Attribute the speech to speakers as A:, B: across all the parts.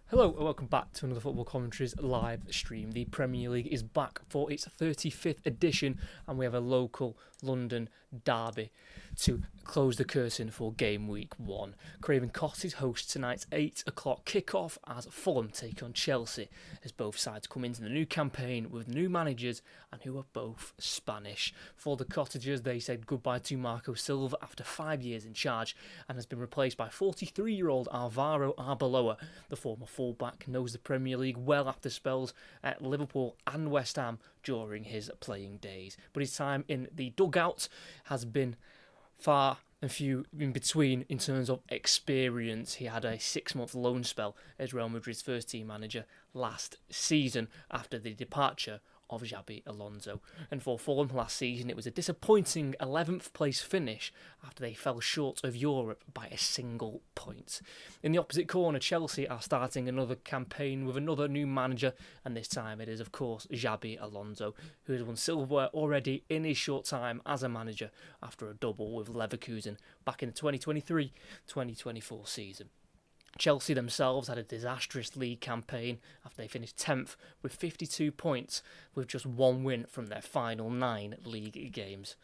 A: Hello and welcome back to another Football Commentaries live stream. The Premier League is back for its 35th edition and we have a local London derby to close the curtain for game week 1. Craven Cottage host tonight's 8 o'clock kickoff as Fulham take on Chelsea as both sides come into the new campaign with new managers and who are both Spanish. For the Cottagers, they said goodbye to Marco Silva after 5 years in charge and has been replaced by 43-year-old Alvaro Arbeloa. The former fullback knows the Premier League well after spells at Liverpool and West Ham during his playing days. But his time in the dugout has been far and few in between in terms of experience. He had a 6-month loan spell as Real Madrid's first team manager last season after the departure of Xabi Alonso. And for Fulham last season, it was a disappointing 11th place finish after they fell short of Europe by a single point. In the opposite corner, Chelsea are starting another campaign with another new manager, and this time it is, of course, Xabi Alonso, who has won silverware already in his short time as a manager after a double with Leverkusen back in the 2023-2024 season. Chelsea themselves had a disastrous league campaign after they finished 10th with 52 points with just one win from their final 9 league games.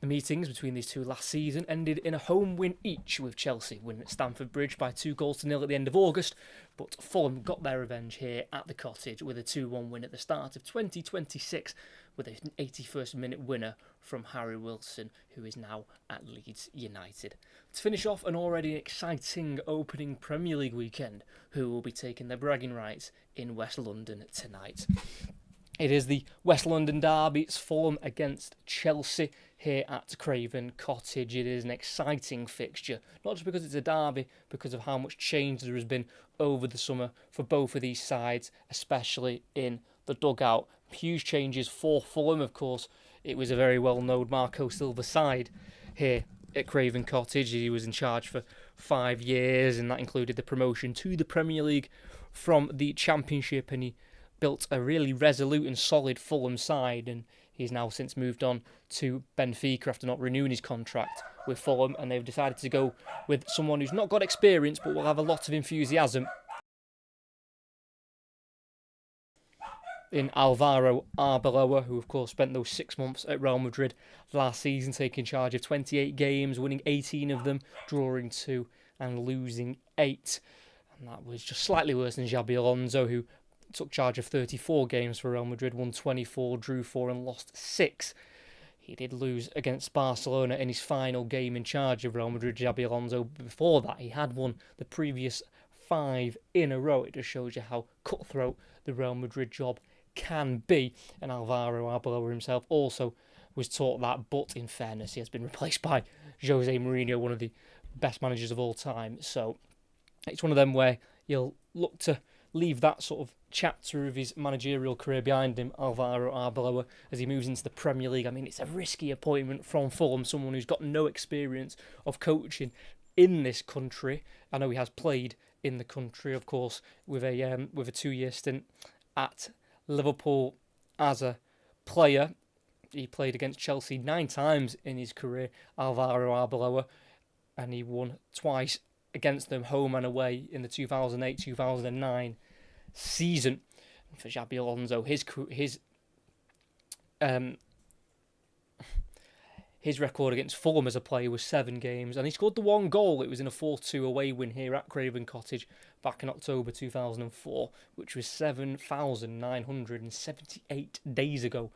A: The meetings between these two last season ended in a home win each, with Chelsea winning at Stamford Bridge by 2-0 at the end of August, but Fulham got their revenge here at the Cottage with a 2-1 win at the start of 2026 with an 81st minute winner from Harry Wilson, who is now at Leeds United. To finish off an already exciting opening Premier League weekend, who will be taking their bragging rights in West London tonight. It is the West London derby. It's Fulham against Chelsea here at Craven Cottage. It is an exciting fixture, not just because it's a derby, because of how much change there has been over the summer for both of these sides, especially in the dugout. Huge changes for Fulham, of course. It was a very well-known Marco Silva side here at Craven Cottage. He was in charge for 5 years, and that included the promotion to the Premier League from the Championship, and he built a really resolute and solid Fulham side, and he's now since moved on to Benfica after not renewing his contract with Fulham, and they've decided to go with someone who's not got experience but will have a lot of enthusiasm in Alvaro Arbeloa, who of course spent those 6 months at Real Madrid last season, taking charge of 28 games, winning 18 of them, drawing 2 and losing 8. And that was just slightly worse than Xabi Alonso, who took charge of 34 games for Real Madrid, won 24, drew 4 and lost 6. He did lose against Barcelona in his final game in charge of Real Madrid, Xabi Alonso. Before that, he had won the previous 5 in a row. It just shows you how cutthroat the Real Madrid job can be. And Alvaro Arbeloa himself also was taught that, but in fairness, he has been replaced by Jose Mourinho, one of the best managers of all time. So it's one of them where you'll look to leave that sort of chapter of his managerial career behind him, Alvaro Arbeloa, as he moves into the Premier League. I mean, it's a risky appointment from Fulham, someone who's got no experience of coaching in this country. I know he has played in the country, of course, with a 2-year stint at Liverpool as a player. He played against Chelsea 9 times in his career, Alvaro Arbeloa, and he won twice against them, home and away, in the 2008-2009 season. For Xabi Alonso, his record against Fulham as a player was 7 games, and he scored the 1 goal. It was in a 4-2 away win here at Craven Cottage back in October 2004, which was 7,978 days ago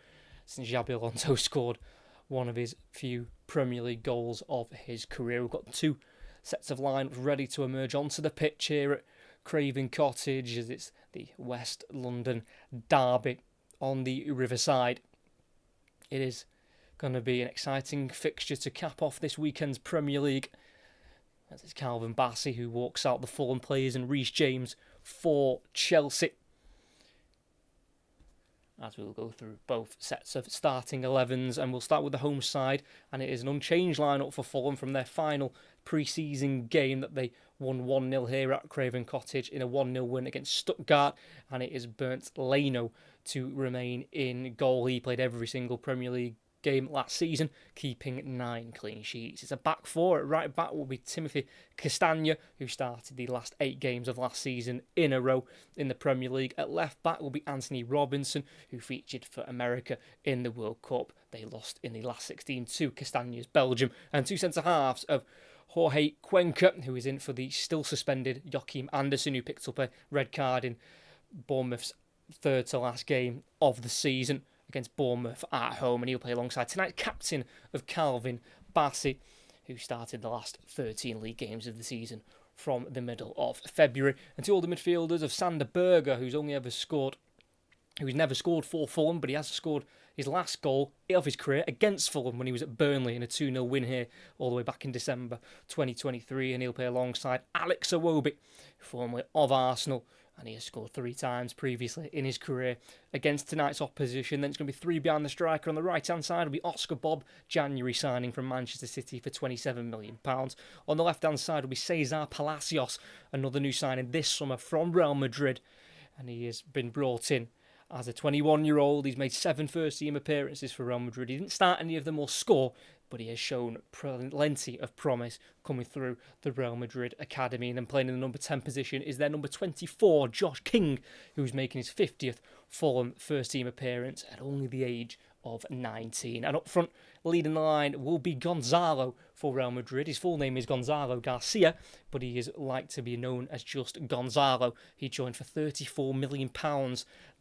A: since Xabi Alonso scored one of his few Premier League goals of his career. We've got 2 sets of lineups ready to emerge onto the pitch here at Craven Cottage, as it's the West London derby on the Riverside. It is going to be an exciting fixture to cap off this weekend's Premier League, as it's Calvin Bassey who walks out the Fulham players and Reece James for Chelsea, as we'll go through both sets of starting 11s. And we'll start with the home side, and it is an unchanged lineup for Fulham from their final pre-season game that they won 1-0 here at Craven Cottage in a 1-0 win against Stuttgart, and it is Bernd Leno to remain in goal. He played every single Premier League game last season, keeping 9 clean sheets. It's a back four. At right back will be Timothy Castagna, who started the last 8 games of last season in a row in the Premier League. At left back will be Anthony Robinson, who featured for America in the World Cup. They lost in the last 16 to Castagna's Belgium. And 2 centre-halves of Jorge Cuenca, who is in for the still suspended Joachim Andersen, who picked up a red card in Bournemouth's third to last game of the season against Bournemouth at home, and he'll play alongside tonight's captain of Calvin Bassey, who started the last 13 league games of the season from the middle of February. And 2 older midfielders of Sander Berger, who's never scored for Fulham, but he has scored his last goal of his career against Fulham when he was at Burnley in a 2-0 win here all the way back in December 2023, and he'll play alongside Alex Iwobi, formerly of Arsenal, and he has scored 3 times previously in his career against tonight's opposition. Then it's going to be 3 behind the striker. On the right-hand side will be Oscar Bob, January signing from Manchester City for £27 million. On the left-hand side will be Cesar Palacios, another new signing this summer from Real Madrid, and he has been brought in as a 21-year-old. He's made 7 first-team appearances for Real Madrid. He didn't start any of them or score, but he has shown plenty of promise coming through the Real Madrid academy. And then playing in the number 10 position is their number 24, Josh King, who's making his 50th Fulham first-team appearance at only the age of 19. And up front, leading the line will be Gonzalo for Real Madrid. His full name is Gonzalo Garcia, but he is like to be known as just Gonzalo. He joined for £34 million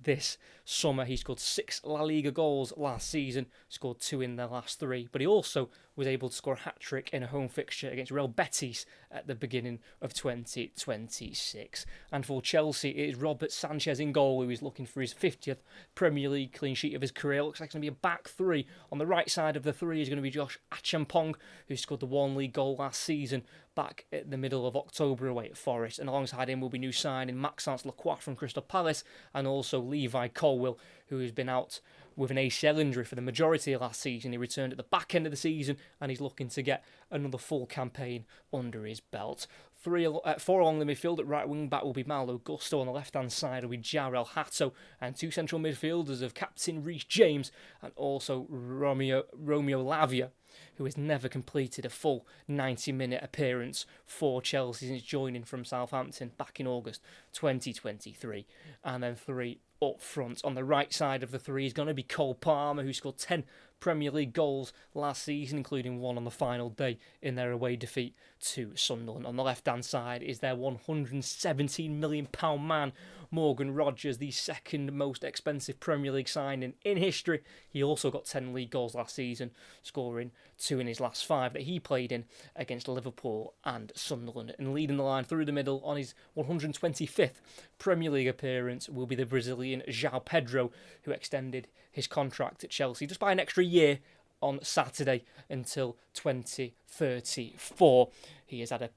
A: this summer. He scored 6 La Liga goals last season, scored 2 in their last 3, but he also was able to score a hat-trick in a home fixture against Real Betis at the beginning of 2026. And for Chelsea, it is Robert Sanchez in goal, who is looking for his 50th Premier League clean sheet of his career. Looks like it's going to be a back 3. On the right side of the 3 is going to be Josh Achampong, who scored the 1 league goal last season back at the middle of October away at Forest. And alongside him will be new signing Maxence Lacroix from Crystal Palace, and also Levi Colwill, who has been out with an ACL injury for the majority of last season. He returned at the back end of the season, and he's looking to get another full campaign under his belt. 4 along the midfield. At right wing back will be Malo Gusto. On the left hand side will be Jarrell Hato, and 2 central midfielders of captain Reece James and also Romeo Lavia, who has never completed a full 90-minute appearance for Chelsea since joining from Southampton back in August 2023. And then 3 up front. On the right side of the 3 is going to be Cole Palmer, who scored 10 Premier League goals last season, including 1 on the final day in their away defeat to Sunderland. On the left-hand side is their £117 million man, Morgan Rogers, the second most expensive Premier League signing in history. He also got 10 league goals last season, scoring 2 in his last 5 that he played in against Liverpool and Sunderland. And leading the line through the middle on his 125th Premier League appearance will be the Brazilian João Pedro, who extended his contract at Chelsea just by an extra year on Saturday until 2034. He has had a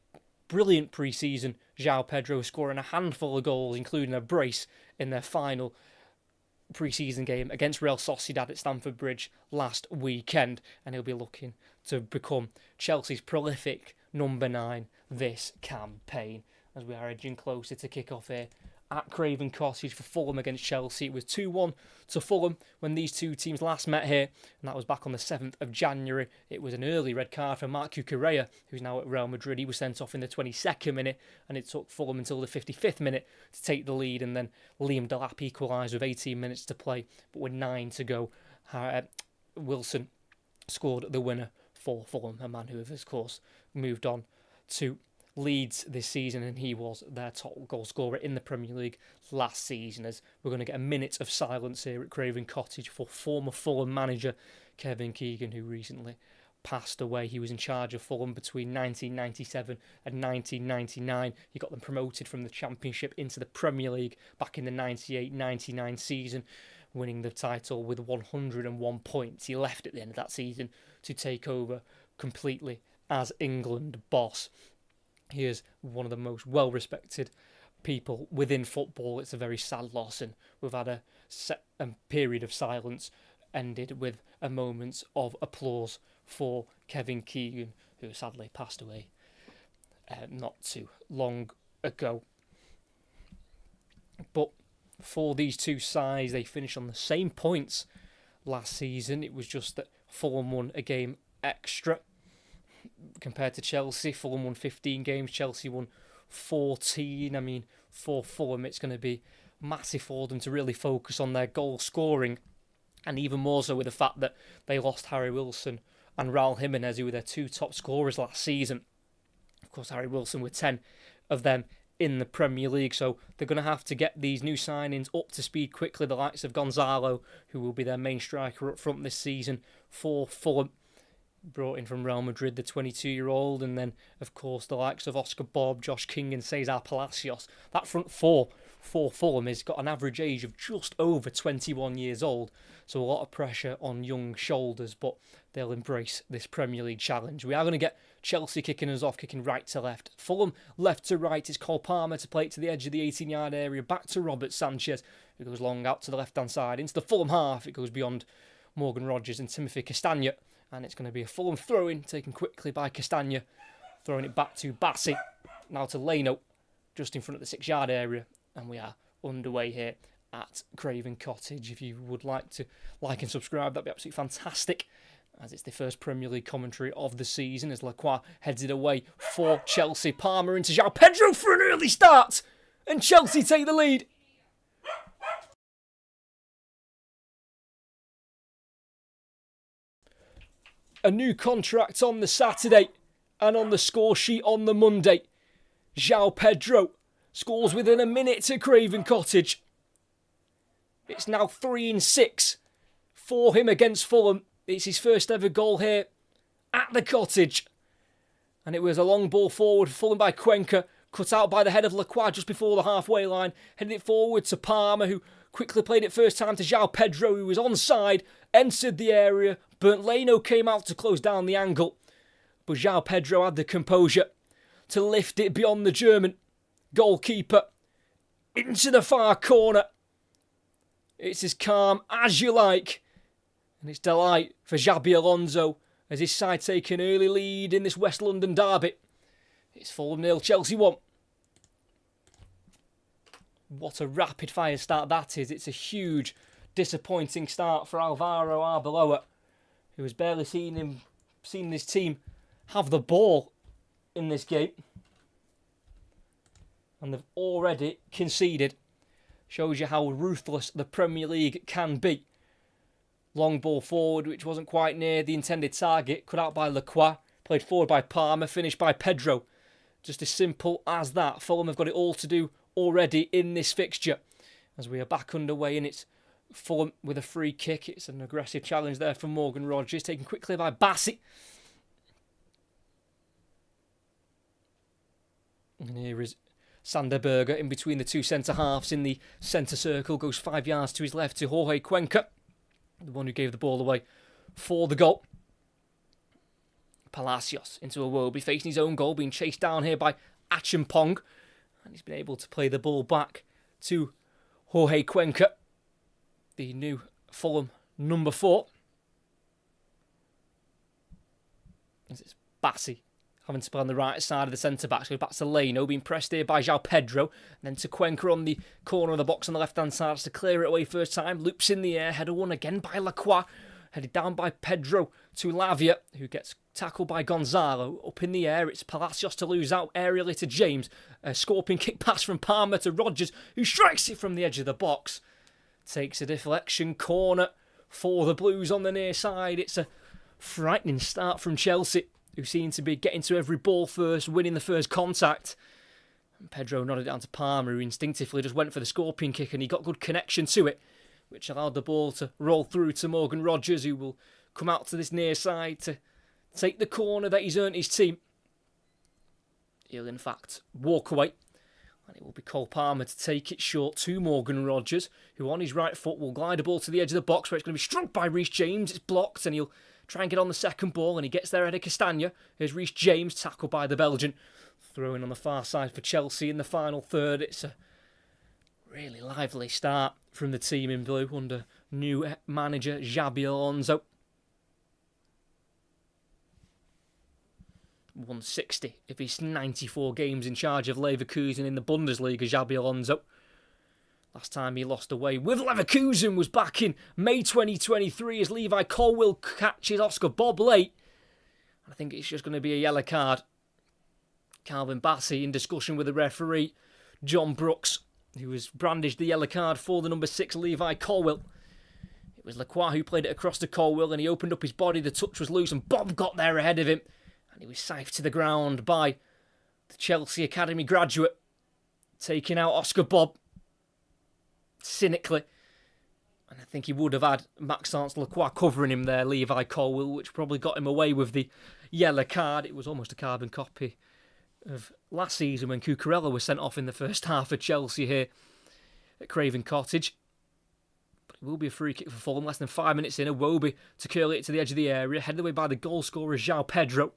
A: brilliant pre-season, João Pedro, scoring a handful of goals, including a brace in their final pre-season game against Real Sociedad at Stamford Bridge last weekend, and he'll be looking to become Chelsea's prolific number 9 this campaign. As we are edging closer to kick-off here at Craven Cottage for Fulham against Chelsea. It was 2-1 to Fulham when these two teams last met here, and that was back on the 7th of January. It was an early red card for Marc Cucurella, who's now at Real Madrid. He was sent off in the 22nd minute, and it took Fulham until the 55th minute to take the lead, and then Liam Delap equalised with 18 minutes to play, but with 9 to go. Wilson scored the winner for Fulham, a man who, of course, moved on to Leeds this season, and he was their top goal scorer in the Premier League last season. As we're going to get a minute of silence here at Craven Cottage for former Fulham manager Kevin Keegan, who recently passed away. He was in charge of Fulham between 1997 and 1999. He got them promoted from the Championship into the Premier League back in the 98-99 season, winning the title with 101 points. He left at the end of that season to take over completely as England boss. He is one of the most well-respected people within football. It's a very sad loss, and we've had a period of silence ended with a moment of applause for Kevin Keegan, who sadly passed away not too long ago. But for these two sides, they finished on the same points last season. It was just that Fulham won a game extra compared to Chelsea. Fulham won 15 games, Chelsea won 14. I mean, for Fulham, it's going to be massive for them to really focus on their goal scoring, and even more so with the fact that they lost Harry Wilson and Raul Jimenez, who were their two top scorers last season. Of course, Harry Wilson with 10 of them in the Premier League, so they're going to have to get these new signings up to speed quickly. The likes of Gonzalo, who will be their main striker up front this season for Fulham, brought in from Real Madrid, the 22-year-old, and then, of course, the likes of Oscar Bob, Josh King and Cesar Palacios. That front four for Fulham has got an average age of just over 21 years old, so a lot of pressure on young shoulders, but they'll embrace this Premier League challenge. We are going to get Chelsea kicking us off, kicking right to left. Fulham left to right. It's Cole Palmer to play it to the edge of the 18-yard area, back to Robert Sanchez, who goes long out to the left-hand side. Into the Fulham half, it goes beyond Morgan Rogers and Timothy Castagna, and it's going to be a Fulham throw-in, taken quickly by Castagna, throwing it back to Bassi, now to Leno, just in front of the 6-yard area, and we are underway here at Craven Cottage. If you would like to like and subscribe, that'd be absolutely fantastic, as it's the first Premier League commentary of the season as Lacroix heads it away for Chelsea. Palmer into João Pedro for an early start, and Chelsea take the lead. A new contract on the Saturday, and on the score sheet on the Monday, João Pedro scores within a minute at Craven Cottage. It's now 3-6 for him against Fulham. It's his first ever goal here at the Cottage. And it was a long ball forward, Fulham by Cuenca, cut out by the head of Lacroix just before the halfway line, headed it forward to Palmer, who quickly played it first time to João Pedro, who was onside, entered the area, but Leno came out to close down the angle. But João Pedro had the composure to lift it beyond the German goalkeeper into the far corner. It's as calm as you like, and it's delight for Xabi Alonso as his side take an early lead in this West London derby. It's Fulham 0, Chelsea 1. What a rapid fire start that is. It's a huge disappointing start for Alvaro Arbeloa, who has barely seen his team have the ball in this game. And they've already conceded. Shows you how ruthless the Premier League can be. Long ball forward, which wasn't quite near the intended target. Cut out by Lacroix. Played forward by Palmer. Finished by Pedro. Just as simple as that. Fulham have got it all to do already in this fixture. As we are back underway, and it's Fulham with a free kick. It's an aggressive challenge there from Morgan Rogers. Taken quickly by Bassi. And here is Sander Berger in between the two centre-halves in the centre circle. Goes 5 yards to his left to Jorge Cuenca, the one who gave the ball away for the goal. Palacios into Iwobi, facing his own goal, being chased down here by Achimpong. And he's been able to play the ball back to Jorge Cuenca, the new Fulham number 4. As it's Bassi having to play on the right side of the centre-back. So back to Leno, being pressed here by João Pedro. And then to Cuenca on the corner of the box on the left-hand side. Has to clear it away first time. Loops in the air. Header won again by Lacroix. Headed down by Pedro to Lavia, who gets tackled by Gonzalo. Up in the air, it's Palacios to lose out aerially to James. A scorpion kick pass from Palmer to Rogers, who strikes it from the edge of the box. Takes a deflection corner for the Blues on the near side. It's a frightening start from Chelsea, who seem to be getting to every ball first, winning the first contact. And Pedro nodded down to Palmer, who instinctively just went for the scorpion kick, and he got good connection to it, which allowed the ball to roll through to Morgan Rogers, who will come out to this near side to take the corner that he's earned his team. He'll, in fact, walk away. And it will be Cole Palmer to take it short to Morgan Rogers, who on his right foot will glide the ball to the edge of the box, where it's going to be struck by Reece James. It's blocked, and he'll try and get on the second ball, and he gets there ahead of Castagna. Here's Reece James, tackled by the Belgian. Throwing on the far side for Chelsea in the final third. It's a really lively start from the team in blue under new manager Xabi Alonso. 160 of his 94 games in charge of Leverkusen in the Bundesliga, Xabi Alonso. Last time he lost away with Leverkusen was back in May 2023 as Levi Colwill catches Oscar Bob late. I think it's just going to be a yellow card. Calvin Bassey in discussion with the referee, John Brooks, who has brandished the yellow card for the number 6 Levi Colwill. It was Lacroix who played it across to Colwill and he opened up his body, the touch was loose and Bob got there ahead of him. And he was scythed to the ground by the Chelsea Academy graduate, taking out Oscar Bob cynically. And I think he would have had Maxence Lacroix covering him there, Levi Colwill, which probably got him away with the yellow card. It was almost a carbon copy of last season when Cucurella was sent off in the first half of Chelsea here at Craven Cottage. But it will be a free kick for Fulham. Less than 5 minutes in, Iwobi to curl it to the edge of the area, headed away by the goal scorer João Pedro.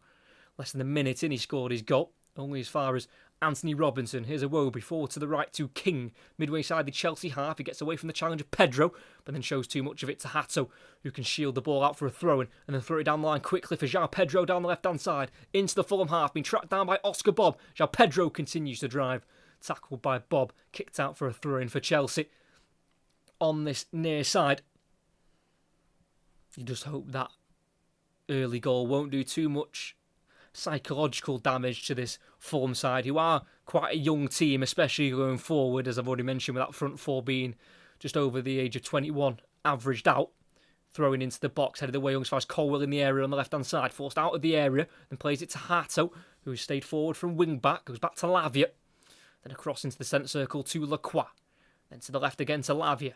A: Less than a minute in, he scored his goal, only as far as Anthony Robinson. Here's Iwobi forward to the right to King. Midway side the Chelsea half. He gets away from the challenge of Pedro, but then shows too much of it to Hato, who can shield the ball out for a throw-in and then throw it down the line quickly for João Pedro down the left-hand side. Into the Fulham half, being tracked down by Oscar Bob. João Pedro continues to drive. Tackled by Bob. Kicked out for a throw-in for Chelsea. On this near side, you just hope that early goal won't do too much psychological damage to this Fulham side, who are quite a young team, especially going forward, as I've already mentioned, with that front four being just over the age of 21, averaged out, throwing into the box, headed away young as far as Colwill in the area on the left-hand side, forced out of the area, then plays it to Hato, who has stayed forward from wing-back, goes back to Lavia, then across into the centre circle to Lacroix, then to the left again to Lavia.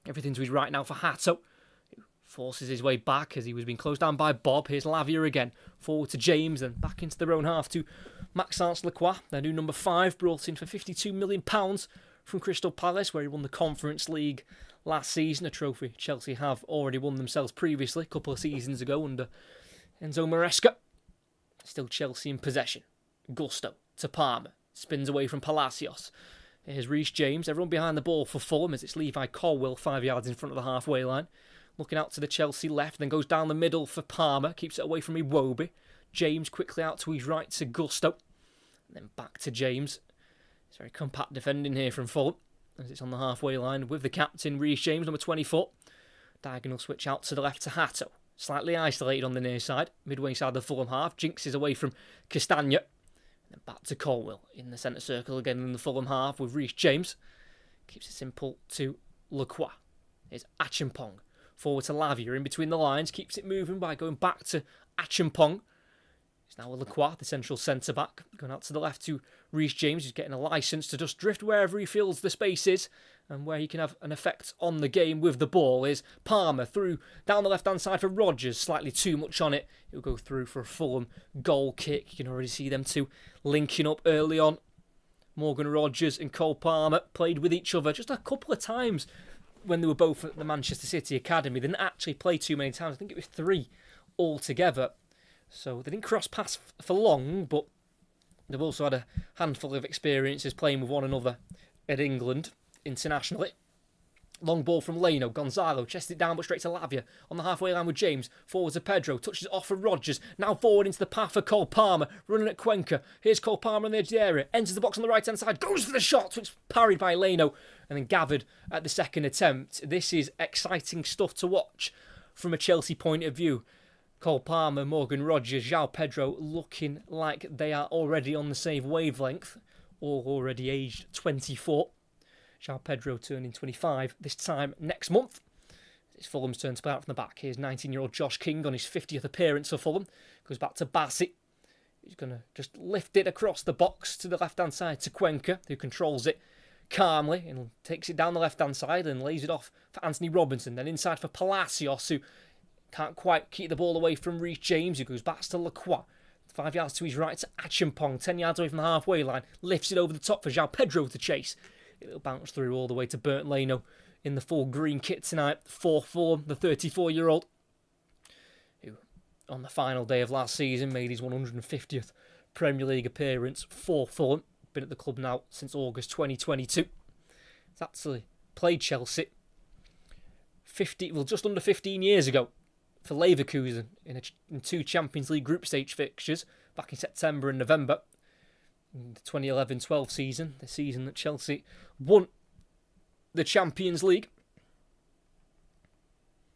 A: Everything to his right now for Hato, forces his way back as he was being closed down by Bob. Here's Lavia again. Forward to James and back into their own half to Maxence Lacroix, their new number 5, brought in for £52 million from Crystal Palace, where he won the Conference League last season, a trophy Chelsea have already won themselves previously, a couple of seasons ago under Enzo Maresca. Still Chelsea in possession. Gusto to Palmer. Spins away from Palacios. Here's Reece James. Everyone behind the ball for Fulham as it's Levi Colwill 5 yards in front of the halfway line. Looking out to the Chelsea left, then goes down the middle for Palmer. Keeps it away from Iwobi. James quickly out to his right to Gusto. And then back to James. It's very compact defending here from Fulham as it's on the halfway line with the captain, Reece James, number 24. Diagonal switch out to the left to Hato. Slightly isolated on the near side. Midway side of the Fulham half. Jinxes away from Castagna. And then back to Colwill in the centre circle again in the Fulham half with Reece James. Keeps it simple to Lacroix. Here's Achimpong. Forward to Lavia in between the lines. Keeps it moving by going back to Achimpong. It's now Lacroix, the central centre-back. Going out to the left to Reece James, who's getting a licence to just drift wherever he feels the space is and where he can have an effect on the game with the ball. Is Palmer through down the left-hand side for Rodgers. Slightly too much on it. He'll go through for a Fulham goal kick. You can already see them two linking up early on. Morgan Rodgers and Cole Palmer played with each other just a couple of times when they were both at the Manchester City Academy. They didn't actually play too many times. I think it was 3 altogether. So they didn't cross paths for long, but they've also had a handful of experiences playing with one another at England internationally. Long ball from Leno. Gonzalo chests it down but straight to Lavia. On the halfway line with James. Forward to Pedro. Touches it off for Rodgers. Now forward into the path for Cole Palmer. Running at Cuenca. Here's Cole Palmer on the edge of the area. Enters the box on the right hand side. Goes for the shot, which is parried by Leno. And then gathered at the second attempt. This is exciting stuff to watch from a Chelsea point of view. Cole Palmer, Morgan Rodgers, João Pedro looking like they are already on the same wavelength. All already aged 24. João Pedro turning 25 this time next month. It's Fulham's turn to play out from the back. Here's 19-year-old Josh King on his 50th appearance for Fulham. Goes back to Bassey. He's going to just lift it across the box to the left-hand side to Cuenca, who controls it calmly and takes it down the left-hand side and lays it off for Anthony Robinson. Then inside for Palacios, who can't quite keep the ball away from Reece James, who goes back to Lacroix. 5 yards to his right to Achimpong, 10 yards away from the halfway line. Lifts it over the top for João Pedro to chase. It'll bounce through all the way to Bernd Leno in the full green kit tonight for Fulham, the 34-year-old, who on the final day of last season made his 150th Premier League appearance for Fulham. Been at the club now since August 2022. He's actually played Chelsea just under 15 years ago for Leverkusen in 2 Champions League group stage fixtures back in September and November. In the 2011-12 season, the season that Chelsea won the Champions League.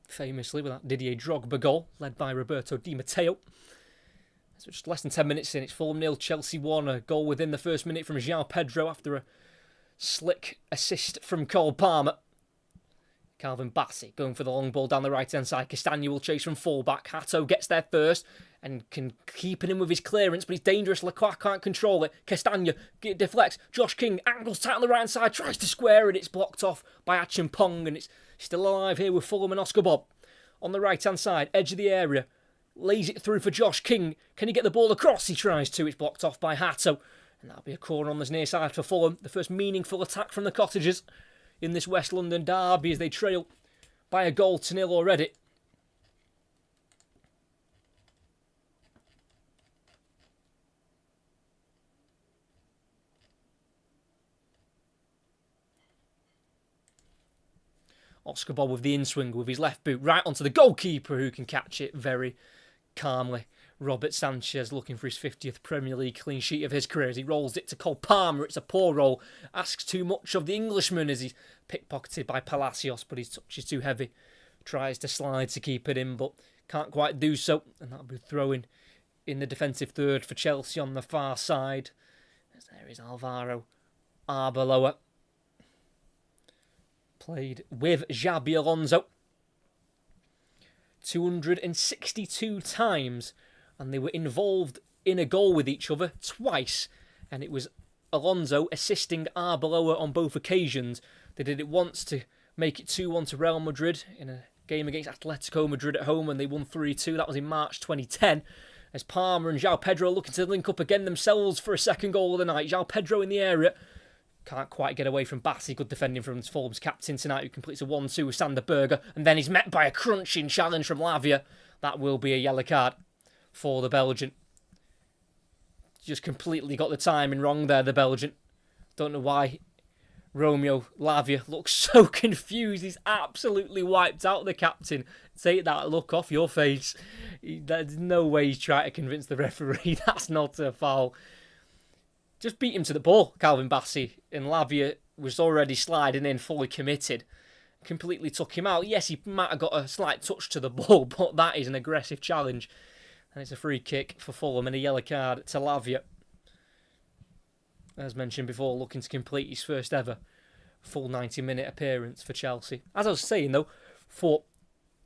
A: Famously with that Didier Drogba goal, led by Roberto Di Matteo. So just less than 10 minutes in, it's Fulham 0, Chelsea 1. A goal within the first minute from João Pedro after a slick assist from Cole Palmer. Calvin Bassey going for the long ball down the right-hand side. Castagna will chase from full-back. Hato gets there first and can keep it in with his clearance, but he's dangerous. Lacroix can't control it. Castagna deflects. Josh King angles tight on the right-hand side, tries to square it. It's blocked off by Acheampong, and it's still alive here with Fulham and Oscar Bob. On the right-hand side, edge of the area. Lays it through for Josh King. Can he get the ball across? He tries to. It's blocked off by Hato. And that'll be a corner on this near side for Fulham. The first meaningful attack from the Cottagers in this West London derby as they trail by a goal to 0 already. Oscar Bob with the in-swing with his left boot right onto the goalkeeper who can catch it very calmly. Robert Sanchez looking for his 50th Premier League clean sheet of his career as he rolls it to Cole Palmer. It's a poor roll. Asks too much of the Englishman as he's pickpocketed by Palacios, but his touch is too heavy. Tries to slide to keep it in, but can't quite do so. And that'll be throwing in the defensive third for Chelsea on the far side. As there is Alvaro Arbeloa. Played with Xabi Alonso 262 times, and they were involved in a goal with each other twice, and it was Alonso assisting Arbeloa on both occasions. They did it once to make it 2-1 to Real Madrid in a game against Atletico Madrid at home, and they won 3-2. That was in March 2010. As Palmer and João Pedro looking to link up again themselves for a second goal of the night. João Pedro in the area. Can't quite get away from Bassey. Good defending from Fulham's captain tonight, who completes a 1-2 with Sander Berger. And then he's met by a crunching challenge from Lavia. That will be a yellow card for the Belgian. Just completely got the timing wrong there, the Belgian. Don't know why Romeo Lavia looks so confused. He's absolutely wiped out the captain. Take that look off your face. There's no way he's trying to convince the referee that's not a foul. Just beat him to the ball, Calvin Bassey. And Lavia was already sliding in, fully committed. Completely took him out. Yes, he might have got a slight touch to the ball, but that is an aggressive challenge. And it's a free kick for Fulham and a yellow card to Lavia. As mentioned before, looking to complete his first ever full 90-minute appearance for Chelsea. As I was saying, though, for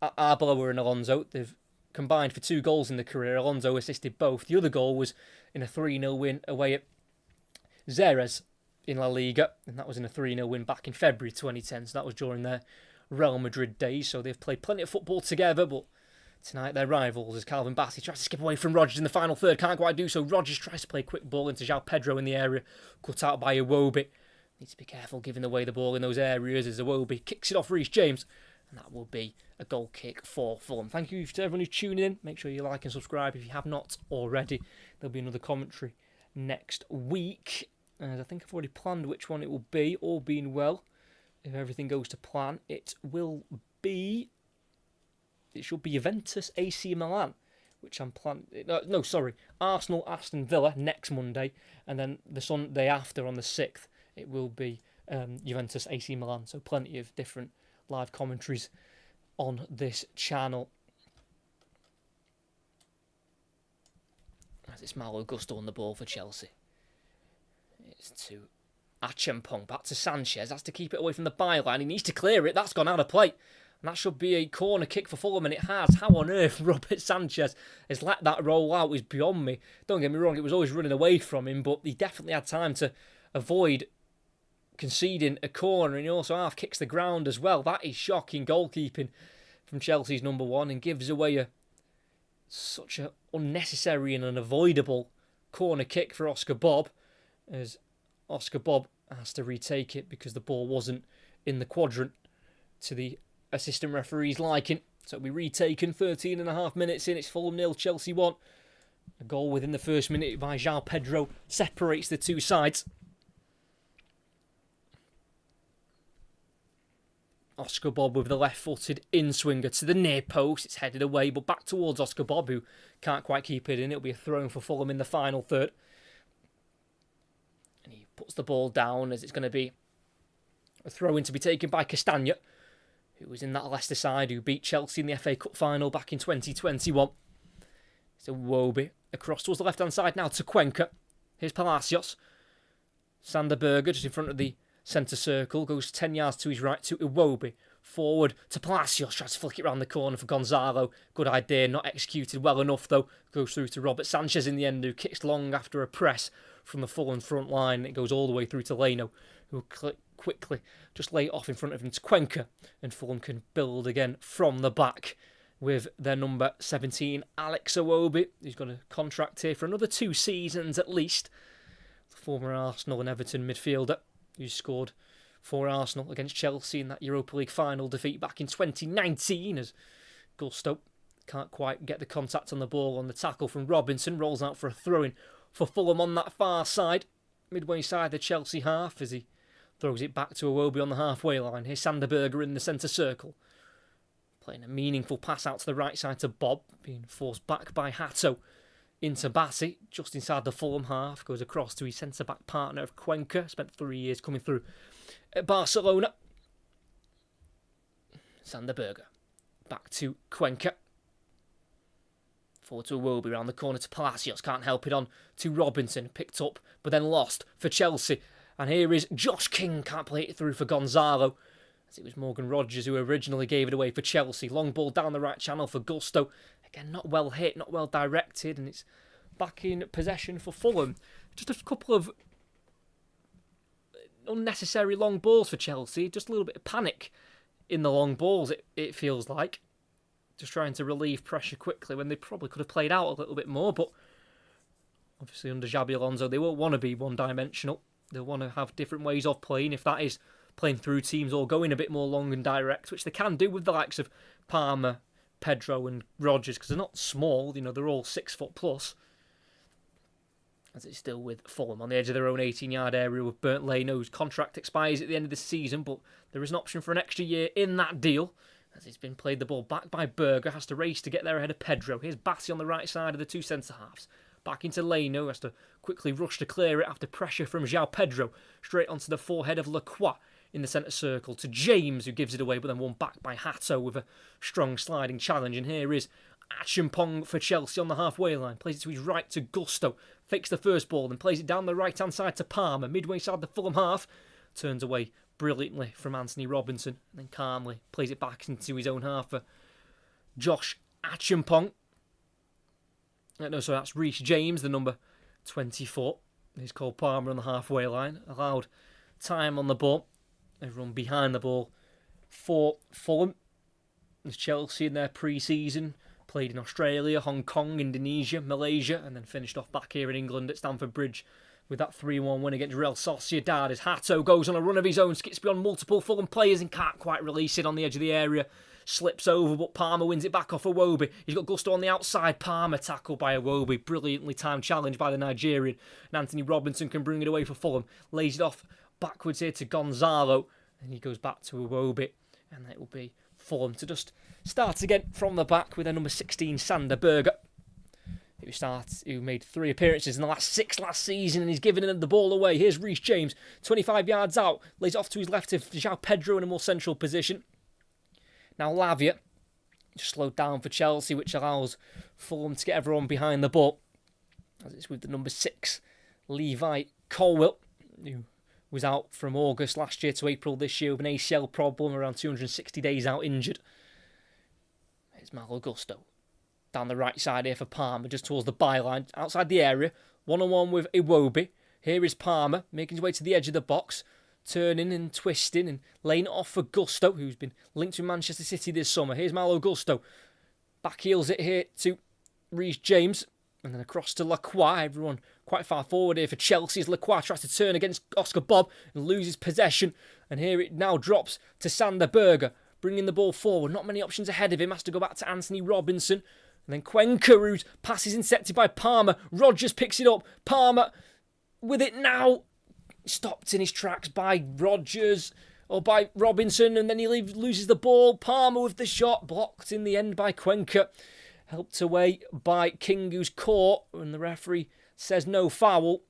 A: Arbeloa and Alonso, they've combined for 2 goals in the career. Alonso assisted both. The other goal was in a 3-0 win away at Xerez in La Liga, and that was in a 3-0 win back in February 2010, so that was during their Real Madrid days, so they've played plenty of football together, but tonight they're rivals as Calvin Bassey tries to skip away from Rodgers in the final third, can't quite do so. Rodgers tries to play a quick ball into João Pedro in the area, cut out by Iwobi. Needs to be careful giving away the ball in those areas as Iwobi kicks it off Reece James, and that will be a goal kick for Fulham. Thank you to everyone who's tuning in. Make sure you like and subscribe if you have not already. There'll be another commentary next week. I think I've already planned which one it will be, all being well. If everything goes to plan, it should be Juventus AC Milan, which I'm planning. No, sorry. Arsenal Aston Villa next Monday, and then the Sunday after on the 6th, it will be Juventus AC Milan. So plenty of different live commentaries on this channel. As it's Malo Gusto on the ball for Chelsea. It's to Acheampong, back to Sanchez. Has to keep it away from the byline. He needs to clear it. That's gone out of play. And that should be a corner kick for Fulham, and it has. How on earth Robert Sanchez has let that roll out is beyond me. Don't get me wrong, it was always running away from him, but he definitely had time to avoid conceding a corner, and he also half kicks the ground as well. That is shocking goalkeeping from Chelsea's number 1 and gives away such an unnecessary and unavoidable corner kick for Oscar Bob, as Oscar Bob has to retake it because the ball wasn't in the quadrant to the assistant referee's liking. So it'll be retaken 13.5 minutes in. It's Fulham 0, Chelsea 1. A goal within the first minute by João Pedro separates the two sides. Oscar Bob with the left-footed in-swinger to the near post. It's headed away, but back towards Oscar Bob, who can't quite keep it in. It'll be a throw for Fulham in the final third. And he puts the ball down as it's going to be A throw-in to be taken by Castagna, who was in that Leicester side who beat Chelsea in the FA Cup final back in 2021. So Iwobi across towards the left-hand side now to Cuenca. Here's Palacios. Sander Berge just in front of the centre circle. Goes 10 yards to his right to Iwobi. Forward to Palacios. Tries to flick it round the corner for Gonzalo. Good idea. Not executed well enough though. Goes through to Robert Sanchez in the end, who kicks long after a press from the Fulham front line. It goes all the way through to Leno, who quickly just lay it off in front of him to Cuenca. And Fulham can build again from the back with their number 17, Alex Iwobi, who's got a contract here for another 2 seasons at least. The former Arsenal and Everton midfielder who scored for Arsenal against Chelsea in that Europa League final defeat back in 2019 as Gusto can't quite get the contact on the ball on the tackle from Robinson. Rolls out for a throw-in for Fulham on that far side, midway side the Chelsea half as he throws it back to Iwobi on the halfway line. Here's Sander Berge in the centre circle. Playing a meaningful pass out to the right side to Bob, being forced back by Hato into Bassi, just inside the Fulham half, goes across to his centre-back partner of Cuenca, spent 3 years coming through at Barcelona. Sander Berge, back to Cuenca. Forward to Iwobi, round the corner to Palacios, can't help it on to Robinson, picked up but then lost for Chelsea. And here is Josh King, can't play it through for Gonzalo. It was Morgan Rogers who originally gave it away for Chelsea. Long ball down the right channel for Gusto. Again, not well hit, not well directed, and it's back in possession for Fulham. Just a couple of unnecessary long balls for Chelsea. Just a little bit of panic in the long balls, it feels like. Just trying to relieve pressure quickly when they probably could have played out a little bit more, but obviously under Xabi Alonso, they won't want to be one-dimensional. They'll want to have different ways of playing, if that is playing through teams or going a bit more long and direct, which they can do with the likes of Palmer, Pedro and Rogers, because they're not small, they're all 6 foot plus. As it's still with Fulham on the edge of their own 18-yard area with Bernd Leno, whose contract expires at the end of the season, but there is an option for an extra year in that deal. As it's been played the ball back by Berger, has to race to get there ahead of Pedro. Here's Bassi on the right side of the 2 centre-halves. Back into Leno, has to quickly rush to clear it after pressure from João Pedro. Straight onto the forehead of Lacroix in the centre circle to James, who gives it away, but then won back by Hato with a strong sliding challenge. And here is Achimpong for Chelsea on the halfway line. Plays it to his right to Gusto. Fakes the first ball, then plays it down the right-hand side to Palmer. Midway side the Fulham half. Turns away brilliantly from Anthony Robinson. And then calmly plays it back into his own half for Josh Achimpong. No, so that's Reece James, the number 24. He's called Palmer on the halfway line. Allowed time on the ball. Everyone behind the ball for Fulham. There's Chelsea in their pre-season. Played in Australia, Hong Kong, Indonesia, Malaysia, and then finished off back here in England at Stamford Bridge with that 3-1 win against Real Sociedad as Hato goes on a run of his own, skips beyond multiple Fulham players and can't quite release it on the edge of the area. Slips over, but Palmer wins it back off Iwobi. He's got Gusto on the outside. Palmer tackled by Iwobi. Brilliantly timed challenge by the Nigerian. And Anthony Robinson can bring it away for Fulham. Lays it off backwards here to Gonzalo. And he goes back to Iwobi. And it will be Fulham to just start again from the back with their number 16, Sander Berge. Who made 3 appearances in the last 6 last season, and he's giving the ball away. Here's Reece James, 25 yards out. Lays off to his left to João Pedro in a more central position. Now Lavia slowed down for Chelsea, which allows Fulham to get everyone behind the ball. As it's with the number 6, Levi Colwill, who was out from August last year to April this year with an ACL problem, around 260 days out injured. Here's Malo Gusto. Down the right side here for Palmer, just towards the byline, outside the area. 1-on-1 with Iwobi. Here is Palmer, making his way to the edge of the box. Turning and twisting and laying it off for Gusto, who's been linked to Manchester City this summer. Here's Malo Gusto. Back heels it here to Reece James. And then across to Lacroix. Everyone quite far forward here for Chelsea as Lacroix tries to turn against Oscar Bob and loses possession. And here it now drops to Sander Berge, bringing the ball forward. Not many options ahead of him. Has to go back to Anthony Robinson. And then Cuenca, whose pass is intercepted by Palmer. Rogers picks it up. Palmer with it now. Stopped in his tracks by Rogers or by Robinson, and then he loses the ball. Palmer with the shot, blocked in the end by Cuenca. Helped away by King, who's caught, and the referee says no foul.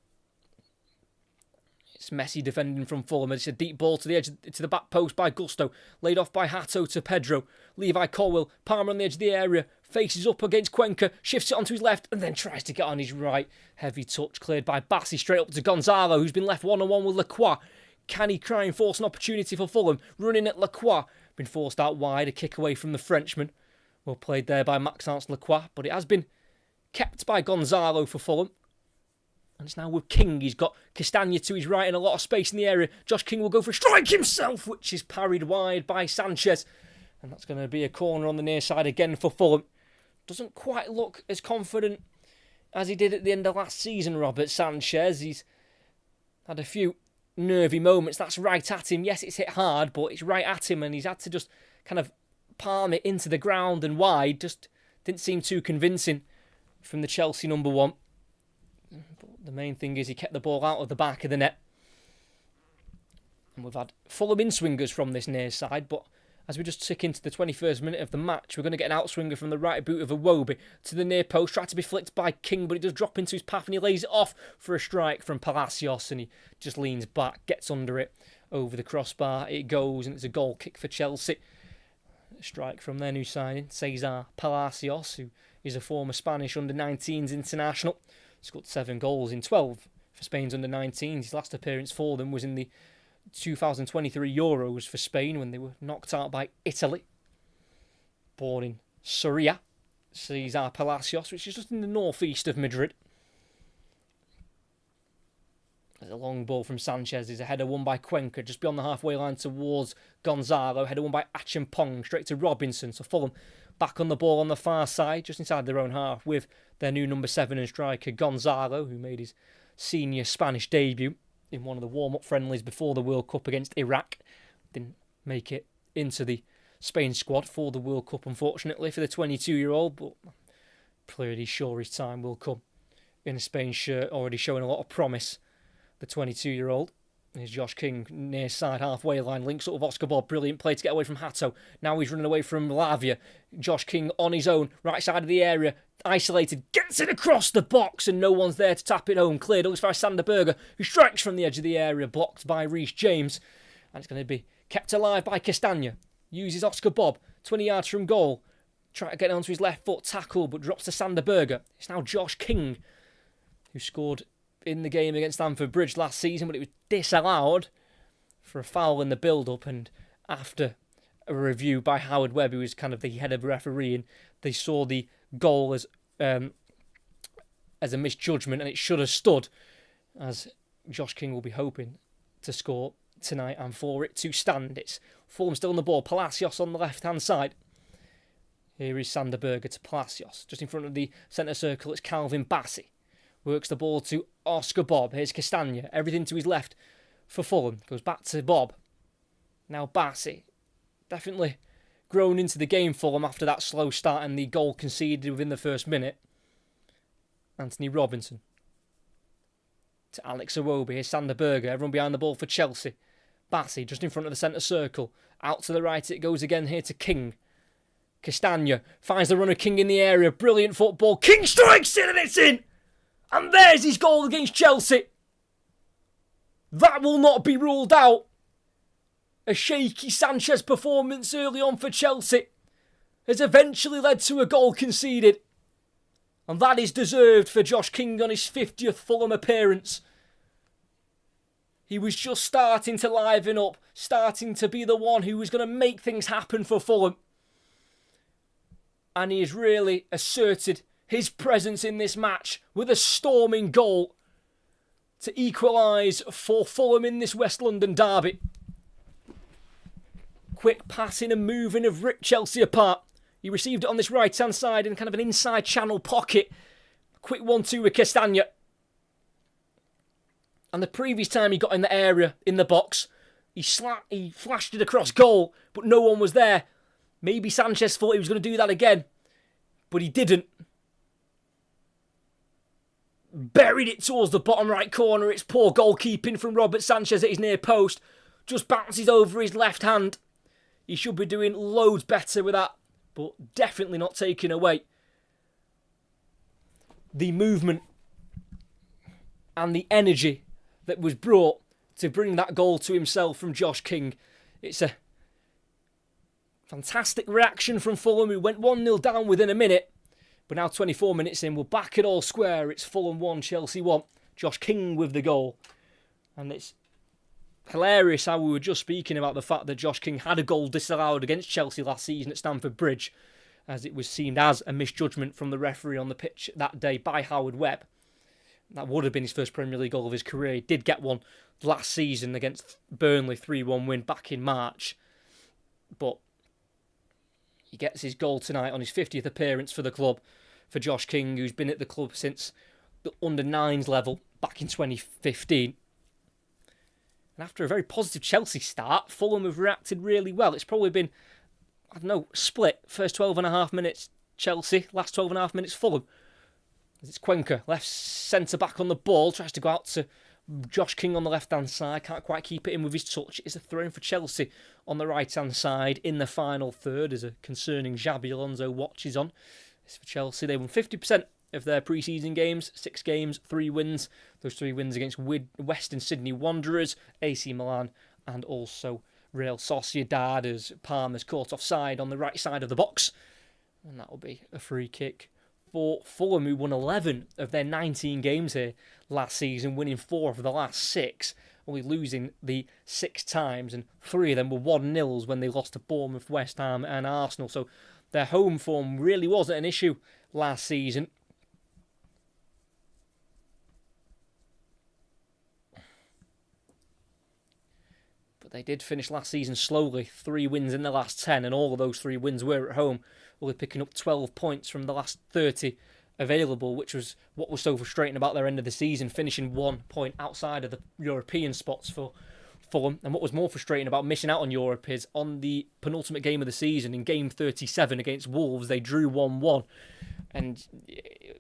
A: It's messy defending from Fulham. It's a deep ball to the edge, to the back post by Gusto. Laid off by Hato to Pedro. Levi Colwill. Palmer on the edge of the area. Faces up against Cuenca. Shifts it onto his left and then tries to get on his right. Heavy touch cleared by Bassi straight up to Gonzalo, who's been left one-on-one with Lacroix. Can he try and force an opportunity for Fulham? Running at Lacroix. Been forced out wide. A kick away from the Frenchman. Well played there by Maxence Lacroix. But it has been kept by Gonzalo for Fulham. And it's now with King. He's got Castagna to his right and a lot of space in the area. Josh King will go for a strike himself, which is parried wide by Sanchez. And that's going to be a corner on the near side again for Fulham. Doesn't quite look as confident as he did at the end of last season, Robert Sanchez. He's had a few nervy moments. That's right at him. Yes, it's hit hard, but it's right at him. And he's had to just kind of palm it into the ground and wide. Just didn't seem too convincing from the Chelsea number one. But the main thing is he kept the ball out of the back of the net. And we've had Fulham in-swingers from this near side, but as we just tick into the 21st minute of the match, we're going to get an outswinger from the right boot of Iwobi to the near post. Tried to be flicked by King, but it does drop into his path and he lays it off for a strike from Palacios, and he just leans back, gets under it, over the crossbar. It goes, and it's a goal kick for Chelsea. A strike from their new signing, Cesar Palacios, who is a former Spanish under-19s international. Scored 7 goals in 12 for Spain's under-19s. His last appearance for them was in the 2023 Euros for Spain when they were knocked out by Italy. Born in Soria, Cesar Palacios, which is just in the northeast of Madrid. There's a long ball from Sanchez. There's a header won by Cuenca just beyond the halfway line towards Gonzalo. Header won by Achimpong straight to Robinson. So Fulham back on the ball on the far side, just inside their own half, with their new number 7 and striker Gonzalo, who made his senior Spanish debut in one of the warm-up friendlies before the World Cup against Iraq. Didn't make it into the Spain squad for the World Cup, unfortunately, for the 22-year-old, but pretty sure his time will come in a Spain shirt, already showing a lot of promise. The 22-year-old. Here's Josh King, near side halfway line, links up with Oscar Bob. Brilliant play to get away from Hato. Now he's running away from Lavia. Josh King on his own, right side of the area, isolated, gets it across the box, and no one's there to tap it home. Cleared up by Sander Berger, who strikes from the edge of the area, blocked by Reece James. And it's going to be kept alive by Castagna. Uses Oscar Bob, 20 yards from goal. Try to get onto his left foot, tackle, but drops to Sander Berger. It's now Josh King, who scored in the game against Stamford Bridge last season, but it was disallowed for a foul in the build-up, and after a review by Howard Webb, who was kind of the head of refereeing, they saw the goal as a misjudgment, and it should have stood, as Josh King will be hoping to score tonight and for it to stand. It's Fulham still on the ball, Palacios on the left-hand side. Here is Sander Berger to Palacios. Just in front of the centre circle, it's Calvin Bassi. Works the ball to Oscar Bob. Here's Castagna. Everything to his left for Fulham. Goes back to Bob. Now Bassi. Definitely grown into the game, Fulham, after that slow start and the goal conceded within the first minute. Anthony Robinson. To Alex Iwobi. Here's Sander Berger. Everyone behind the ball for Chelsea. Bassi just in front of the centre circle. Out to the right it goes again here to King. Castagna finds the runner King in the area. Brilliant football. King strikes it and it's in! And there's his goal against Chelsea. That will not be ruled out. A shaky Sanchez performance early on for Chelsea has eventually led to a goal conceded. And that is deserved for Josh King on his 50th Fulham appearance. He was just starting to liven up, starting to be the one who was going to make things happen for Fulham. And he has really asserted his presence in this match with a storming goal to equalise for Fulham in this West London derby. Quick passing and moving have ripped Chelsea apart. He received it on this right-hand side in kind of an inside channel pocket. Quick 1-2 with Castagna. And the previous time he got in the area, in the box, he flashed it across goal, but no one was there. Maybe Sanchez thought he was going to do that again, but he didn't. Buried it towards the bottom right corner. It's poor goalkeeping from Robert Sanchez at his near post. Just bounces over his left hand. He should be doing loads better with that, but definitely not taking away the movement and the energy that was brought to bring that goal to himself from Josh King. It's a fantastic reaction from Fulham, who went 1-0 down within a minute. But now 24 minutes in, we're back at all square. It's Fulham 1, Chelsea 1. Josh King with the goal. And it's hilarious how we were just speaking about the fact that Josh King had a goal disallowed against Chelsea last season at Stamford Bridge, as it was seen as a misjudgment from the referee on the pitch that day by Howard Webb. That would have been his first Premier League goal of his career. He did get one last season against Burnley, 3-1 win back in March. But he gets his goal tonight on his 50th appearance for the club, for Josh King, who's been at the club since the under-9s level back in 2015. And after a very positive Chelsea start, Fulham have reacted really well. It's probably been, I don't know, split. First 12.5 minutes Chelsea, last 12.5 minutes Fulham. It's Cuenca, left centre-back on the ball, tries to go out to Josh King on the left-hand side, can't quite keep it in with his touch. It's a throw-in for Chelsea on the right-hand side in the final third, as a concerning Xabi Alonso watch is on. It's for Chelsea. They won 50% of their pre-season games, 6 games, 3 wins. Those 3 wins against Western Sydney Wanderers, AC Milan, and also Real Sociedad, as Palmer's caught offside on the right side of the box. And that will be a free kick for Fulham, who won 11 of their 19 games here last season, winning 4 of the last 6, only losing the 6 times, and 3 of them were 1-0s when they lost to Bournemouth, West Ham and Arsenal. So their home form really wasn't an issue last season. But they did finish last season slowly, 3 wins in the last 10, and all of those 3 wins were at home, only picking up 12 points from the last 30 available, which was what was so frustrating about their end of the season, finishing 1 point outside of the European spots for Fulham. And what was more frustrating about missing out on Europe is on the penultimate game of the season, in game 37 against Wolves, they drew 1-1. And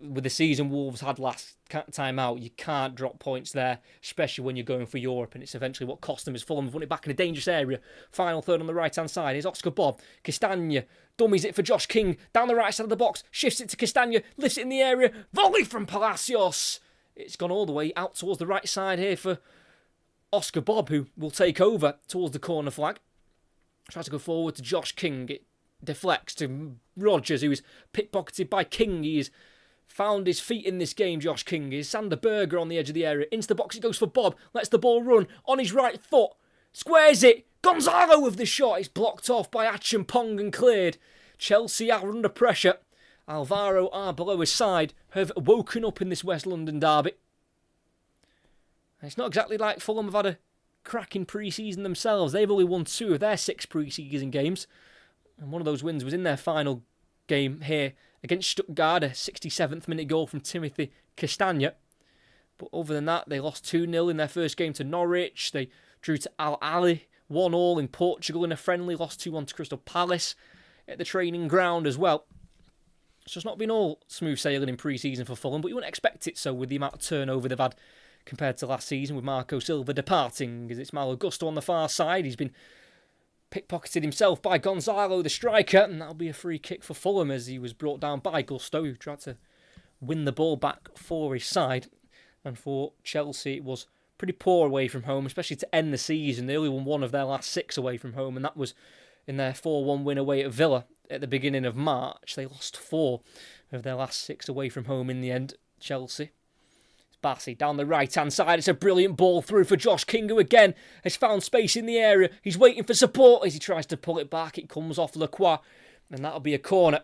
A: with the season Wolves had last time out, you can't drop points there, especially when you're going for Europe. And it's eventually what cost them, as Fulham have won it back in a dangerous area. Final third on the right-hand side. Here's Oscar Bob. Castagna dummies it for Josh King. Down the right side of the box. Shifts it to Castagna. Lifts it in the area. Volley from Palacios. It's gone all the way out towards the right side here for Oscar Bob, who will take over towards the corner flag. Tries to go forward to Josh King. It deflects to Rodgers, who is pickpocketed by King. He has found his feet in this game, Josh King. Is Sander Berger on the edge of the area. Into the box it goes for Bob. Lets the ball run on his right foot. Squares it. Gonzalo with the shot. It's blocked off by Achampong and cleared. Chelsea are under pressure. Alvaro Arbeloa's side have woken up in this West London derby. And it's not exactly like Fulham have had a cracking pre-season themselves. They've only won 2 of their 6 pre-season games. And one of those wins was in their final game here against Stuttgart, a 67th minute goal from Timothy Castagna. But other than that, they lost 2-0 in their first game to Norwich. They drew to Al Ahly, 1-1 in Portugal in a friendly, lost 2-1 to Crystal Palace at the training ground as well. So it's not been all smooth sailing in pre-season for Fulham, but you wouldn't expect it so with the amount of turnover they've had compared to last season, with Marco Silva departing, as it's Malo Gusto on the far side. He's been pickpocketed himself by Gonzalo, the striker, and that'll be a free kick for Fulham, as he was brought down by Gusto, who tried to win the ball back for his side. And for Chelsea, it was pretty poor away from home, especially to end the season. They only won 1 of their last 6 away from home, and that was in their 4-1 win away at Villa at the beginning of March. They lost 4 of their last 6 away from home in the end, Chelsea. Bassey down the right-hand side. It's a brilliant ball through for Josh King, who again has found space in the area. He's waiting for support as he tries to pull it back. It comes off Lacroix, and that'll be a corner.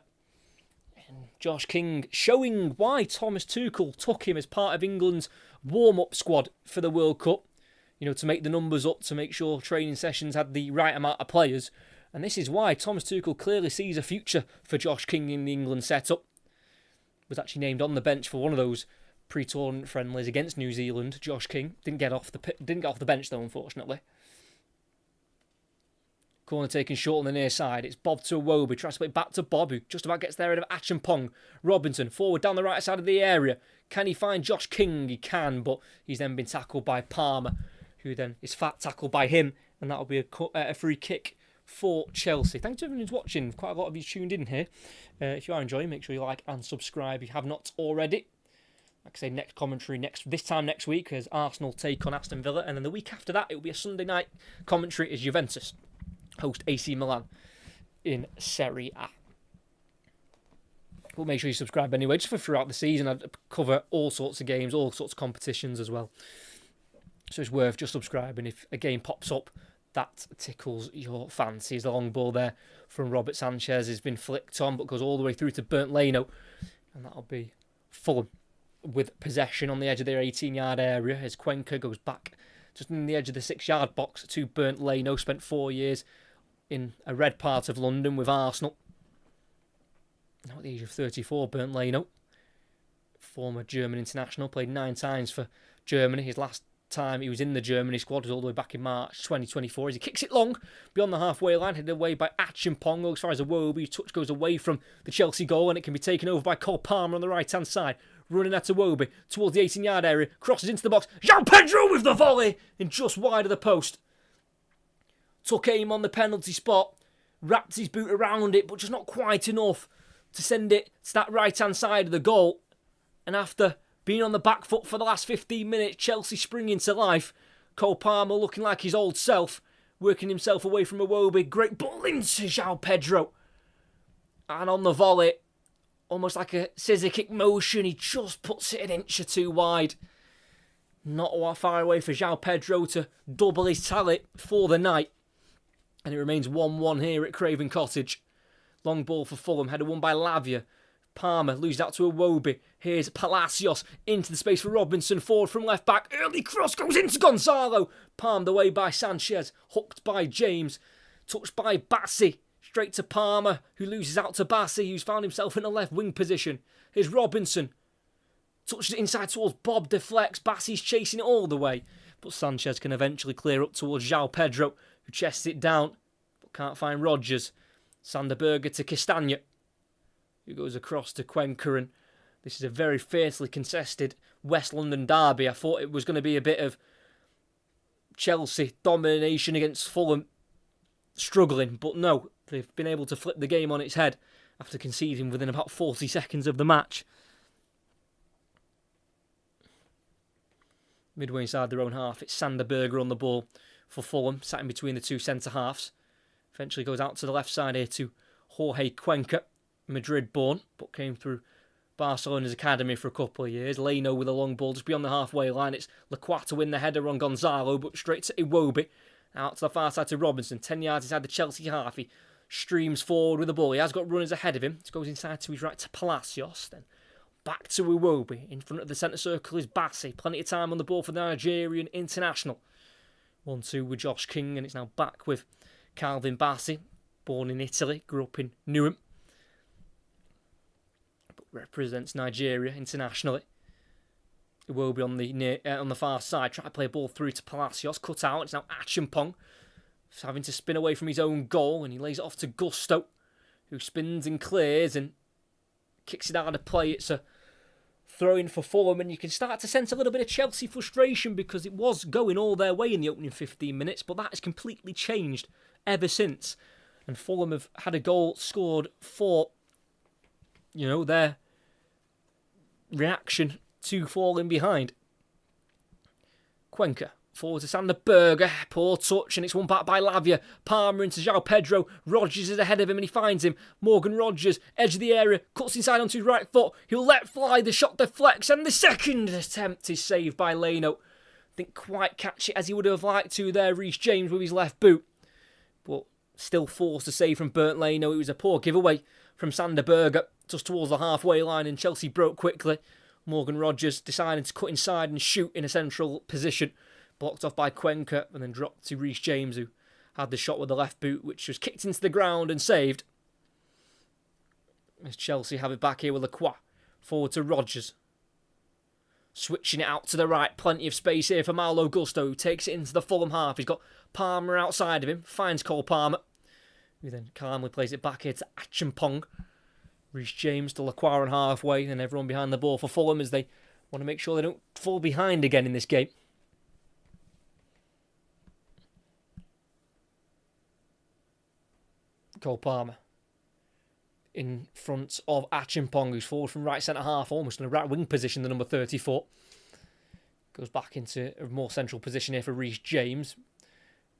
A: And Josh King showing why Thomas Tuchel took him as part of England's warm-up squad for the World Cup. You know, to make the numbers up, to make sure training sessions had the right amount of players. And this is why Thomas Tuchel clearly sees a future for Josh King in the England setup. Was actually named on the bench for one of those pre-tournament friendlies against New Zealand. Josh King didn't get off the bench though, unfortunately. Corner taken short on the near side. It's Bob to Iwobi. Tries to play back to Bob, who just about gets there ahead of Achampong. Robinson forward down the right side of the area. Can he find Josh King? He can, but he's then been tackled by Palmer, who then is fat tackled by him, and that'll be a free kick for Chelsea. Thanks to everyone who's watching. Quite a lot of you tuned in here. If you are enjoying, make sure you like and subscribe if you have not already. Like I say, next commentary this time next week as Arsenal take on Aston Villa, and then the week after that it will be a Sunday night commentary as Juventus host AC Milan in Serie A. But make sure you subscribe anyway, just for throughout the season. I cover all sorts of games, all sorts of competitions as well. So it's worth just subscribing if a game pops up that tickles your fancy. The long ball there from Robert Sanchez has been flicked on, but goes all the way through to Bernd Leno. And that'll be Fulham with possession on the edge of their 18-yard area as Cuenca goes back just in the edge of the 6-yard box to Bernd Leno. Spent 4 years in a red part of London with Arsenal. Now at the age of 34, Bernd Leno, former German international, played 9 times for Germany. His last time he was in the Germany squad was all the way back in March 2024 as he kicks it long beyond the halfway line, headed away by Achimpong. As far as Iwobi, touch goes away from the Chelsea goal and it can be taken over by Cole Palmer on the right hand side, running at Iwobi towards the 18-yard area, crosses into the box. João Pedro with the volley in just wide of the post. Took aim on the penalty spot, wrapped his boot around it, but just not quite enough to send it to that right hand side of the goal. And after being on the back foot for the last 15 minutes, Chelsea springing to life. Cole Palmer looking like his old self, working himself away from Iwobi. Great ball into João Pedro. And on the volley, almost like a scissor kick motion, he just puts it an inch or two wide. Not far away for João Pedro to double his tally for the night. And it remains 1-1 here at Craven Cottage. Long ball for Fulham, header won by Lavia. Palmer loses out to Iwobi. Here's Palacios into the space for Robinson. Forward from left back. Early cross goes into Gonzalo. Palmed away by Sanchez. Hooked by James. Touched by Bassi. Straight to Palmer, who loses out to Bassi, who's found himself in a left wing position. Here's Robinson. Touches it inside towards Bob. Deflects. Bassi's chasing it all the way. But Sanchez can eventually clear up towards João Pedro, who chests it down. But can't find Rodgers. Sander Berger to Castagna, who goes across to Cuenca, and this is a very fiercely contested West London derby. I thought it was going to be a bit of Chelsea domination against Fulham struggling, but no, they've been able to flip the game on its head after conceding within about 40 seconds of the match. Midway inside their own half, it's Sander Berger on the ball for Fulham, sat in between the two centre-halves. Eventually goes out to the left side here to Jorge Cuenca, Madrid-born, but came through Barcelona's academy for a couple of years. Leno with a long ball just beyond the halfway line. It's Lacroix to win the header on Gonzalo, but straight to Iwobi. Out to the far side to Robinson. 10 yards inside the Chelsea half. He streams forward with the ball. He has got runners ahead of him. It goes inside to his right to Palacios. Then back to Iwobi. In front of the centre circle is Bassi. Plenty of time on the ball for the Nigerian international. 1-2 with Josh King, and it's now back with Calvin Bassi, born in Italy, grew up in Newham, but represents Nigeria internationally. It will be on the far side, trying to play a ball through to Palacios, cut out. It's now Achimpong, having to spin away from his own goal, and he lays it off to Gusto, who spins and clears and kicks it out of play. It's a throw-in for Fulham, and you can start to sense a little bit of Chelsea frustration because it was going all their way in the opening 15 minutes, but that has completely changed ever since. And Fulham have had a goal scored for, their reaction to falling behind. Cuenca forward to Sander Berger, poor touch, and it's won back by Lavia. Palmer into João Pedro. Rodgers is ahead of him and he finds him. Morgan Rodgers, edge of the area, cuts inside onto his right foot. He'll let fly, the shot deflects, and the second attempt is saved by Leno. Didn't quite catch it as he would have liked to there, Reece James with his left boot. But still forced to save from Bernd Leno. It was a poor giveaway from Sander Berger, just towards the halfway line, and Chelsea broke quickly. Morgan Rodgers deciding to cut inside and shoot in a central position. Blocked off by Cuenca and then dropped to Reece James, who had the shot with the left boot, which was kicked into the ground and saved. As Chelsea have it back here with Lacroix. Forward to Rodgers. Switching it out to the right. Plenty of space here for Malo Gusto, who takes it into the Fulham half. He's got Palmer outside of him. Finds Cole Palmer, who then calmly plays it back here to Achimpong. Reece James to Lacroix on halfway, and everyone behind the ball for Fulham as they want to make sure they don't fall behind again in this game. Cole Palmer in front of Achimpong, who's forward from right centre-half, almost in a right wing position, the number 34. Goes back into a more central position here for Reece James.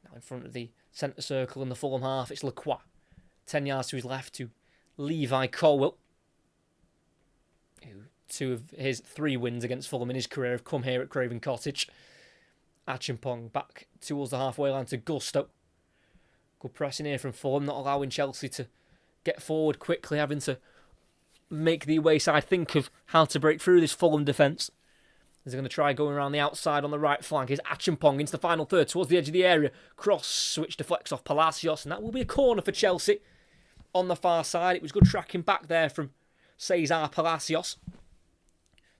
A: Now in front of the centre circle in the Fulham half, it's Lacroix. 10 yards to his left to Levi Colwell, who 2 of his 3 wins against Fulham in his career have come here at Craven Cottage. Achimpong back towards the halfway line to Gusto. Good pressing here from Fulham, not allowing Chelsea to get forward quickly, having to make the away side think of how to break through this Fulham defence. They're going to try going around the outside on the right flank. Here's Achimpong into the final third towards the edge of the area. Cross switch deflects off Palacios, and that will be a corner for Chelsea on the far side. It was good tracking back there from Cesar Palacios.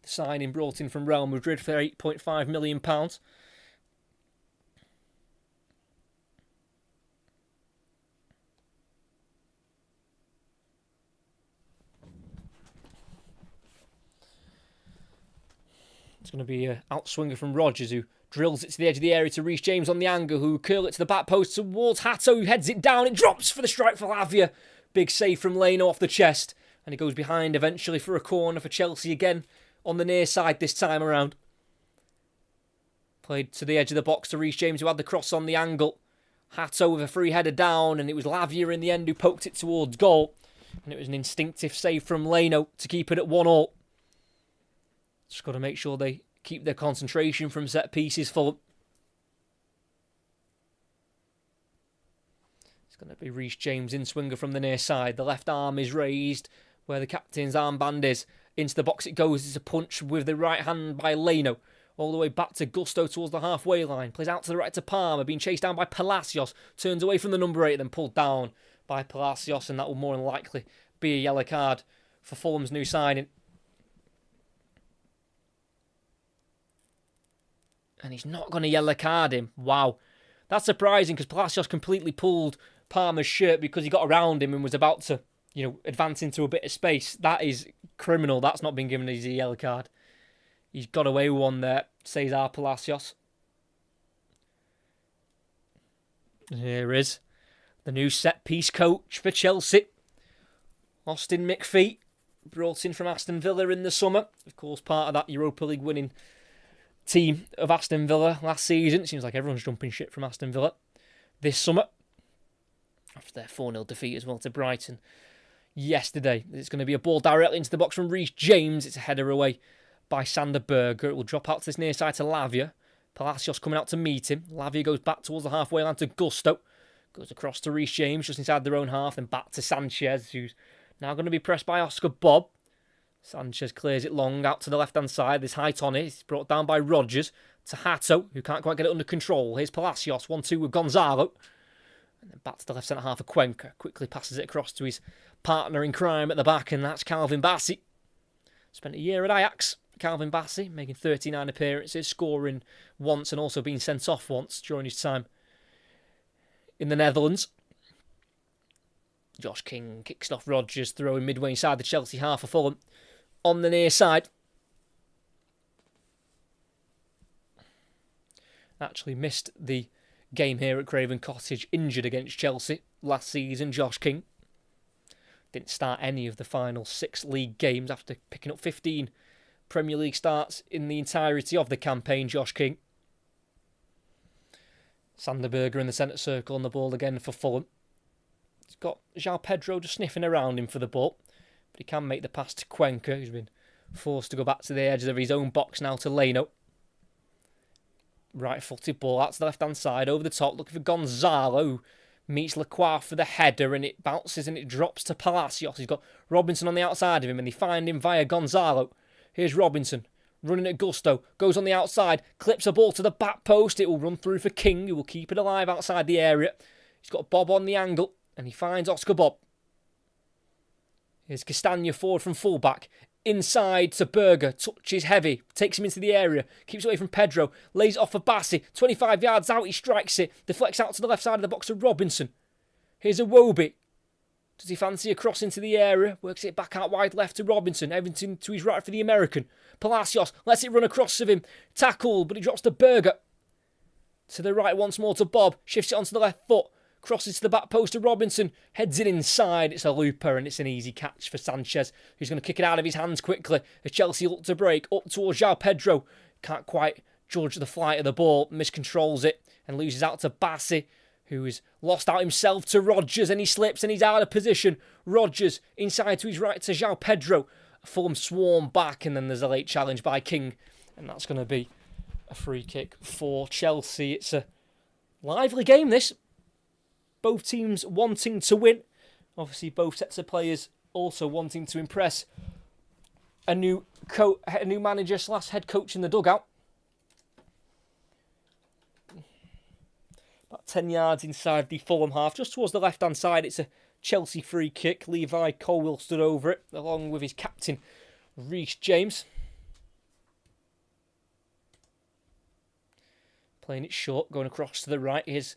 A: The signing brought in from Real Madrid for £8.5 million. It's going to be an outswinger from Rodgers, who drills it to the edge of the area to Reece James on the angle, who curl it to the back post towards Hato, who heads it down. It drops for the strike for Lavia. Big save from Leno off the chest. And it goes behind eventually for a corner for Chelsea again on the near side this time around. Played to the edge of the box to Reece James, who had the cross on the angle. Hato with a free header down, and it was Lavia in the end who poked it towards goal. And it was an instinctive save from Leno to keep it at 1-1. Just got to make sure they keep their concentration from set pieces full. It's going to be Reece James in swinger from the near side. The left arm is raised where the captain's armband is. Into the box it goes. It's a punch with the right hand by Leno. All the way back to Gusto towards the halfway line. Plays out to the right to Palmer. Being chased down by Palacios. Turns away from the number 8, then pulled down by Palacios. And that will more than likely be a yellow card for Fulham's new signing. And he's not going to yellow card him. Wow. That's surprising because Palacios completely pulled Palmer's shirt because he got around him and was about to, advance into a bit of space. That is criminal. That's not been given as a yellow card. He's got away with one there, Cesar Palacios. Here is the new set-piece coach for Chelsea. Austin McPhee, brought in from Aston Villa in the summer. Of course, part of that Europa League winning team of Aston Villa last season. It seems like everyone's jumping shit from Aston Villa this summer after their 4-0 defeat as well to Brighton yesterday. It's going to be a ball directly into the box from Reece James. It's a header away by Sander Berger. It will drop out to this near side to Lavia. Palacios coming out to meet him. Lavia goes back towards the halfway line to Gusto. Goes across to Reece James just inside their own half, then back to Sanchez, who's now going to be pressed by Oscar Bob. Sanchez clears it long out to the left-hand side. There's height on it. It's brought down by Rodgers to Hato, who can't quite get it under control. Here's Palacios, 1-2 with Gonzalo. And then back to the left centre half of Cuenca. Quickly passes it across to his partner in crime at the back, and that's Calvin Bassey. Spent a year at Ajax. Calvin Bassey, making 39 appearances, scoring once and also being sent off once during his time in the Netherlands. Josh King kicks off Rodgers, throwing midway inside the Chelsea half of Fulham. On the near side. Actually missed the game here at Craven Cottage, injured against Chelsea last season, Josh King. Didn't start any of the final 6 league games after picking up 15 Premier League starts in the entirety of the campaign, Josh King. Sander Berger in the centre circle on the ball again for Fulham. He's got João Pedro just sniffing around him for the ball. But he can make the pass to Cuenca, who's been forced to go back to the edge of his own box now to Leno. Right-footed ball out to the left-hand side, over the top, looking for Gonzalo, who meets Lacroix for the header, and it bounces and it drops to Palacios. He's got Robinson on the outside of him, and they find him via Gonzalo. Here's Robinson, running at Gusto, goes on the outside, clips a ball to the back post. It will run through for King, who will keep it alive outside the area. He's got Bob on the angle, and he finds Oscar Bob. Here's Castagna forward from fullback. Inside to Berger. Touches heavy. Takes him into the area. Keeps away from Pedro. Lays it off for Bassey. 25 yards out. He strikes it. Deflects out to the left side of the box to Robinson. Here's Iwobi. Does he fancy a cross into the area? Works it back out wide left to Robinson. Everton to his right for the American. Palacios lets it run across of him. Tackle, but it drops to Berger. To the right once more to Bob. Shifts it onto the left foot. Crosses to the back post to Robinson. Heads it inside. It's a looper and it's an easy catch for Sanchez, who's going to kick it out of his hands quickly as Chelsea look to break. Up towards João Pedro. Can't quite judge the flight of the ball. Miscontrols it and loses out to Bassi, who is lost out himself to Rodgers, and he slips and he's out of position. Rodgers inside to his right to João Pedro. Fulham swarm back, and then there's a late challenge by King, and that's going to be a free kick for Chelsea. It's a lively game, this. Both teams wanting to win. Obviously, both sets of players also wanting to impress. A new manager / head coach in the dugout. About 10 yards inside the Fulham half, just towards the left-hand side. It's a Chelsea free kick. Levi Colwill stood over it, along with his captain, Reece James. Playing it short, going across to the right. Here's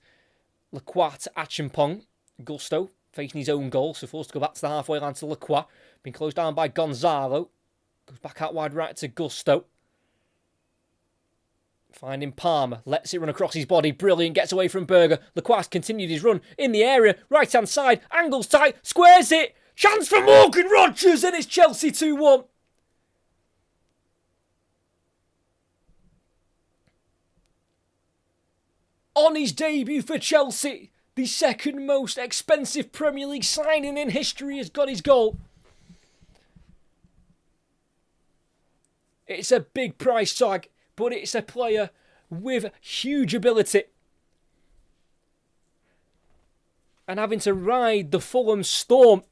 A: Lacroix to Achimpong. Gusto facing his own goal, so forced to go back to the halfway line to Lacroix. Been closed down by Gonzalo. Goes back out wide right to Gusto. Finding Palmer. Lets it run across his body. Brilliant. Gets away from Berger. Lacroix continued his run in the area. Right-hand side. Angles tight. Squares it. Chance for Morgan Rodgers, and it's Chelsea 2-1. On his debut for Chelsea, the second most expensive Premier League signing in history has got his goal. It's a big price tag, but it's a player with huge ability. And having to ride the Fulham storm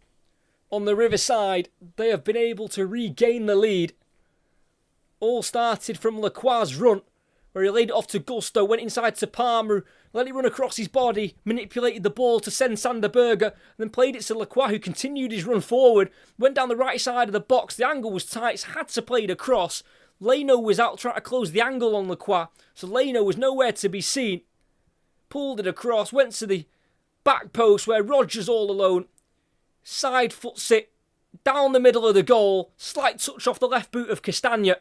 A: on the Riverside, they have been able to regain the lead. All started from Lacroix's run, where he laid it off to Gusto, went inside to Palmer, let it run across his body, manipulated the ball to send Sander Berger, and then played it to Lacroix, who continued his run forward, went down the right side of the box. The angle was tight, had to play it across. Leno was out trying to close the angle on Lacroix, so Leno was nowhere to be seen. Pulled it across, went to the back post where Rodgers all alone side foots it down the middle of the goal. Slight touch off the left boot of Castagna,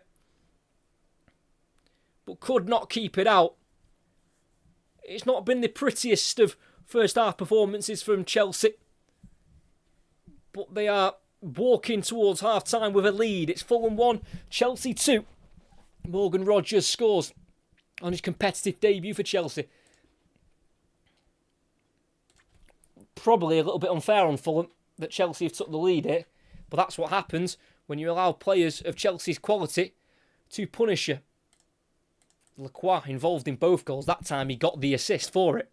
A: but could not keep it out. It's not been the prettiest of first half performances from Chelsea, but they are walking towards half time with a lead. It's Fulham 1, Chelsea 2. Morgan Rodgers scores on his competitive debut for Chelsea. Probably a little bit unfair on Fulham that Chelsea have took the lead here, but that's what happens when you allow players of Chelsea's quality to punish you. Lacroix involved in both goals. That time he got the assist for it.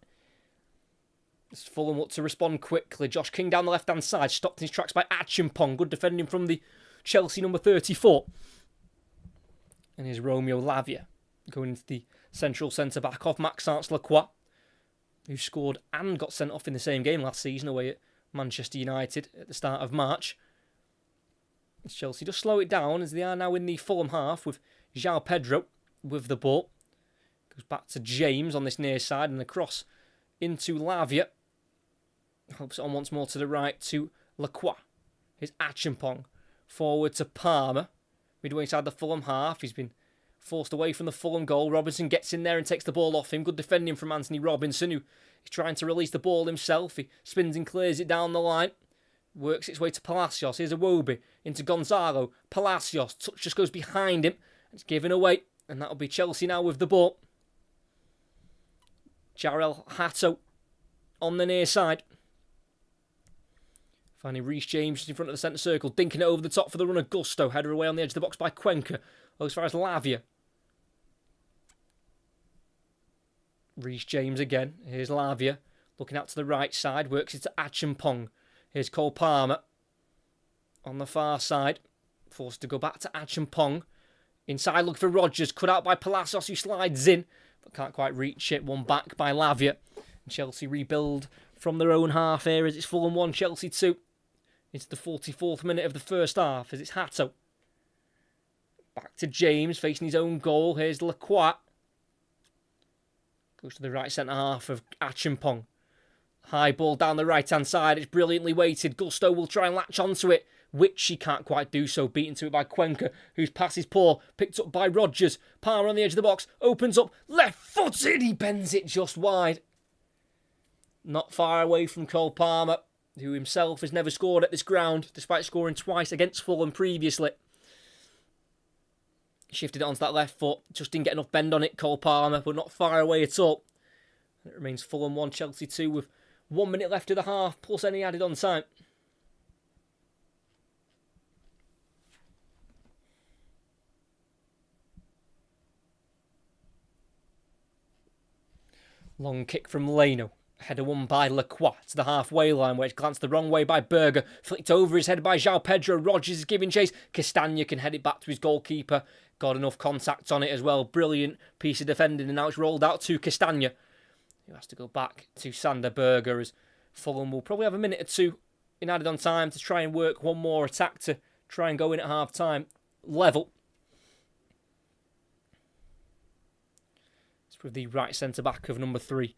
A: As Fulham look to respond quickly. Josh King down the left-hand side. Stopped in his tracks by Achimpong. Good defending from the Chelsea number 34. And here's Romeo Lavia going into the central centre-back off Maxence Lacroix, who scored and got sent off in the same game last season away at Manchester United at the start of March. As Chelsea just slow it down as they are now in the Fulham half with João Pedro with the ball. Goes back to James on this near side and the cross into Lavia. Helps it on once more to the right to Lacroix. Here's Achimpong. Forward to Palmer. Midway inside the Fulham half. He's been forced away from the Fulham goal. Robinson gets in there and takes the ball off him. Good defending from Anthony Robinson, who is trying to release the ball himself. He spins and clears it down the line. Works its way to Palacios. Here's Iwobi into Gonzalo. Palacios. Touch just goes behind him. It's given away. And that'll be Chelsea now with the ball. Jarrell Hatto on the near side. Finding Reece James in front of the centre circle. Dinking it over the top for the run of Gusto. Header away on the edge of the box by Cuenca. As far as Lavia. Reece James again. Here's Lavia. Looking out to the right side. Works it to Achimpong. Here's Cole Palmer. On the far side. Forced to go back to Achimpong. Inside looking for Rodgers. Cut out by Palacios, who slides in. But can't quite reach it. One back by Lavia. And Chelsea rebuild from their own half here as it's Fulham 1, Chelsea 2. It's the 44th minute of the first half as it's Hatto. Back to James facing his own goal. Here's Lacroix. Goes to the right centre half of Achimpong. High ball down the right-hand side. It's brilliantly weighted. Gusto will try and latch onto it, which he can't quite do so. Beaten to it by Cuenca, whose pass is poor. Picked up by Rodgers. Palmer on the edge of the box. Opens up. Left-footed. He bends it just wide. not far away from Cole Palmer, who himself has never scored at this ground, despite scoring twice against Fulham previously. Shifted it onto that left foot, just didn't get enough bend on it, Cole Palmer, but not far away at all. It remains Fulham 1, Chelsea 2 with 1 minute left of the half, plus any added on time. Long kick from Leno. Header won by Lacroix to the halfway line, where it's glanced the wrong way by Berger. Flicked over his head by João Pedro. Rodgers is giving chase. Castagna can head it back to his goalkeeper. Got enough contact on it as well. Brilliant piece of defending, and now it's rolled out to Castagna, who has to go back to Sander Berger, as Fulham will probably have a minute or two in added on time to try and work one more attack to try and go in at half time level. It's with the right centre back of number 3,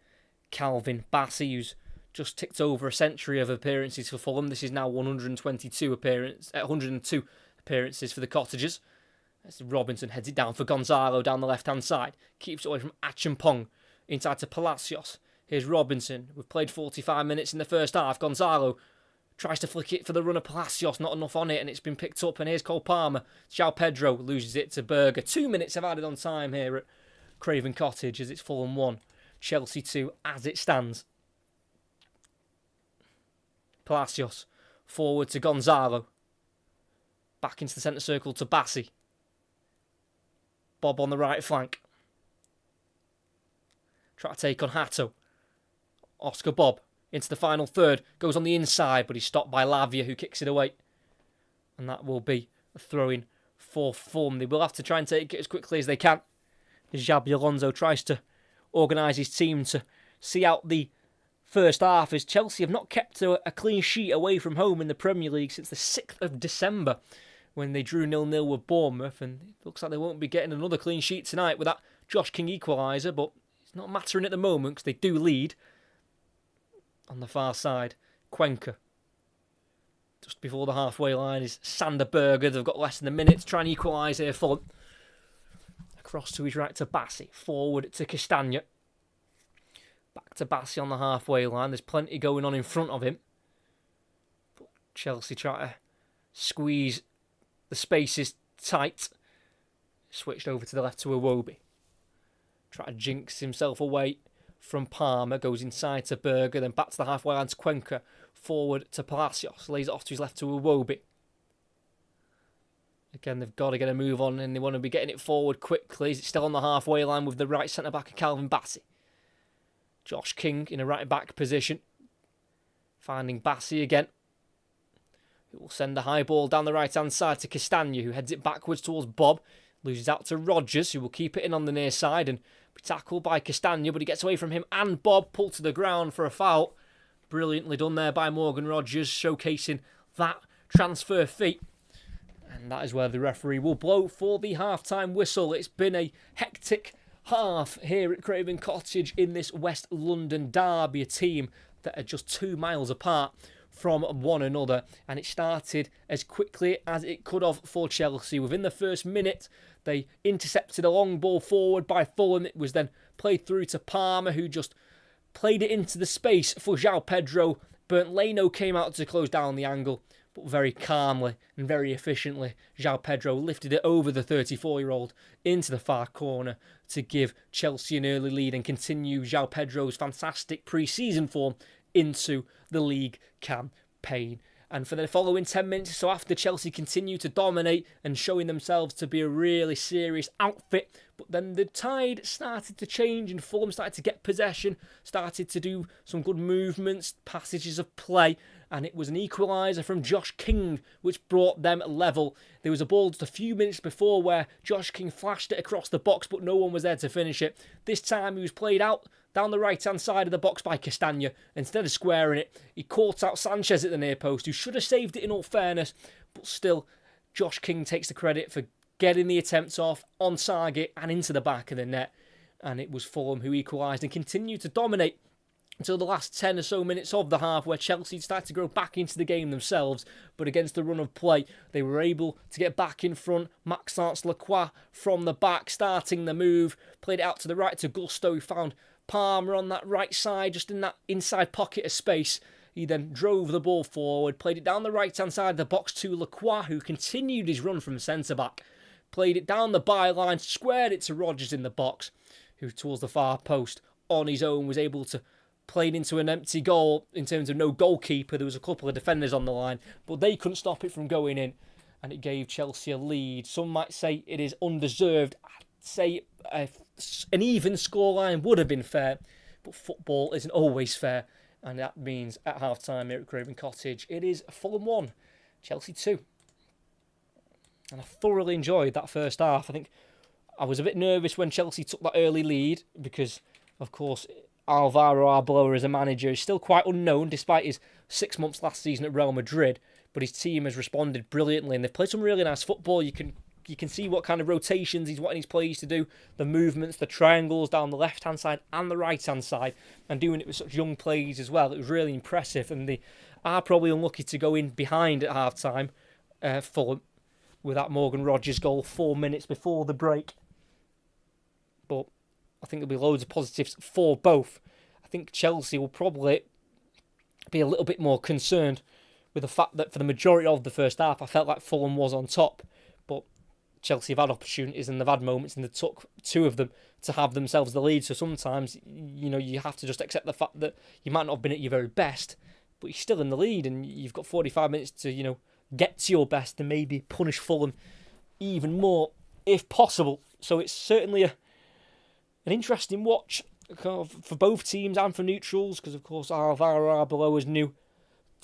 A: Calvin Bassey, who's just ticked over a century of appearances for Fulham. This is now 102 appearances for the Cottagers. As Robinson heads it down for Gonzalo down the left-hand side. Keeps it away from Achampong inside to Palacios. Here's Robinson. We've played 45 minutes in the first half. Gonzalo tries to flick it for the runner Palacios. Not enough on it, and it's been picked up. And here's Cole Palmer. João Pedro loses it to Berger. 2 minutes have added on time here at Craven Cottage, as it's Fulham 1, Chelsea 2 as it stands. Palacios forward to Gonzalo. Back into the centre circle to Bassey. Bob on the right flank. Try to take on Hato. Oscar Bob into the final third. Goes on the inside, but he's stopped by Lavia, who kicks it away. And that will be a throw-in for Fulham. They will have to try and take it as quickly as they can. Xabi Alonso tries to organise his team to see out the first half, as Chelsea have not kept a clean sheet away from home in the Premier League since the 6th of December, when they drew 0-0 with Bournemouth, and it looks like they won't be getting another clean sheet tonight with that Josh King equaliser, but it's not mattering at the moment because they do lead. On the far side, Cuenca. Just before the halfway line is Sander Berger. They've got less than a minute to try and equalise here for them. Across to his right to Bassey. Forward to Castagna. Back to Bassey on the halfway line. There's plenty going on in front of him. But Chelsea try to squeeze the spaces tight. Switched over to the left to Iwobi. Try to jinx himself away from Palmer. Goes inside to Berger. Then back to the halfway line to Cuenca. Forward to Palacios. Lays it off to his left to Iwobi. Again, they've got to get a move on, and they want to be getting it forward quickly. It's still on the halfway line with the right centre-back of Calvin Bassey. Josh King in a right-back position. Finding Bassey again. He will send the high ball down the right-hand side to Castagna, who heads it backwards towards Bob. Loses out to Rodgers, who will keep it in on the near side and be tackled by Castagna, but he gets away from him and Bob, pulled to the ground for a foul. Brilliantly done there by Morgan Rodgers, showcasing that transfer feat. And that is where the referee will blow for the half-time whistle. It's been a hectic half here at Craven Cottage in this West London derby, a team that are just 2 miles apart from one another. And it started as quickly as it could have for Chelsea. Within the first minute, they intercepted a long ball forward by Fulham. It was then played through to Palmer, who just played it into the space for João Pedro. Bernd Leno came out to close down the angle. But very calmly and very efficiently, João Pedro lifted it over the 34-year-old into the far corner to give Chelsea an early lead and continue João Pedro's fantastic pre-season form into the league campaign. And for the following 10 minutes or so after, Chelsea continued to dominate and showing themselves to be a really serious outfit. But then the tide started to change and Fulham started to get possession, started to do some good movements, passages of play. And it was an equaliser from Josh King, which brought them level. There was a ball just a few minutes before where Josh King flashed it across the box, but no one was there to finish it. This time he was played out down the right-hand side of the box by Castagna. Instead of squaring it, he caught out Sanchez at the near post, who should have saved it in all fairness. But still, Josh King takes the credit for getting the attempts off on target and into the back of the net. And it was Fulham who equalised and continued to dominate until the last 10 or so minutes of the half, where Chelsea started to grow back into the game themselves, but against the run of play, they were able to get back in front. Maxence Lacroix from the back, starting the move, played it out to the right to Gusto, who found Palmer on that right side, just in that inside pocket of space. He then drove the ball forward, played it down the right-hand side of the box to Lacroix, who continued his run from centre-back. Played it down the byline, squared it to Rodgers in the box, who towards the far post on his own was able to play it into an empty goal in terms of no goalkeeper. There was a couple of defenders on the line, but they couldn't stop it from going in, and it gave Chelsea a lead. Some might say it is undeserved. I'd say an even scoreline would have been fair, but football isn't always fair, and that means at half-time here at Craven Cottage, it is Fulham 1, Chelsea 2. And I thoroughly enjoyed that first half. I think I was a bit nervous when Chelsea took that early lead because, of course, Alvaro Arbeloa as a manager is still quite unknown despite his 6 months last season at Real Madrid, but his team has responded brilliantly and they've played some really nice football. You can see what kind of rotations he's wanting his players to do, the movements, the triangles down the left-hand side and the right-hand side, and doing it with such young players as well. It was really impressive, and they are probably unlucky to go in behind at half-time, Fulham, with that Morgan Rodgers goal 4 minutes before the break. But I think there'll be loads of positives for both. I think Chelsea will probably be a little bit more concerned with the fact that for the majority of the first half, I felt like Fulham was on top. But Chelsea have had opportunities and they've had moments and they took two of them to have themselves the lead. So sometimes, you have to just accept the fact that you might not have been at your very best, but you're still in the lead and you've got 45 minutes to, get to your best and maybe punish Fulham even more if possible. So it's certainly an interesting watch for both teams and for neutrals, because of course Alvaro Arbeloa is new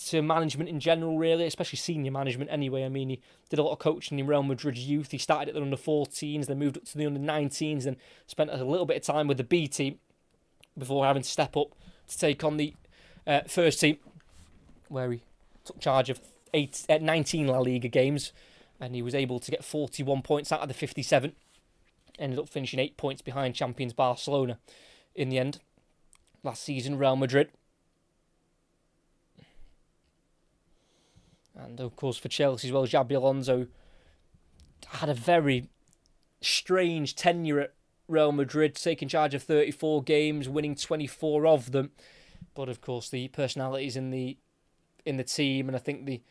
A: to management in general, really, especially senior management anyway. I mean, he did a lot of coaching in Real Madrid's youth. He started at the under-14s, then moved up to the under-19s, then spent a little bit of time with the B team before having to step up to take on the first team, where he took charge of 19 La Liga games, and he was able to get 41 points out of the 57. Ended up finishing 8 points behind champions Barcelona in the end. Last season, Real Madrid. And of course for Chelsea as well, Xabi Alonso had a very strange tenure at Real Madrid, taking charge of 34 games, winning 24 of them. But of course the personalities in the team, and I think the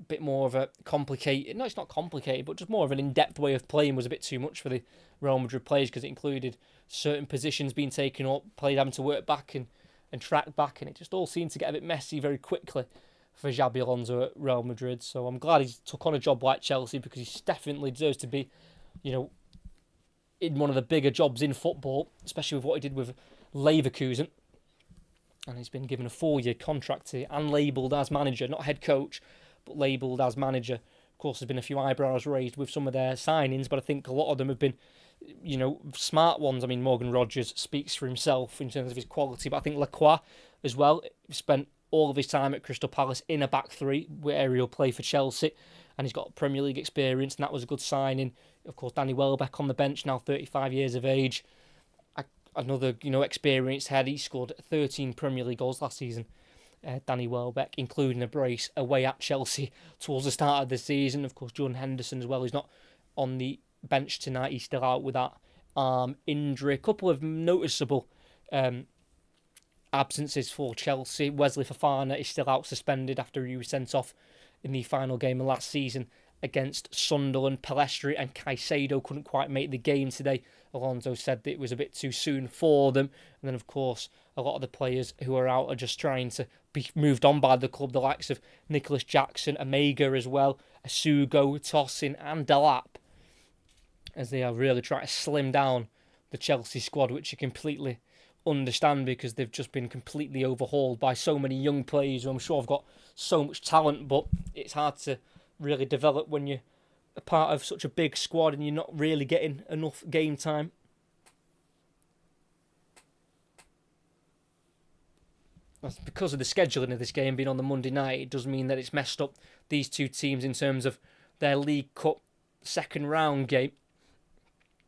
A: bit more of a complicated, no, it's not complicated, but just more of an in-depth way of playing was a bit too much for the Real Madrid players, because it included certain positions being taken up, players having to work back and track back, and it just all seemed to get a bit messy very quickly for Xabi Alonso at Real Madrid. So I'm glad he took on a job like Chelsea, because he definitely deserves to be, in one of the bigger jobs in football, especially with what he did with Leverkusen. And he's been given a 4-year contract here and labelled as manager, not head coach, but labelled as manager. Of course, there's been a few eyebrows raised with some of their signings, but I think a lot of them have been, smart ones. I mean, Morgan Rodgers speaks for himself in terms of his quality, but I think Lacroix as well spent all of his time at Crystal Palace in a back three, where he'll play for Chelsea, and he's got Premier League experience, and that was a good signing. Of course, Danny Welbeck on the bench, now 35 years of age. Another, experienced head. He scored 13 Premier League goals last season, Danny Welbeck, including a brace away at Chelsea towards the start of the season. Of course, Jordan Henderson as well. He's not on the bench tonight. He's still out with that arm injury. A couple of noticeable absences for Chelsea. Wesley Fofana is still out suspended after he was sent off in the final game of last season against Sunderland. Pellistri and Caicedo couldn't quite make the game today. Alonso said that it was a bit too soon for them. And then, of course, a lot of the players who are out are just trying to be moved on by the club. The likes of Nicholas Jackson, Omega as well, Asugo, Tosin and Delap, as they are really trying to slim down the Chelsea squad, which you completely understand, because they've just been completely overhauled by so many young players who I'm sure have got so much talent, but it's hard to really develop when you're a part of such a big squad and you're not really getting enough game time. That's because of the scheduling of this game being on the Monday night. It does mean that it's messed up these two teams in terms of their League Cup second round game.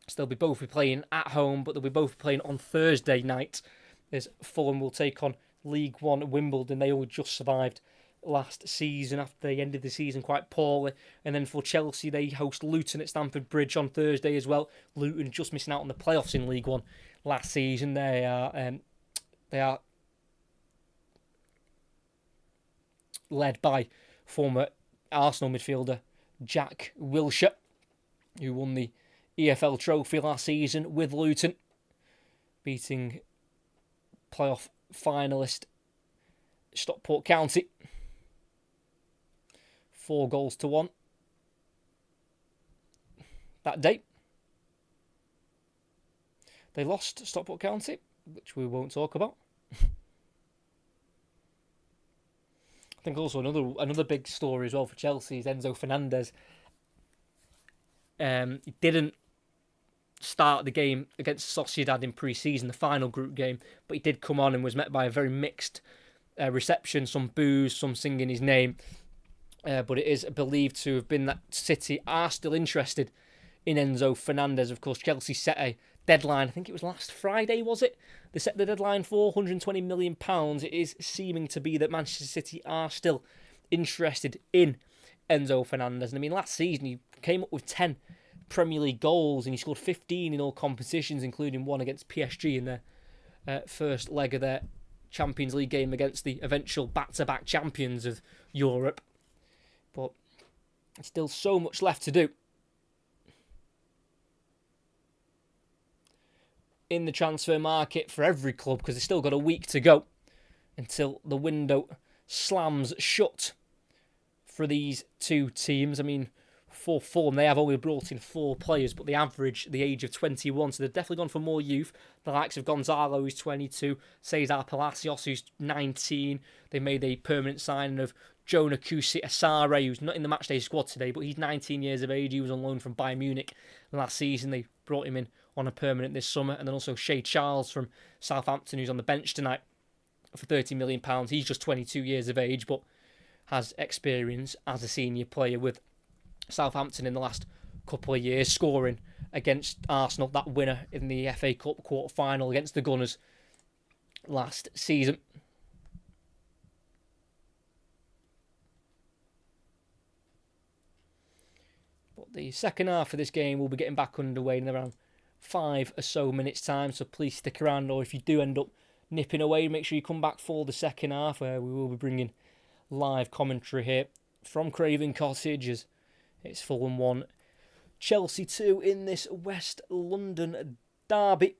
A: So they'll both be playing at home, but they'll be both playing on Thursday night, as Fulham will take on League One, Wimbledon, they all just survived last season after they ended the season quite poorly. And then for Chelsea, they host Luton at Stamford Bridge on Thursday as well. Luton just missing out on the playoffs in League One last season. They are led by former Arsenal midfielder Jack Wilshere, who won the EFL trophy last season with Luton, beating playoff finalist Stockport County 4-1 that day. They lost Stockport County, which we won't talk about. I think also another big story as well for Chelsea is Enzo Fernandez. He didn't start the game against Sociedad in pre-season, the final group game, but he did come on and was met by a very mixed reception, some boos, some singing his name. But it is believed to have been that City are still interested in Enzo Fernandez. Of course, Chelsea set a deadline, I think it was last Friday, was it? They set the deadline for £120 million. It is seeming to be that Manchester City are still interested in Enzo Fernandez. And I mean, last season he came up with 10 Premier League goals and he scored 15 in all competitions, including one against PSG in their first leg of their Champions League game against the eventual back-to-back champions of Europe. But still so much left to do in the transfer market for every club, because they've still got a week to go until the window slams shut for these two teams. I mean, for Fulham, they have only brought in 4 players, but they average the age of 21, so they've definitely gone for more youth. The likes of Gonzalo, who's 22, Cesar Palacios, who's 19. They made a permanent signing of Jonah Kusi Asare, who's not in the matchday squad today, but he's 19 years of age. He was on loan from Bayern Munich last season. They brought him in on a permanent this summer. And then also Shea Charles from Southampton, who's on the bench tonight for £30 million. He's just 22 years of age, but has experience as a senior player with Southampton in the last couple of years, scoring against Arsenal, that winner in the FA Cup quarter-final against the Gunners last season. But the second half of this game will be getting back underway in around 5 or so minutes time, so please stick around, or if you do end up nipping away, make sure you come back for the second half, where we will be bringing live commentary here from Craven Cottage as it's Fulham 1, Chelsea 2 in this West London derby.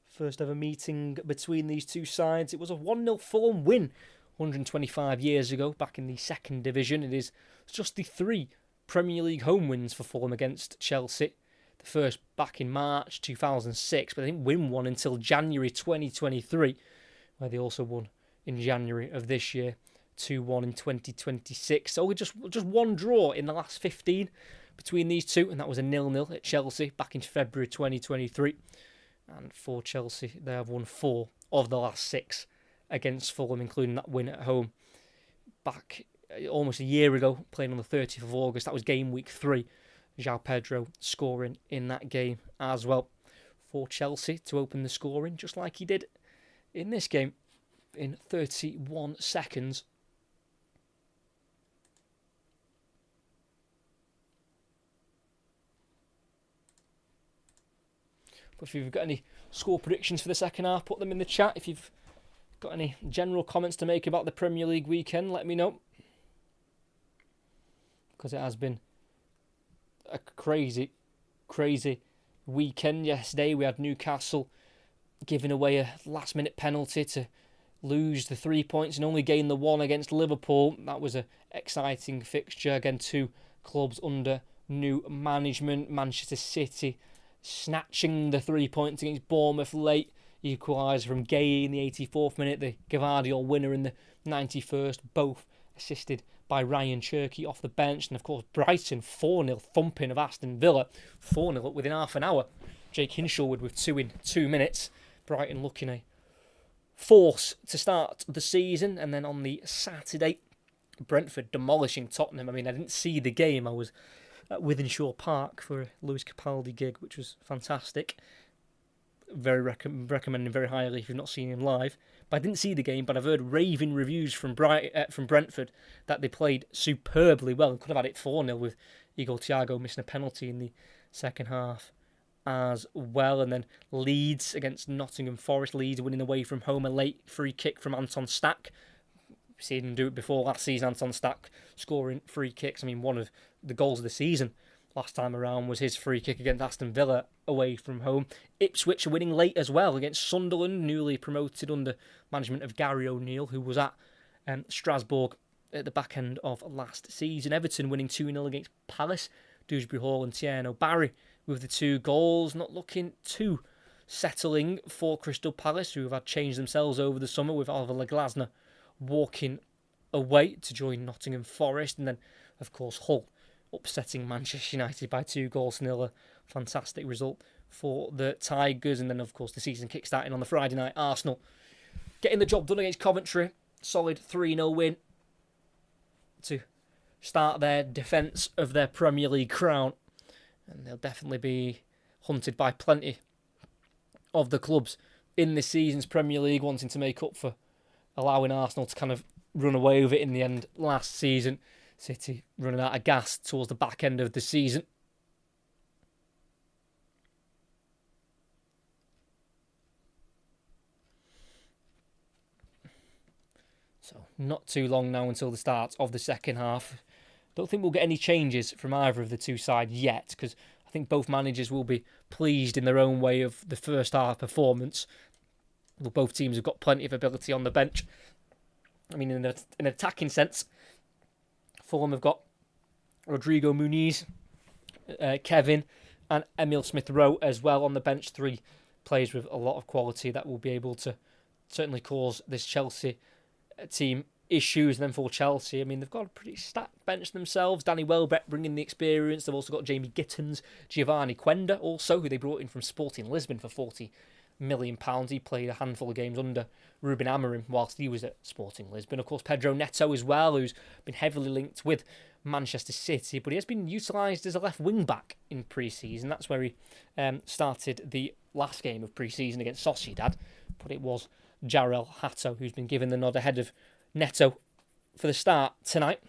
A: First ever meeting between these two sides. It was a 1-0 Fulham win 125 years ago, back in the second division. It is just the 3 Premier League home wins for Fulham against Chelsea. The first back in March 2006, but they didn't win one until January 2023, where they also won in January of this year, 2-1 in 2026. So we just one draw in the last 15 between these two, and that was a 0-0 at Chelsea back in February 2023. And for Chelsea, they have won 4 of the last 6 against Fulham, including that win at home back almost a year ago, playing on the 30th of August. That was game week 3. João Pedro scoring in that game as well for Chelsea to open the scoring, just like he did in this game in 31 seconds. But if you've got any score predictions for the second half, put them in the chat. If you've got any general comments to make about the Premier League weekend, let me know, because it has been a crazy weekend. Yesterday we had Newcastle giving away a last-minute penalty to lose the 3 points and only gain the 1 against Liverpool. That was an exciting fixture. Again, 2 clubs under new management. Manchester City snatching the 3 points against Bournemouth late. Equaliser from Gay in the 84th minute. The Gvardiol winner in the 91st. Both assisted by Ryan Cherky off the bench. And of course, Brighton 4-0 thumping of Aston Villa. 4-0 up within half an hour. Jake Hinshelwood with 2 in 2 minutes. Brighton looking a force to start the season. And then on the Saturday, Brentford demolishing Tottenham. I mean, I didn't see the game. I was at Wythenshawe Park for a Lewis Capaldi gig, which was fantastic. very recommend him very highly if you've not seen him live. But I didn't see the game, but I've heard raving reviews from Brentford that they played superbly well and could have had it 4-0 with Igor Thiago missing a penalty in the second half as well. And then Leeds against Nottingham Forest. Leeds winning away from home, a late free kick from Anton Stack. We've seen him do it before last season, Anton Stack scoring free kicks. I mean, one of the goals of the season last time around was his free kick against Aston Villa away from home. Ipswich are winning late as well against Sunderland, newly promoted under management of Gary O'Neill, who was at Strasbourg at the back end of last season. Everton winning 2-0 against Palace. Dewsbury Hall and Tierno Barry with the 2 goals. Not looking too settling for Crystal Palace, who have had changed themselves over the summer with Oliver Glasner walking away to join Nottingham Forest. And then, of course, Hull upsetting Manchester United by 2-0. A fantastic result for the Tigers. And then, of course, the season kick-starting on the Friday night. Arsenal getting the job done against Coventry. Solid 3-0 win to start their defence of their Premier League crown. And they'll definitely be hunted by plenty of the clubs in this season's Premier League, wanting to make up for allowing Arsenal to kind of run away with it in the end last season. City running out of gas towards the back end of the season. So not too long now until the start of the second half. Don't think we'll get any changes from either of the two sides yet, because I think both managers will be pleased in their own way of the first half performance. Well, both teams have got plenty of ability on the bench. I mean, in an attacking sense, Fulham have got Rodrigo Muniz, Kevin and Emil Smith-Rowe as well on the bench. 3 players with a lot of quality that will be able to certainly cause this Chelsea team issues. And then for Chelsea, I mean, they've got a pretty stacked bench themselves. Danny Welbeck bringing the experience. They've also got Jamie Gittins, Giovanni Quenda also, who they brought in from Sporting Lisbon for £40 million. He played a handful of games under Ruben Amorim whilst he was at Sporting Lisbon. Of course, Pedro Neto as well, who's been heavily linked with Manchester City, but he has been utilised as a left wing-back in pre-season. That's where he started the last game of pre-season against Sociedad, but it was Jarrell Hato who's been given the nod ahead of Neto for the start tonight.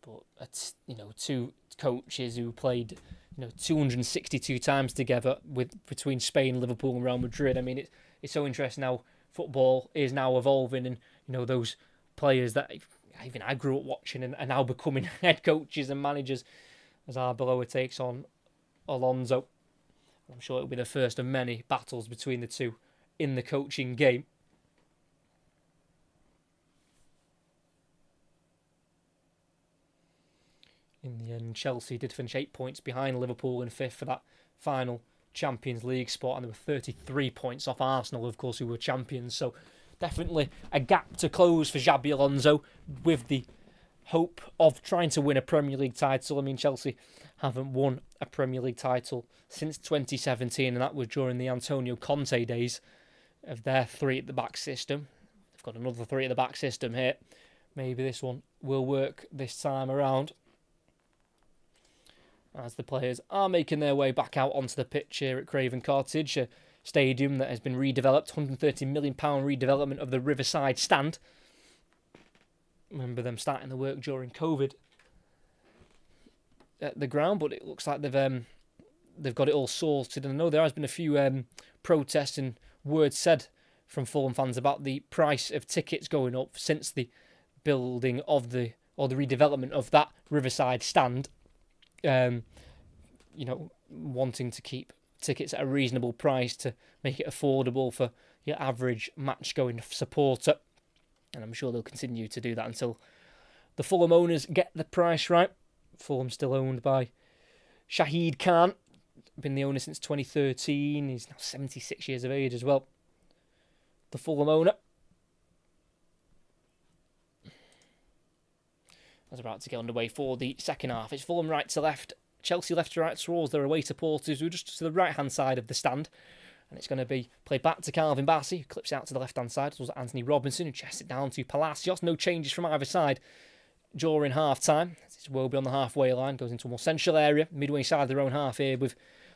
A: But two coaches who played 262 times together between Spain, Liverpool, and Real Madrid. I mean, it's so interesting how football is now evolving, and those players that even I grew up watching are now becoming head coaches and managers, as Arbeloa takes on Alonso. I'm sure it'll be the first of many battles between the two in the coaching game. In the end, Chelsea did finish 8 points behind Liverpool in 5th for that final Champions League spot, and they were 33 points off Arsenal, of course, who were champions. So definitely a gap to close for Xabi Alonso, with the hope of trying to win a Premier League title. I mean, Chelsea haven't won a Premier League title since 2017, and that was during the Antonio Conte days of their 3 at the back system. They've got another 3 at the back system here. Maybe this one will work this time around, as the players are making their way back out onto the pitch here at Craven Cottage, a stadium that has been redeveloped, £130 million redevelopment of the Riverside Stand. Remember them starting the work during COVID at the ground, but it looks like they've got it all sorted. And I know there has been a few protests and words said from Fulham fans about the price of tickets going up since the building of the redevelopment of that Riverside Stand. Wanting to keep tickets at a reasonable price to make it affordable for your average match-going supporter. And I'm sure they'll continue to do that until the Fulham owners get the price right. Fulham still owned by Shahid Khan. Been the owner since 2013. He's now 76 years of age as well. The Fulham owner. That's about to get underway for the second half. It's Fulham right to left, Chelsea left to right towards their away supporters, who are just to the right-hand side of the stand. And it's going to be played back to Calvin Bassey, who clips it out to the left-hand side. It was Anthony Robinson, who chests it down to Palacios. No changes from either side during half-time. This will be on the halfway line, goes into a more central area, midway side of their own half here with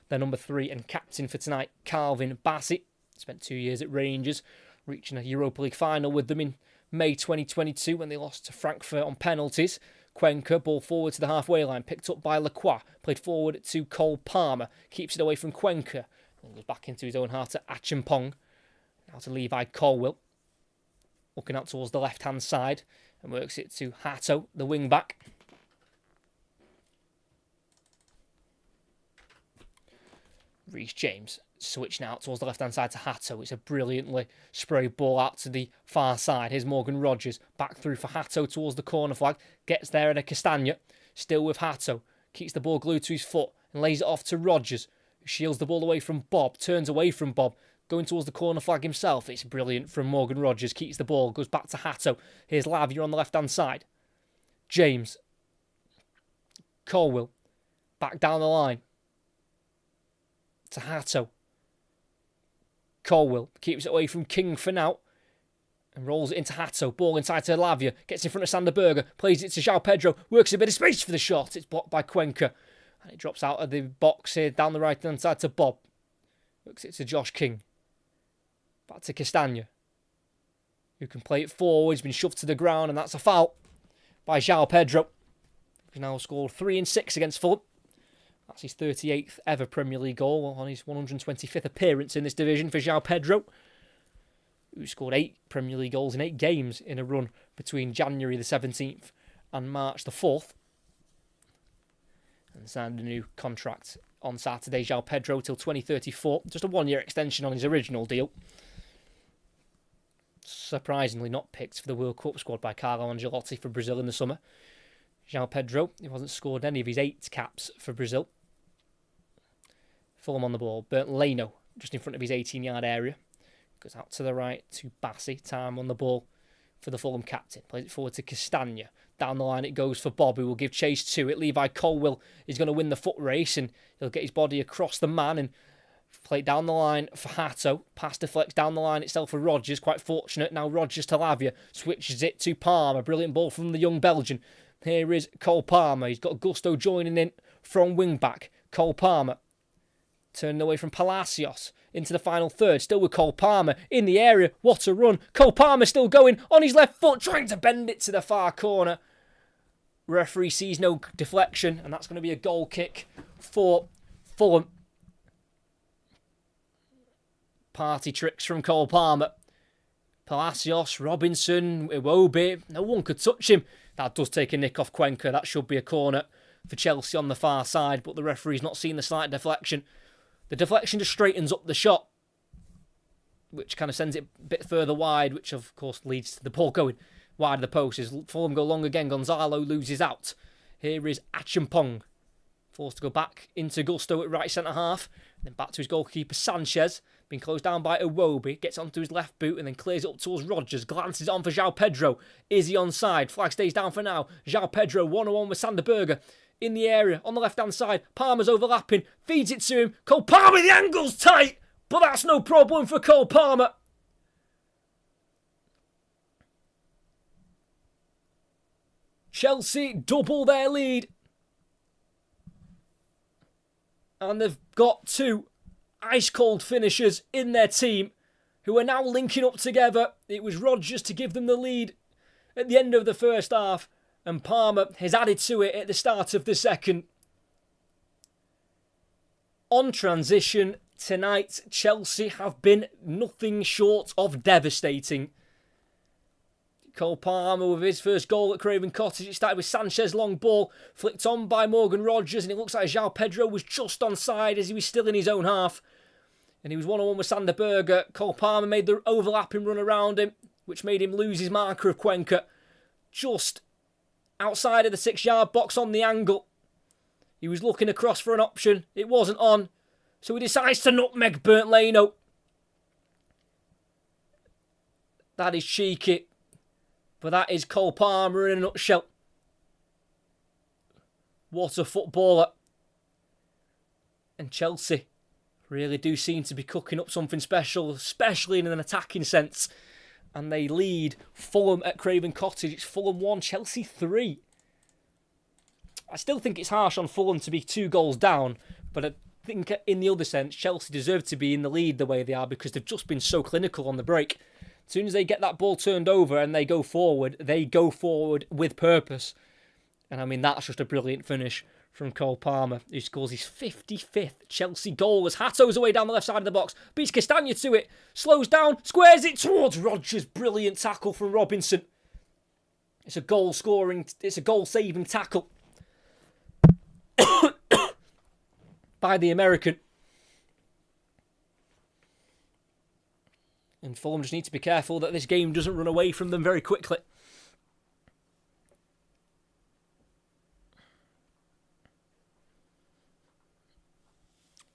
A: their number 3 and captain for tonight, Calvin Bassett. Spent 2 years at Rangers, reaching a Europa League final with them in May 2022 when they lost to Frankfurt on penalties. Cuenca, ball forward to the halfway line, picked up by Lacroix, played forward to Cole Palmer, keeps it away from Cuenca, and goes back into his own half to Achimpong. Now to Levi Colwill, looking out towards the left-hand side, and works it to Hato, the wing-back. Reece James switching out towards the left-hand side to Hato. It's a brilliantly sprayed ball out to the far side. Here's Morgan Rogers, back through for Hato towards the corner flag. Gets there at a Castagna, still with Hato. Keeps the ball glued to his foot and lays it off to Rogers, who shields the ball away from Bob, turns away from Bob, going towards the corner flag himself. It's brilliant from Morgan Rogers. Keeps the ball, goes back to Hato. Here's Lavia on the left-hand side. James. Colwill. Back down the line. To Hato. Colwill keeps it away from King for now. And rolls it into Hato. Ball inside to Lavia. Gets in front of Sander Berger. Plays it to João Pedro. Works a bit of space for the shot. It's blocked by Cuenca. And it drops out of the box here down the right-hand side to Bob. Works it to Josh King. Back to Castagna, who can play it forward. He's been shoved to the ground, and that's a foul by João Pedro. He's now scored 3 and 6 against Fulham. That's his 38th ever Premier League goal on his 125th appearance in this division for João Pedro, who scored 8 Premier League goals in 8 games in a run between January the 17th and March the 4th. And signed a new contract on Saturday, João Pedro, till 2034. Just a 1-year extension on his original deal. Surprisingly not picked for the World Cup squad by Carlo Ancelotti for Brazil in the summer. João Pedro, he hasn't scored any of his 8 caps for Brazil. Fulham on the ball. Bernd Leno, just in front of his 18-yard area. Goes out to the right to Bassi. Time on the ball for the Fulham captain. Plays it forward to Castagna. Down the line it goes for Bob, who will give chase to it. Levi Colwill is going to win the foot race, and he'll get his body across the man and play it down the line for Hato. Pass deflects down the line itself for Rogers. Quite fortunate. Now Rogers to Lavia. Switches it to Palmer. Brilliant ball from the young Belgian. Here is Cole Palmer. He's got Gusto joining in from wing-back. Cole Palmer. Turning away from Palacios. Into the final third. Still with Cole Palmer. In the area. What a run. Cole Palmer still going on his left foot. Trying to bend it to the far corner. Referee sees no deflection. And that's going to be a goal kick for Fulham. Party tricks from Cole Palmer. Palacios, Robinson, Iwobi. No one could touch him. That does take a nick off Cuenca. That should be a corner for Chelsea on the far side. But the referee's not seen the slight deflection. The deflection just straightens up the shot, which kind of sends it a bit further wide, which of course leads to the ball going wide of the post. As Fulham go long again, Gonzalo loses out. Here is Achimpong. Forced to go back into Gusto at right centre-half. Then back to his goalkeeper, Sanchez. Being closed down by Iwobi. Gets onto his left boot and then clears it up towards Rogers. Glances on for João Pedro. Is he onside? Flag stays down for now. João Pedro 1-on-1 with Sander Berger. In the area, on the left-hand side. Palmer's overlapping. Feeds it to him. Cole Palmer, the angle's tight. But that's no problem for Cole Palmer. Chelsea double their lead. And they've got 2 ice-cold finishers in their team who are now linking up together. It was Rogers to give them the lead at the end of the first half, and Palmer has added to it at the start of the second. On transition tonight, Chelsea have been nothing short of devastating. Cole Palmer with his first goal at Craven Cottage. It started with Sanchez long ball, flicked on by Morgan Rogers, and it looks like João Pedro was just onside as he was still in his own half. And he was 1-on-1 with Sander Berger. Cole Palmer made the overlapping run around him, which made him lose his marker of Cuenca. Just outside of the 6-yard box on the angle. He was looking across for an option. It wasn't on. So he decides to nutmeg Bernd Leno. That is cheeky. But that is Cole Palmer in a nutshell. What a footballer. And Chelsea really do seem to be cooking up something special, especially in an attacking sense. And they lead Fulham at Craven Cottage. It's Fulham 1, Chelsea 3. I still think it's harsh on Fulham to be 2 goals down, but I think in the other sense, Chelsea deserve to be in the lead the way they are because they've just been so clinical on the break. As soon as they get that ball turned over and they go forward with purpose. And I mean, that's just a brilliant finish from Cole Palmer, who scores his 55th Chelsea goal as Hato's away down the left side of the box, beats Castagna to it, slows down, squares it towards Rodgers. Brilliant tackle from Robinson. It's a goal-saving tackle by the American. And Fulham just need to be careful that this game doesn't run away from them very quickly.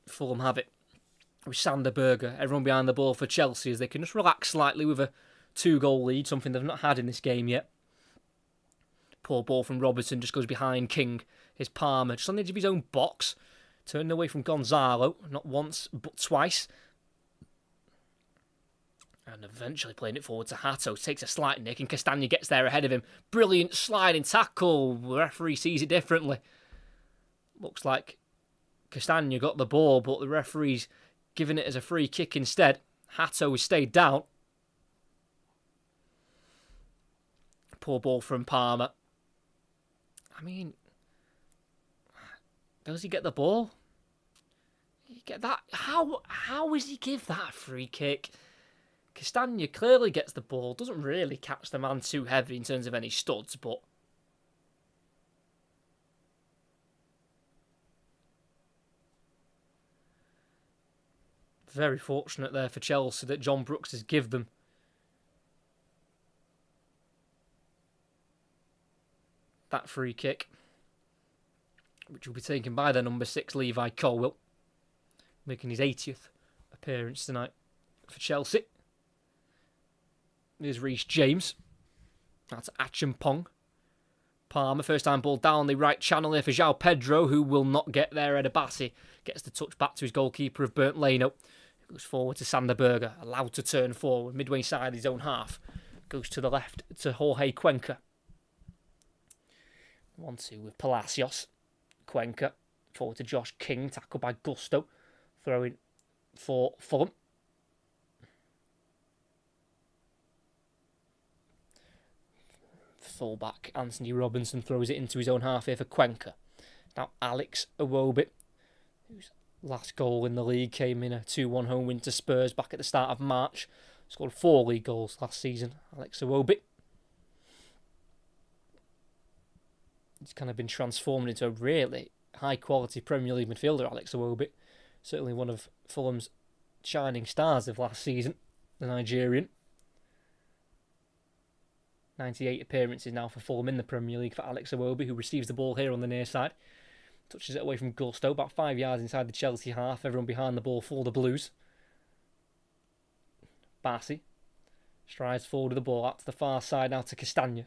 A: Fulham have it with Sander Berge. Everyone behind the ball for Chelsea as they can just relax slightly with a 2-goal lead, something they've not had in this game yet. Poor ball from Robertson, just goes behind King. Here's Palmer, just on the edge of his own box. Turning away from Gonzalo, not once, but twice. And eventually playing it forward to Hato. Takes a slight nick and Castagna gets there ahead of him. Brilliant sliding tackle. The referee sees it differently. Looks like Castagna got the ball, but the referee's giving it as a free kick instead. Hato has stayed down. Poor ball from Palmer. I mean, does he get the ball? You get that? How does he give that a free kick? Castagna clearly gets the ball, doesn't really catch the man too heavy in terms of any studs, but very fortunate there for Chelsea that John Brooks has given them that free kick, which will be taken by their number 6, Levi Colwill, making his 80th appearance tonight for Chelsea. There's Reece James. That's Achimpong. Palmer, first time ball down the right channel here for João Pedro, who will not get there. Edabasi gets the touch back to his goalkeeper of Bernd Leno. Goes forward to Sander Berge, allowed to turn forward, midway side his own half. Goes to the left to Jorge Cuenca. 1-2 with Palacios. Cuenca, forward to Josh King, tackled by Gusto. Throwing for Fulham. Fullback Anthony Robinson throws it into his own half here for Cuenca. Now Alex Iwobi, whose last goal in the league came in a 2-1 home win to Spurs back at the start of March. Scored 4 league goals last season. Alex Iwobi. He's kind of been transformed into a really high-quality Premier League midfielder, Alex Iwobi. Certainly one of Fulham's shining stars of last season, the Nigerian. 98 appearances now for Fulham in the Premier League for Alex Iwobi, who receives the ball here on the near side. Touches it away from Gusto, about 5 yards inside the Chelsea half. Everyone behind the ball for the Blues. Bassi strides forward with the ball out to the far side, now to Castagna.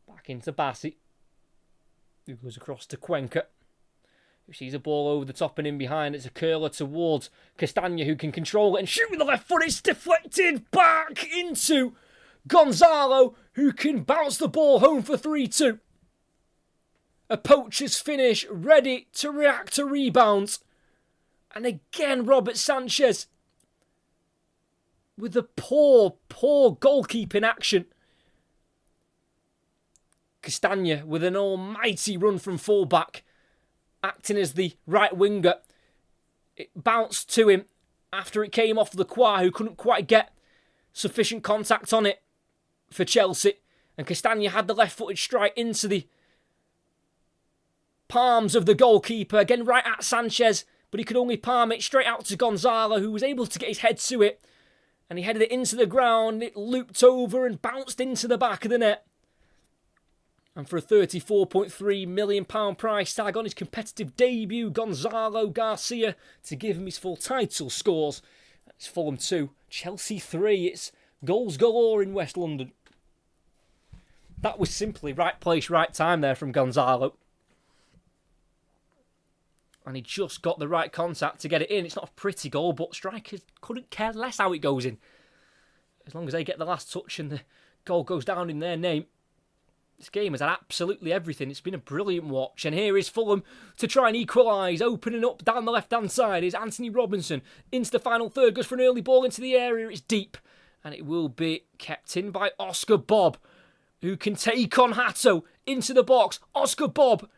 A: Back into Bassi, who goes across to Cuenca, who sees a ball over the top and in behind. It's a curler towards Castagna, who can control it and shoot with the left foot. It's deflected back into Gonzalo, who can bounce the ball home for 3-2. A poacher's finish, ready to react to rebounds. And again, Robert Sanchez with the poor goalkeeping action. Castagna with an almighty run from fullback, acting as the right winger. It bounced to him after it came off Lacroix, who couldn't quite get sufficient contact on it for Chelsea. And Castagna had the left-footed strike into the palms of the goalkeeper, again right at Sanchez, but he could only palm it straight out to Gonzalo, who was able to get his head to it, and he headed it into the ground. It looped over and bounced into the back of the net. And for a £34.3 million price tag on his competitive debut, Gonzalo Garcia, to give him his full title scores. It's Fulham 2, Chelsea 3. It's goals galore in West London. That was simply right place, right time there from Gonzalo. And he just got the right contact to get it in. It's not a pretty goal, but strikers couldn't care less how it goes in. As long as they get the last touch and the goal goes down in their name. This game has had absolutely everything. It's been a brilliant watch. And here is Fulham to try and equalise. Opening up down the left-hand side is Anthony Robinson. Into the final third. Goes for an early ball into the area. It's deep. And it will be kept in by Oscar Bobb, who can take on Hato into the box. Oscar Bobb,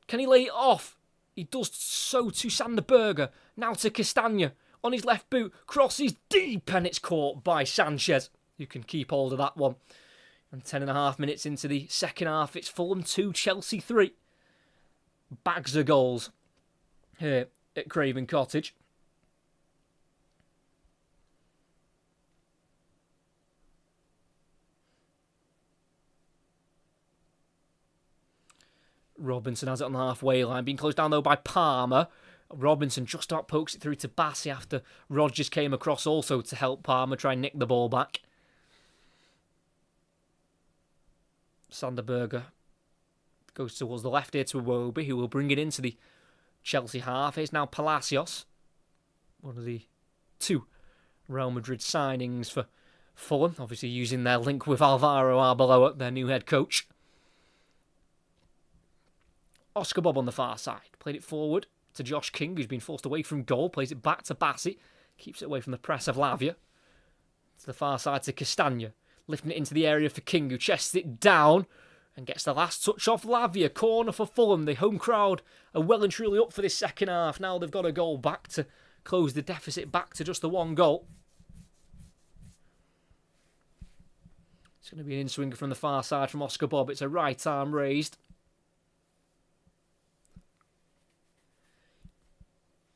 A: can he lay it off? He does so to Sander Berge. Now to Castagna. On his left boot. Crosses deep. And it's caught by Sanchez, who can keep hold of that one. And 10.5 minutes into the second half, it's Fulham 2, Chelsea 3. Bags of goals here at Craven Cottage. Robinson has it on the halfway line, being closed down though by Palmer. Robinson just about pokes it through to Bassey after Rodgers came across also to help Palmer try and nick the ball back. Sander Berge goes towards the left here to Iwobi, who will bring it into the Chelsea half. Here's now Palacios, one of the 2 Real Madrid signings for Fulham, obviously using their link with Alvaro Arbeloa, their new head coach. Oscar Bobb on the far side, played it forward to Josh King, who's been forced away from goal, plays it back to Bassey, keeps it away from the press of Lavia. To the far side to Castagna. Lifting it into the area for King, who chests it down and gets the last touch off Lavia. Corner for Fulham. The home crowd are well and truly up for this second half. Now they've got a goal back to close the deficit back to just the 1 goal. It's going to be an in-swinger from the far side from Oscar Bobb. It's a right arm raised.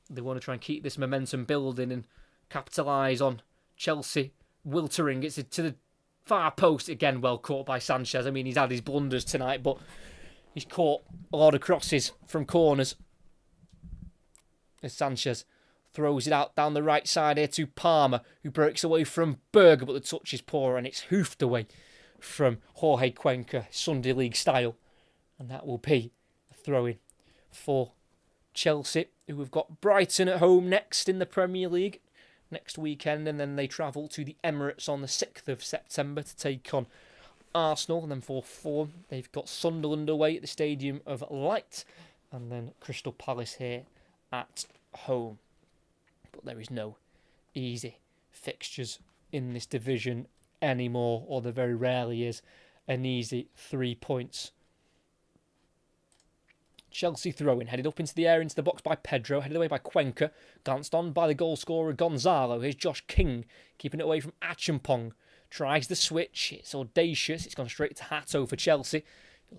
A: They want to try and keep this momentum building and capitalise on Chelsea wiltering. It's to the far post, again well caught by Sanchez. I mean, he's had his blunders tonight, but he's caught a lot of crosses from corners. As Sanchez throws it out down the right side here to Palmer, who breaks away from Berge, but the touch is poor and it's hoofed away from Jorge Cuenca, Sunday League style. And that will be a throw-in for Chelsea, who have got Brighton at home next in the Premier League next weekend, and then they travel to the Emirates on the 6th of September to take on Arsenal. And then for Fulham, they've got Sunderland away at the Stadium of Light, and then Crystal Palace here at home. But there is no easy fixtures in this division anymore, or there very rarely is an easy 3 points. Chelsea throw-in, headed up into the air, into the box by Pedro, headed away by Cuenca, glanced on by the goal scorer Gonzalo. Here's Josh King, keeping it away from Achampong. Tries the switch, it's audacious, it's gone straight to Hato for Chelsea.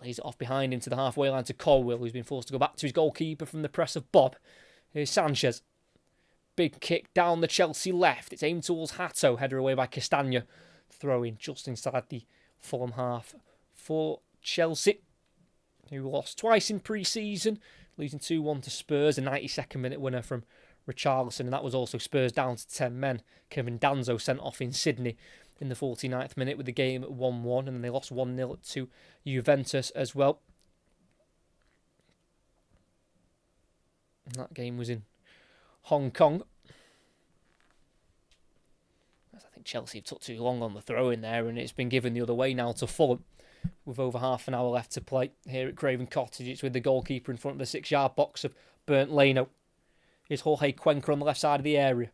A: Lays it off behind him to the halfway line to Colwill, who's been forced to go back to his goalkeeper from the press of Bob. Here's Sanchez. Big kick down the Chelsea left, it's aimed towards Hato, header away by Castagna. Throw-in just inside the Fulham half for Chelsea, who lost twice in pre-season, losing 2-1 to Spurs, a 92nd minute winner from Richarlison, and that was also Spurs down to 10 men. Kevin Danzo sent off in Sydney in the 49th minute with the game at 1-1, and then they lost 1-0 to Juventus as well. And that game was in Hong Kong. I think Chelsea took too long on the throw-in there, and it's been given the other way now to Fulham, with over half an hour left to play here at Craven Cottage. It's with the goalkeeper in front of the 6-yard box of Bernd Leno. Here's Jorge Cuenca on the left side of the area.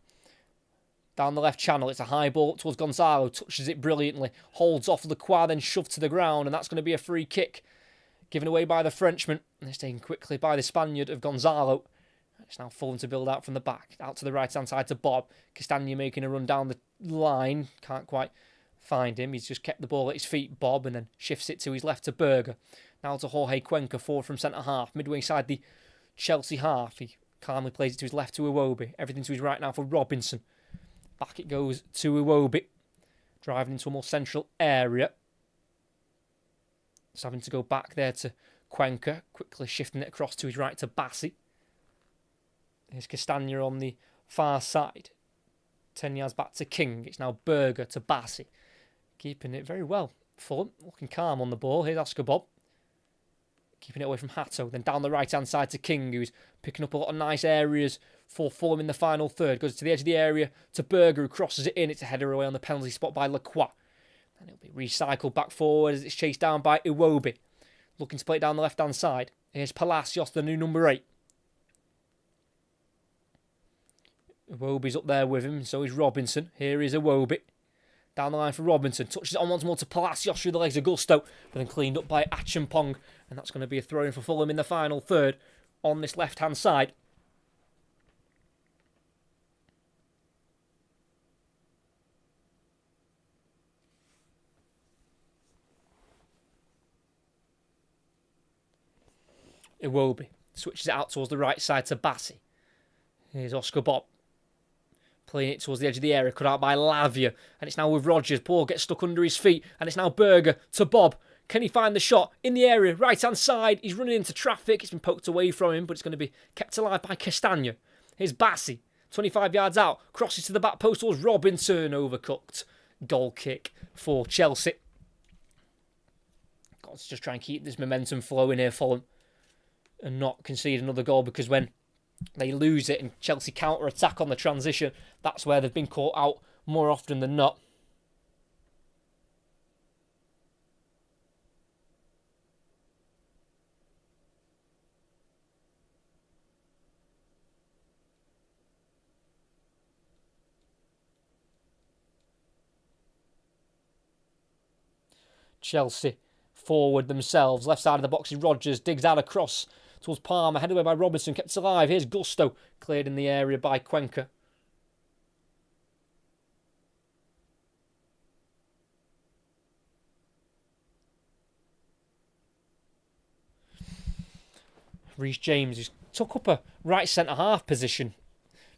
A: Down the left channel, it's a high ball up towards Gonzalo, touches it brilliantly, holds off Lacroix, then shoved to the ground, and that's going to be a free kick, given away by the Frenchman. And it's taken quickly by the Spaniard of Gonzalo. It's now Fulham to build out from the back, out to the right-hand side to Bob. Castagna making a run down the line, can't quite find him. He's just kept the ball at his feet, Bob, and then shifts it to his left to Berge. Now to Jorge Cuenca, forward from centre-half. Midway side the Chelsea half. He calmly plays it to his left to Iwobi. Everything to his right now for Robinson. Back it goes to Iwobi. Driving into a more central area. Just having to go back there to Cuenca. Quickly shifting it across to his right to Bassey. Here's Castagna on the far side. 10 yards back to King. It's now Berge to Bassey. Keeping it very well. Fulham looking calm on the ball. Here's Oscar Bobb. Keeping it away from Hato. Then down the right-hand side to King, who's picking up a lot of nice areas for Fulham in the final third. Goes to the edge of the area to Berge, who crosses it in. It's a header away on the penalty spot by Lacroix. And it'll be recycled back forward as it's chased down by Iwobi. Looking to play it down the left-hand side. Here's Palacios, the new number 8. Iwobi's up there with him, so is Robinson. Here is Iwobi. Down the line for Robinson. Touches it on once more to Palacios through the legs of Gusto. But then cleaned up by Achampong. And that's going to be a throw-in for Fulham in the final third on this left-hand side. Iwobi switches it out towards the right side to Bassi. Here's Oscar Bob. Playing it towards the edge of the area, cut out by Lavia. And it's now with Rodgers. Paul gets stuck under his feet. And it's now Berger to Bob. Can he find the shot? In the area, right-hand side. He's running into traffic. It's been poked away from him, but it's going to be kept alive by Castagna. Here's Bassi. 25 yards out. Crosses to the back post towards Robinson. Overcooked. Goal kick for Chelsea. Got to just try and keep this momentum flowing here, Fulham. And not concede another goal, because when they lose it and Chelsea counter-attack on the transition, that's where they've been caught out more often than not. Chelsea forward themselves. Left side of the box is Rodgers. Digs out across towards Palmer. Headed away by Robinson. Kept alive. Here's Gusto. Cleared in the area by Cuenca. Reece James, who's took up a right centre-half position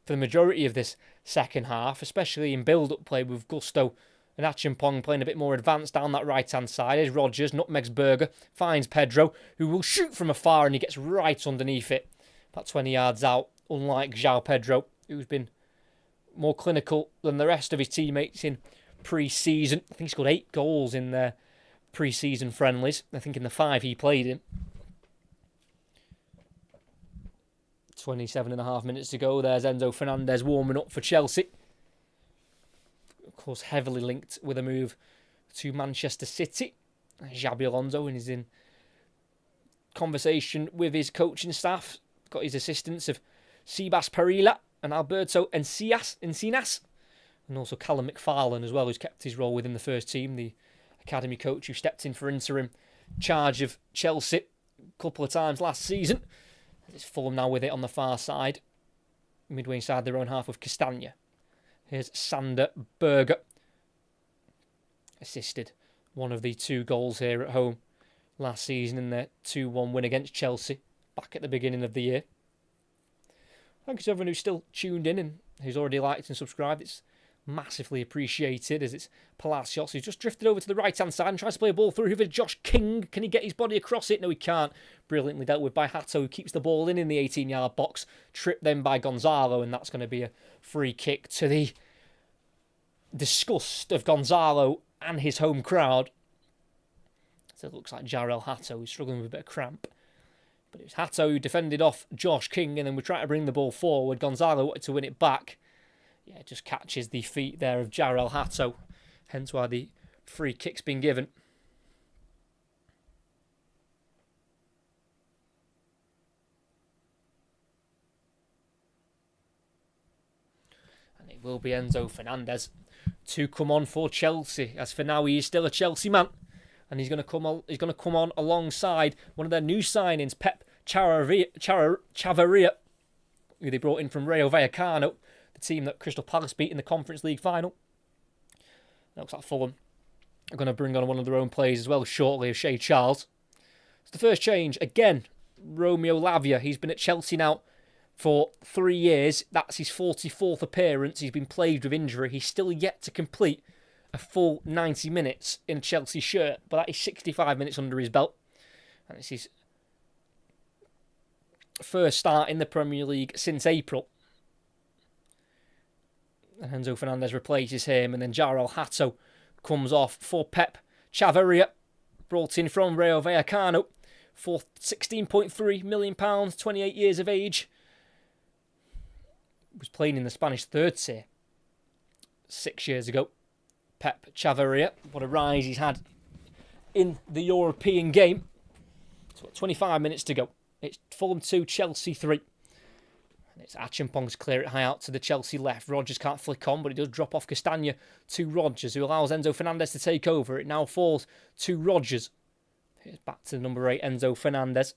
A: for the majority of this second half, especially in build-up play with Gusto and Achampong playing a bit more advanced down that right-hand side. Here's Rodgers, nutmegs Berger, finds Pedro, who will shoot from afar, and he gets right underneath it. About 20 yards out, unlike João Pedro, who's been more clinical than the rest of his teammates in pre-season. I think he scored 8 goals in their pre-season friendlies. I think in the 5 he played in. 27.5 minutes to go. There's Enzo Fernandez warming up for Chelsea. Of course, heavily linked with a move to Manchester City. Xabi Alonso, and he's in conversation with his coaching staff. Got his assistants of Sebas Perilla and Alberto Encinas. And also Callum McFarlane as well, who's kept his role within the first team. The academy coach who stepped in for interim charge of Chelsea a couple of times last season. It's Fulham now with it on the far side. Midway inside their own half with Castagna. Here's Sander Berger. Assisted one of the 2 goals here at home last season in their 2-1 win against Chelsea back at the beginning of the year. Thank you to everyone who's still tuned in and who's already liked and subscribed. It's massively appreciated, as it's Palacios who's just drifted over to the right-hand side and tries to play a ball through over Josh King. Can he get his body across it? No, he can't. Brilliantly dealt with by Hato, who keeps the ball in the 18-yard box. Tripped then by Gonzalo, and that's going to be a free kick to the disgust of Gonzalo and his home crowd. So it looks like Jarrell Hato who's struggling with a bit of cramp. But it was Hato who defended off Josh King, and then we try to bring the ball forward. Gonzalo wanted to win it back. Yeah, just catches the feet there of Jarrell Hato. Hence why the free kick's been given. And it will be Enzo Fernandez to come on for Chelsea. As for now, he is still a Chelsea man. And he's going to come on alongside one of their new signings, Pep Chavarria, who they brought in from Rayo Vallecano, the team that Crystal Palace beat in the Conference League final. It looks like Fulham are going to bring on one of their own players as well shortly, of Shea Charles. It's the first change. Again, Romeo Lavia. He's been at Chelsea now for 3 years. That's his 44th appearance. He's been plagued with injury. He's still yet to complete a full 90 minutes in a Chelsea shirt, but that is 65 minutes under his belt. And it's his first start in the Premier League since April. And Enzo Fernandez replaces him, and then Jarrell Hato comes off for Pep Chavarria, brought in from Rayo Vallecano for £16.3 million, 28 years of age. Was playing in the Spanish third tier 6 years ago. Pep Chavarria. What a rise he's had in the European game. So 25 minutes to go. It's Fulham 2, Chelsea 3. And it's Achimpong to clear it high out to the Chelsea left. Rodgers can't flick on, but it does drop off Castagna to Rodgers, who allows Enzo Fernandez to take over. It now falls to Rodgers. It's back to number 8, Enzo Fernandez,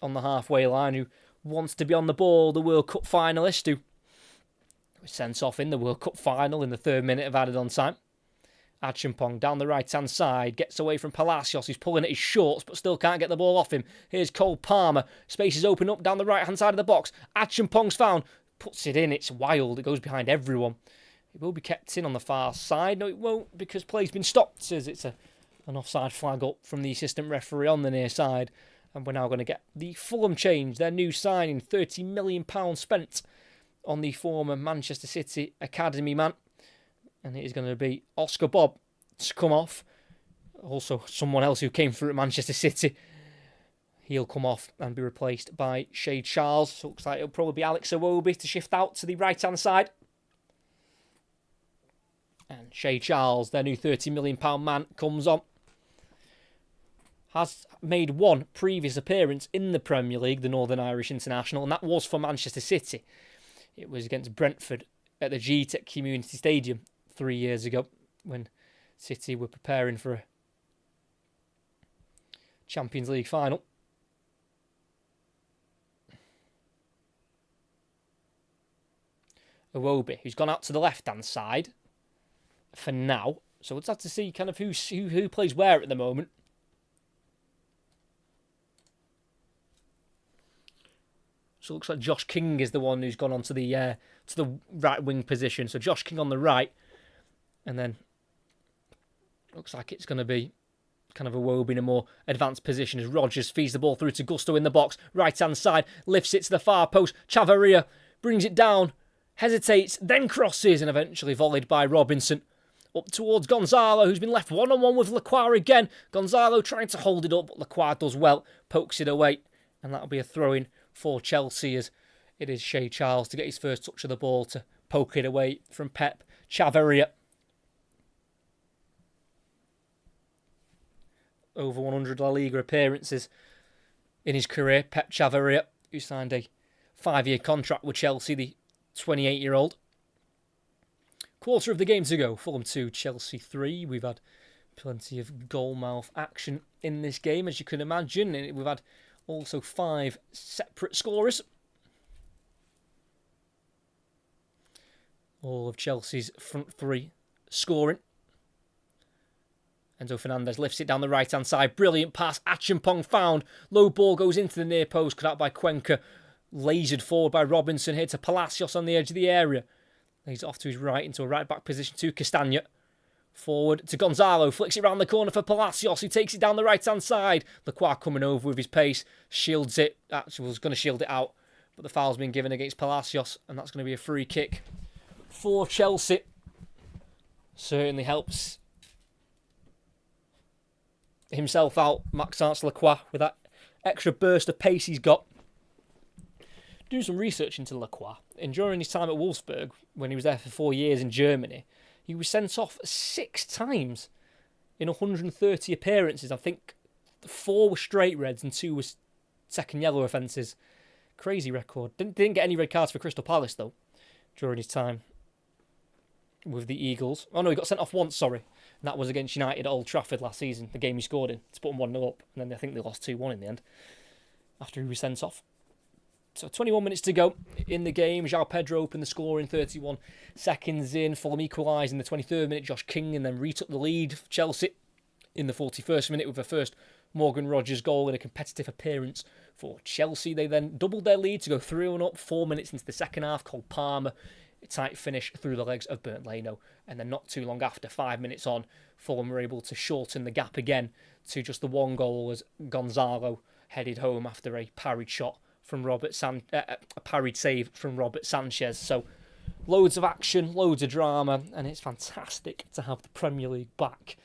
A: on the halfway line, who wants to be on the ball. The World Cup finalist, who was sent off in the World Cup final in the 3rd minute of added on time. Achimpong down the right-hand side, gets away from Palacios, who's pulling at his shorts, but still can't get the ball off him. Here's Cole Palmer. Spaces open up down the right-hand side of the box. Achimpong's found, puts it in. It's wild. It goes behind everyone. It will be kept in on the far side. No, it won't, because play's been stopped, as it's an offside flag up from the assistant referee on the near side. And we're now going to get the Fulham change, their new signing, £30 million spent on the former Manchester City academy man. And it is going to be Oscar Bob to come off. Also, someone else who came through at Manchester City. He'll come off and be replaced by Shay Charles. So it looks like it'll probably be Alex Iwobi to shift out to the right-hand side. And Shay Charles, their new £30 million man, comes on. Has made one previous appearance in the Premier League, the Northern Irish International, and that was for Manchester City. It was against Brentford at the G-Tech Community Stadium 3 years ago, when City were preparing for a Champions League final. Iwobi, who's gone out to the left-hand side for now. So let's have to see kind of who plays where at the moment. So it looks like Josh King is the one who's gone on to the right wing position. So Josh King on the right. And then looks like it's going to be kind of Iwobi in a more advanced position as Rodgers feeds the ball through to Gusto in the box. Right-hand side, lifts it to the far post. Chavarria brings it down, hesitates, then crosses, and eventually volleyed by Robinson. Up towards Gonzalo, who's been left one-on-one with Lacroix again. Gonzalo trying to hold it up, but Lacroix does well, pokes it away. And that'll be a throw-in for Chelsea, as it is Shay Charles to get his first touch of the ball to poke it away from Pep Chavarria. Over 100 La Liga appearances in his career. Pep Chavarria, who signed a 5-year contract with Chelsea, the 28-year-old. Quarter of the game to go. Fulham 2, Chelsea 3. We've had plenty of goal-mouth action in this game, as you can imagine. And we've had also 5 separate scorers. All of Chelsea's front 3 scoring. Enzo Fernandez lifts it down the right-hand side. Brilliant pass. Achimpong found. Low ball goes into the near post. Cut out by Cuenca. Lasered forward by Robinson. Here to Palacios on the edge of the area. Lays it off to his right into a right-back position to Castagna. Forward to Gonzalo. Flicks it round the corner for Palacios, who takes it down the right-hand side. Lacroix coming over with his pace. Shields it. Actually was going to shield it out. But the foul's been given against Palacios. And that's going to be a free kick for Chelsea. Certainly helps himself out, Maxence Lacroix, with that extra burst of pace he's got. Do some research into Lacroix. And during his time at Wolfsburg, when he was there for 4 years in Germany, he was sent off 6 times in 130 appearances. I think 4 were straight reds and 2 were second yellow offences. Crazy record. Didn't get any red cards for Crystal Palace, though, during his time with the Eagles. Oh, no, he got sent off once, sorry. And that was against United at Old Trafford last season, the game he scored in, to put them 1-0 up. And then I think they lost 2-1 in the end, after he was sent off. So 21 minutes to go in the game. João Pedro opened the score in 31 seconds in. Fulham equalised in the 23rd minute. Josh King and then retook the lead for Chelsea in the 41st minute with the first Morgan Rogers goal in a competitive appearance for Chelsea. They then doubled their lead to go 3-1 up 4 minutes into the second half. Cole Palmer, a tight finish through the legs of Bernd Leno. And then not too long after, 5 minutes on, Fulham were able to shorten the gap again to just the 1 goal as Gonzalo headed home after a parried shot from a parried save from Robert Sanchez. So loads of action, loads of drama, and it's fantastic to have the Premier League back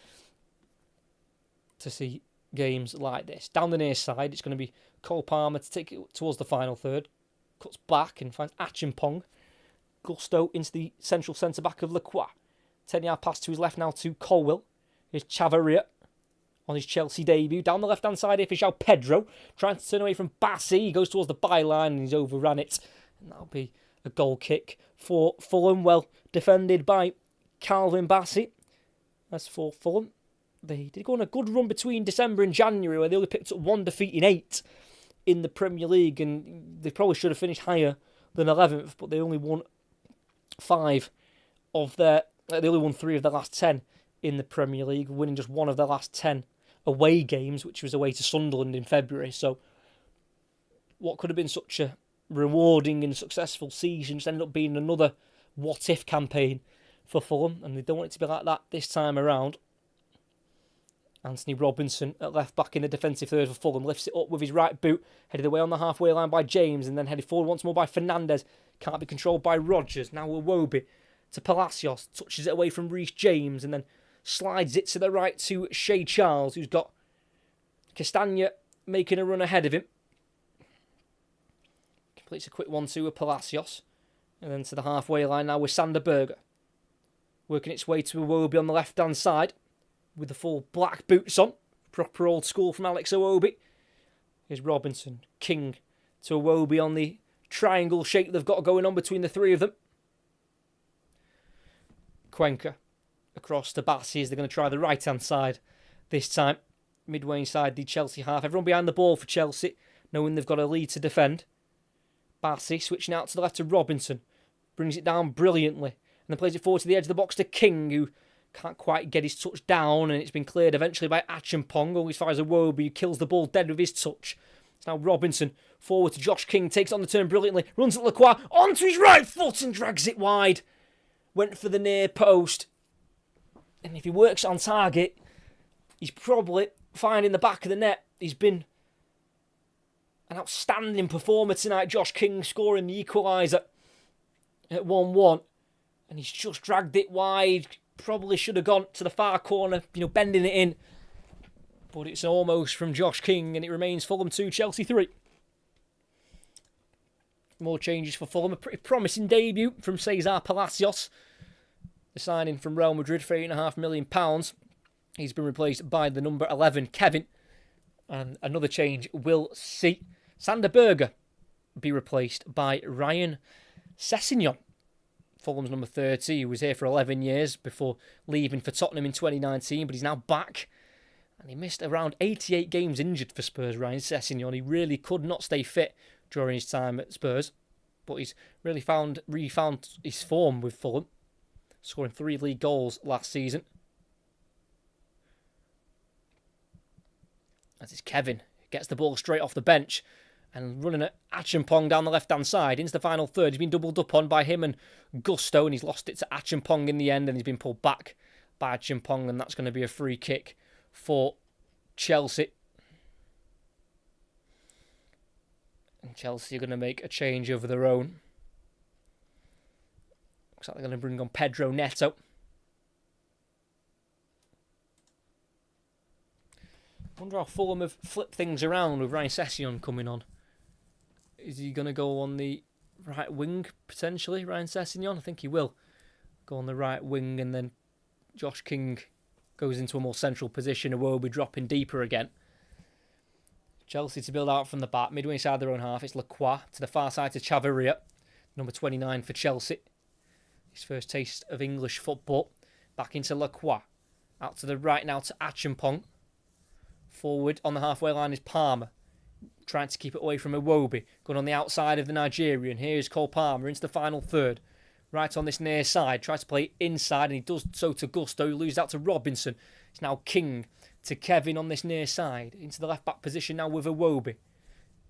A: to see games like this. Down the near side, it's going to be Cole Palmer to take it towards the final third. Cuts back and finds Achimpong. Gusto into the central centre-back of Lacroix. 10-yard pass to his left now to Colwill. Here's Chavarria on his Chelsea debut. Down the left-hand side here for João Pedro. Trying to turn away from Bassi. He goes towards the byline and he's overran it. And that'll be a goal kick for Fulham. Well defended by Calvin Bassi. As for Fulham, they did go on a good run between December and January where they only picked up 1 defeat in 8 in the Premier League, and they probably should have finished higher than 11th, but they only won 5 of their... They only won 3 of their last 10 in the Premier League, winning just 1 of their last 10 away games, which was away to Sunderland in February. So what could have been such a rewarding and successful season just ended up being another what-if campaign for Fulham, and they don't want it to be like that this time around. Anthony Robinson at left back in the defensive third for Fulham lifts it up with his right boot, headed away on the halfway line by James, and then headed forward once more by Fernandez. Can't be controlled by Rodgers. Now Iwobi to Palacios, touches it away from Reece James, and then slides it to the right to Shea Charles, who's got Castagna making a run ahead of him. Completes a quick 1-2 with Palacios, and then to the halfway line now with Sander Berge. Working its way to Iwobi on the left-hand side with the full black boots on. Proper old school from Alex Iwobi. Here's Robinson, King to Iwobi on the triangle shape they've got going on between the three of them. Cuenca across to Bassi as they're going to try the right-hand side this time. Midway inside the Chelsea half. Everyone behind the ball for Chelsea, knowing they've got a lead to defend. Bassi switching out to the left to Robinson. Brings it down brilliantly. And then plays it forward to the edge of the box to King, who can't quite get his touch down, and it's been cleared eventually by Acheampong. Always fires a Iwobi, who kills the ball dead with his touch. It's now Robinson forward to Josh King, takes it on the turn brilliantly, runs at Lacroix, onto his right foot and drags it wide. Went for the near post. And if he works on target, he's probably finding the back of the net. He's been an outstanding performer tonight. Josh King scoring the equaliser at 1-1. And he's just dragged it wide. Probably should have gone to the far corner, bending it in. But it's almost from Josh King, and it remains Fulham 2, Chelsea 3. More changes for Fulham. A pretty promising debut from Cesar Palacios. The signing from Real Madrid for £8.5 million. He's been replaced by the number 11, Kevin. And another change will see Sander Berge be replaced by Ryan Sessegnon. Fulham's number 30, who was here for 11 years before leaving for Tottenham in 2019, but he's now back. And he missed around 88 games injured for Spurs, Ryan Sessegnon. He really could not stay fit during his time at Spurs, but he's really found his form with Fulham, scoring 3 league goals last season. As it's Kevin, gets the ball straight off the bench, and running at Acheampong down the left-hand side into the final third. He's been doubled up on by him and Gusto, and he's lost it to Acheampong in the end, and he's been pulled back by Acheampong, and that's going to be a free kick for Chelsea. And Chelsea are going to make a change of their own. Looks like they're going to bring on Pedro Neto. I wonder how Fulham have flipped things around with Ryan Sessegnon coming on. Is he going to go on the right wing, potentially, Ryan Sessegnon? I think he will go on the right wing, and then Josh King goes into a more central position. Iwobi dropping deeper again. Chelsea to build out from the back, midway inside their own half. It's Lacroix to the far side to Chavarria, number 29 for Chelsea. His first taste of English football. Back into Lacroix. Out to the right now to Acheampong. Forward on the halfway line is Palmer, trying to keep it away from Iwobi. Going on the outside of the Nigerian. Here's Cole Palmer into the final third. Right on this near side. Tries to play inside, and he does so to Gusto, who loses out to Robinson. It's now King to Kevin on this near side. Into the left back position now with Iwobi.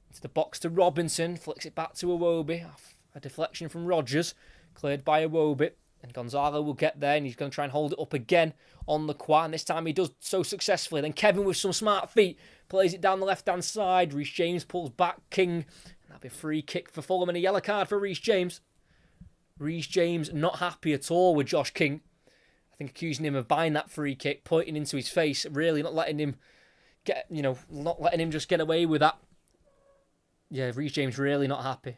A: Into the box to Robinson. Flicks it back to Iwobi. A deflection from Rodgers. Cleared by Iwobi. And Gonzalo will get there, and he's going to try and hold it up again on the quad. And this time he does so successfully. Then Kevin with some smart feet plays it down the left-hand side. Reece James pulls back King. And that'll be a free kick for Fulham and a yellow card for Reece James. Reece James not happy at all with Josh King. I think accusing him of buying that free kick, pointing into his face, really not letting him just get away with that. Yeah, Reece James really not happy.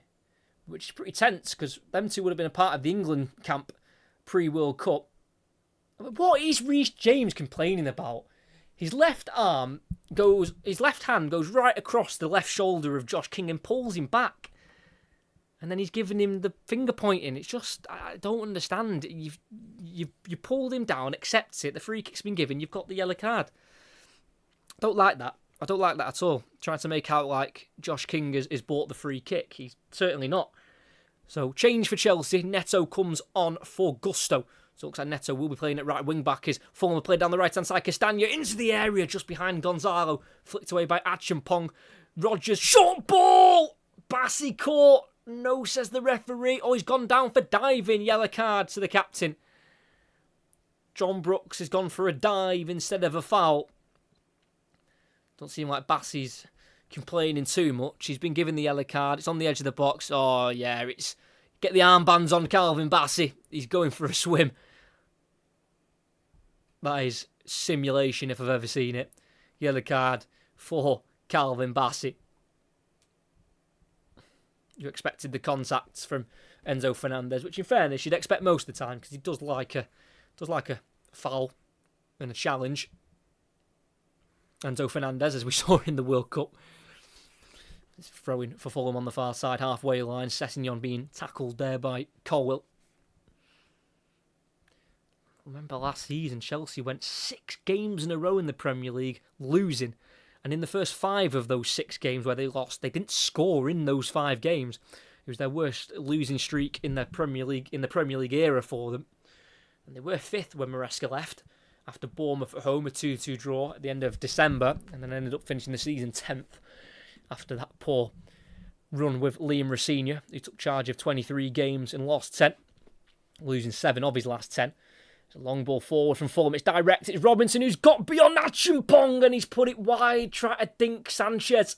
A: Which is pretty tense, because them two would have been a part of the England camp pre-World Cup. What is Reece James complaining about? His left hand goes right across the left shoulder of Josh King and pulls him back. And then he's giving him the finger pointing. It's just, I don't understand. You pulled him down, accepts it. The free kick's been given. You've got the yellow card. Don't like that. I don't like that at all. Trying to make out like Josh King has bought the free kick. He's certainly not. So change for Chelsea. Neto comes on for Gusto. So it looks like Neto will be playing at right wing back as Fulham play down the right hand side. Castagna into the area just behind Gonzalo. Flicked away by Achampong. Rodgers, short ball! Bassi caught. No, says the referee. Oh, he's gone down for diving. Yellow card to the captain. John Brooks has gone for a dive instead of a foul. Don't seem like Bassi's complaining too much. He's been given the yellow card. It's on the edge of the box. Oh, yeah, it's... Get the armbands on Calvin Bassey. He's going for a swim. That is simulation if I've ever seen it. Yellow card for Calvin Bassey. You expected the contacts from Enzo Fernandez, which in fairness you'd expect most of the time because he does like a foul and a challenge. Enzo Fernandez, as we saw in the World Cup. It's throwing for Fulham on the far side, halfway line. Sessegnon being tackled there by Colwill. Remember last season, Chelsea went 6 games in a row in the Premier League, losing. And in the first 5 of those 6 games where they lost, they didn't score in those 5 games. It was their worst losing streak in the Premier League era for them. And they were 5th when Maresca left, after Bournemouth at home, a 2-2 draw at the end of December, and then ended up finishing the season 10th after that poor run with Liam Rosenior, who took charge of 23 games and lost 10, losing 7 of his last 10. It's a long ball forward from Fulham. It's direct. It's Robinson who's got beyond Achampong and he's put it wide, try to dink Sanchez.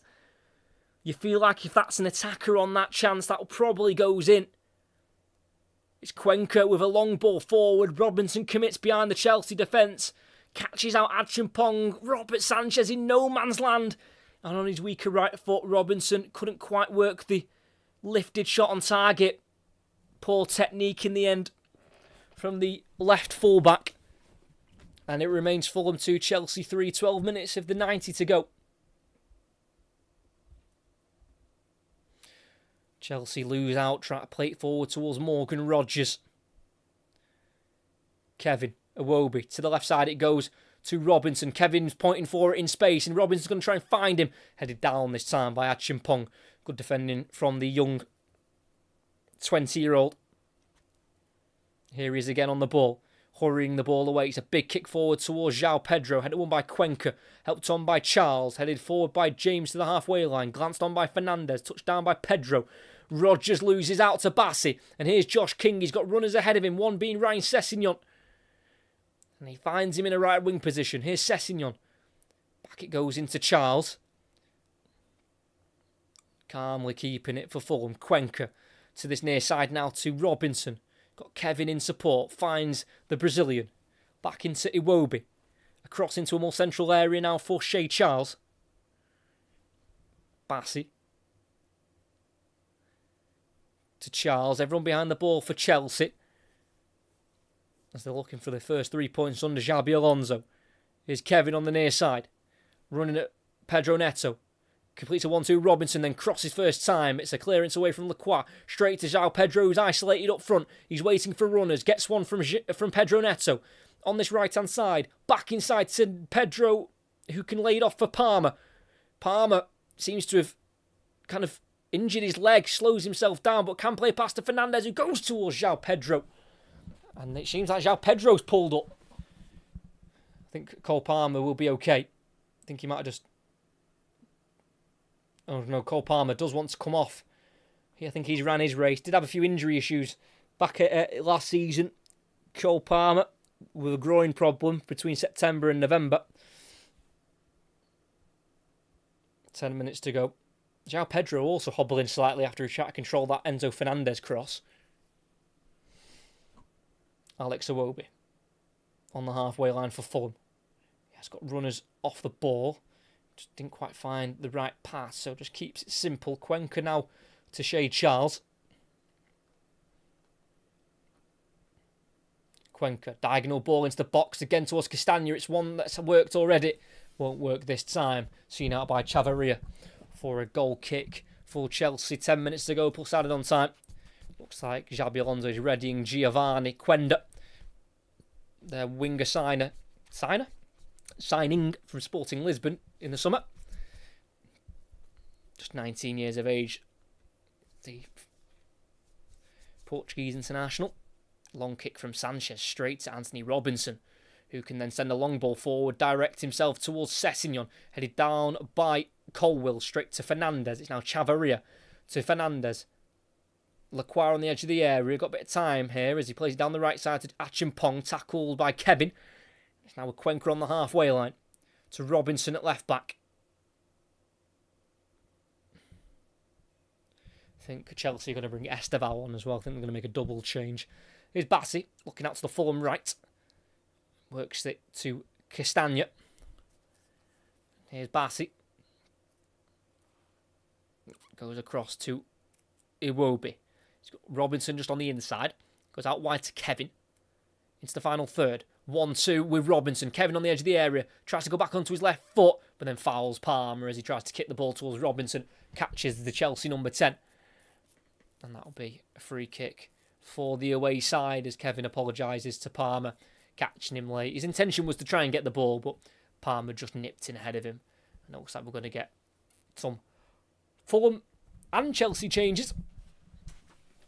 A: You feel like if that's an attacker on that chance, that probably goes in. It's Cuenca with a long ball forward. Robinson commits behind the Chelsea defence. Catches out Achampong. Robert Sanchez in no man's land. And on his weaker right foot, Robinson couldn't quite work the lifted shot on target. Poor technique in the end from the left fullback. And it remains Fulham 2, Chelsea 3, 12 minutes of the 90 to go. Chelsea lose out, try to play it forward towards Morgan Rodgers. Kevin Iwobi, to the left side it goes to Robinson. Kevin's pointing for it in space and Robinson's going to try and find him. Headed down this time by Achampong. Good defending from the young 20-year-old. Here he is again on the ball. Hurrying the ball away. It's a big kick forward towards João Pedro. Headed on by Cuenca. Helped on by Charles. Headed forward by James to the halfway line. Glanced on by Fernandez. Touched down by Pedro. Rodgers loses out to Bassi. And here's Josh King. He's got runners ahead of him. One being Ryan Sessegnon. And he finds him in a right wing position. Here's Sessegnon. Back it goes into Charles. Calmly keeping it for Fulham. Cuenca to this near side now to Robinson. Got Kevin in support. Finds the Brazilian. Back into Iwobi. Across into a more central area now for Shea Charles. Bassi. To Charles. Everyone behind the ball for Chelsea. As they're looking for the first 3 points under Xabi Alonso. Here's Kevin on the near side. Running at Pedro Neto. Completes a 1-2 Robinson, then crosses first time. It's a clearance away from Lacroix. Straight to João Pedro, who's isolated up front. He's waiting for runners. Gets one from Pedro Neto. On this right-hand side. Back inside to Pedro, who can lay it off for Palmer. Palmer seems to have kind of injured his leg, slows himself down, but can play past to Fernandez, who goes towards João Pedro. And it seems like João Pedro's pulled up. I think Cole Palmer will be okay. I think he might have just... Oh no, Cole Palmer does want to come off. I think he's ran his race. Did have a few injury issues back at last season. Cole Palmer with a groin problem between September and November. 10 minutes to go. João Pedro also hobbling slightly after he tried to control that Enzo Fernandez cross. Alex Iwobi on the halfway line for Fulham. He has got runners off the ball. Just didn't quite find the right pass, so just keeps it simple. Cuenca now to Shea Charles. Cuenca. Diagonal ball into the box again towards Castagna. It's one that's worked already. Won't work this time. Seen out by Chavarria for a goal kick for Chelsea. 10 minutes to go, plus added on time. Looks like Xabi Alonso is readying Giovanni Quenda, their winger signing from Sporting Lisbon in the summer. Just 19 years of age. The Portuguese international. Long kick from Sanchez straight to Anthony Robinson, who can then send a long ball forward, direct himself towards Sessegnon, headed down by Colwill, straight to Fernandez. It's now Chavarria to Fernandez. Lacroix on the edge of the area, got a bit of time here as he plays down the right side to Achimpong, tackled by Kevin. It's now with Cuenca on the halfway line to Robinson at left back. I think Chelsea are going to bring Esteval on as well. I think they're going to make a double change. Here's Bassi, looking out to the Fulham right. Works it to Castagna. Here's Bassi. Goes across to Iwobi. He's got Robinson just on the inside. Goes out wide to Kevin. Into the final third. 1-2 with Robinson. Kevin on the edge of the area. Tries to go back onto his left foot, but then fouls Palmer as he tries to kick the ball towards Robinson. Catches the Chelsea number 10. And that'll be a free kick for the away side as Kevin apologises to Palmer, catching him late. His intention was to try and get the ball, but Palmer just nipped in ahead of him. And it looks like we're going to get some Fulham and Chelsea changes.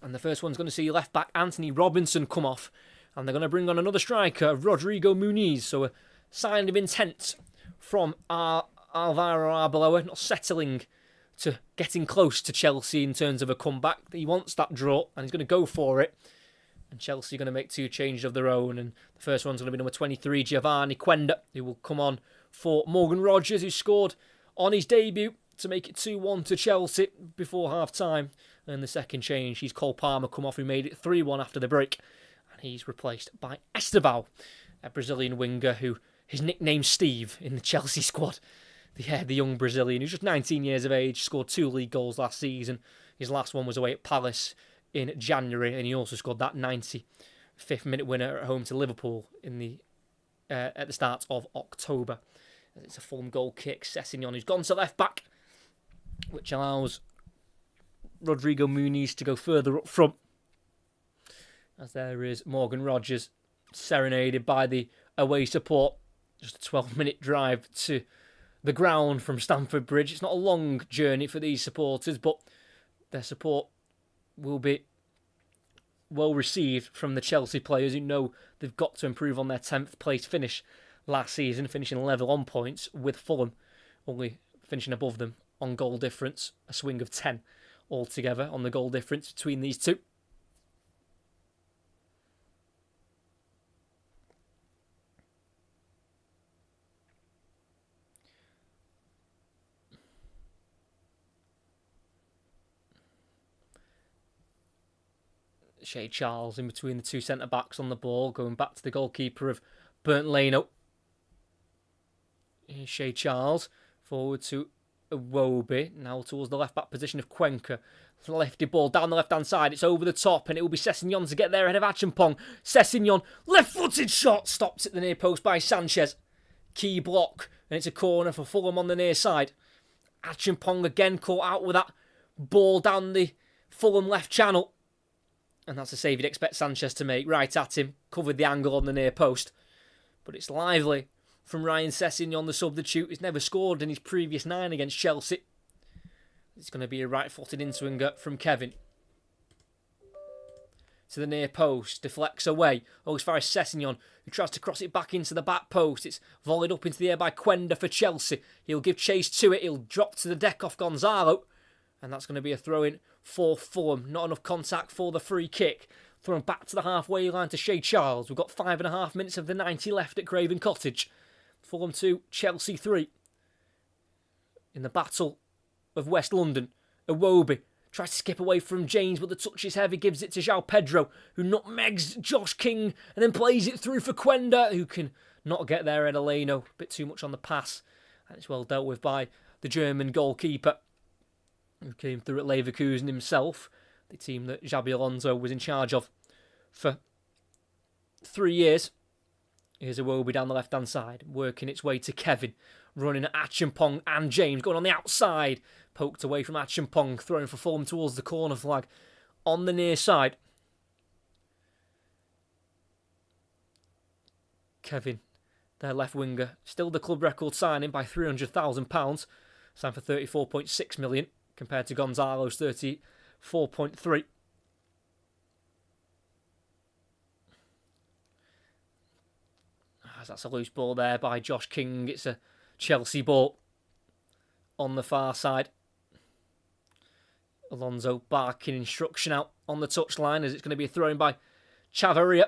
A: And the first one's going to see left back Anthony Robinson come off. And they're going to bring on another striker, Rodrigo Muniz. So a sign of intent from Alvaro Arbeloa, not settling to getting close to Chelsea in terms of a comeback. He wants that draw and he's going to go for it. And Chelsea are going to make two changes of their own. And the first one's going to be number 23, Giovanni Quenda, who will come on for Morgan Rogers, who scored on his debut to make it 2-1 to Chelsea before half-time. And the second change, he's Cole Palmer come off, who made it 3-1 after the break. And he's replaced by Esteval, a Brazilian winger who is nicknamed Steve in the Chelsea squad. The young Brazilian who's just 19 years of age, scored 2 league goals last season. His last one was away at Palace in January, and he also scored that 95th minute winner at home to Liverpool in the at the start of October. It's a Fulham goal kick. Sessegnon, who's gone to left back, which allows Rodrigo Muniz to go further up front. As there is Morgan Rogers serenaded by the away support. Just a 12-minute drive to the ground from Stamford Bridge. It's not a long journey for these supporters, but their support will be well received from the Chelsea players who know they've got to improve on their 10th place finish last season, finishing level on points with Fulham, only finishing above them on goal difference, a swing of 10 altogether on the goal difference between these two. Shea Charles in between the two centre-backs on the ball, going back to the goalkeeper of Burnt Leno. Here's Shea Charles, forward to Iwobi, now towards the left-back position of Cuenca. Lefty ball down the left-hand side, it's over the top, and it will be Sessegnon to get there ahead of Achimpong. Sessegnon, left-footed shot, stopped at the near post by Sanchez. Key block, and it's a corner for Fulham on the near side. Achimpong again caught out with that ball down the Fulham left channel. And that's a save you'd expect Sanchez to make. Right at him. Covered the angle on the near post. But it's lively from Ryan Sessegnon, the substitute. He's never scored in his previous 9 against Chelsea. It's going to be a right-footed in-swinger from Kevin. To the near post. Deflects away. As far as Sessegnon, who tries to cross it back into the back post. It's volleyed up into the air by Quenda for Chelsea. He'll give chase to it. He'll drop to the deck off Gonzalo. And that's going to be a throw-in for Fulham. Not enough contact for the free kick. Thrown back to the halfway line to Shea Charles. We've got 5.5 minutes of the 90 left at Craven Cottage. Fulham 2, Chelsea 3. In the battle of West London, Iwobi tries to skip away from James, but the touch is heavy. Gives it to João Pedro, who nutmegs Josh King, and then plays it through for Quenda, who can not get there at Eleno. A bit too much on the pass. And it's well dealt with by the German goalkeeper, who came through at Leverkusen himself, the team that Xabi Alonso was in charge of for 3 years. Here's Iwobi down the left-hand side, working its way to Kevin, running at Achimpong and James, going on the outside. Poked away from Achimpong, throwing for Fulham towards the corner flag on the near side. Kevin, their left winger, still the club record signing by £300,000, signed for £34.6 million compared to Gonzalo's £34.3. That's a loose ball there by Josh King. It's a Chelsea ball on the far side. Alonso barking instruction out on the touchline as it's going to be a throw-in by Chavarria.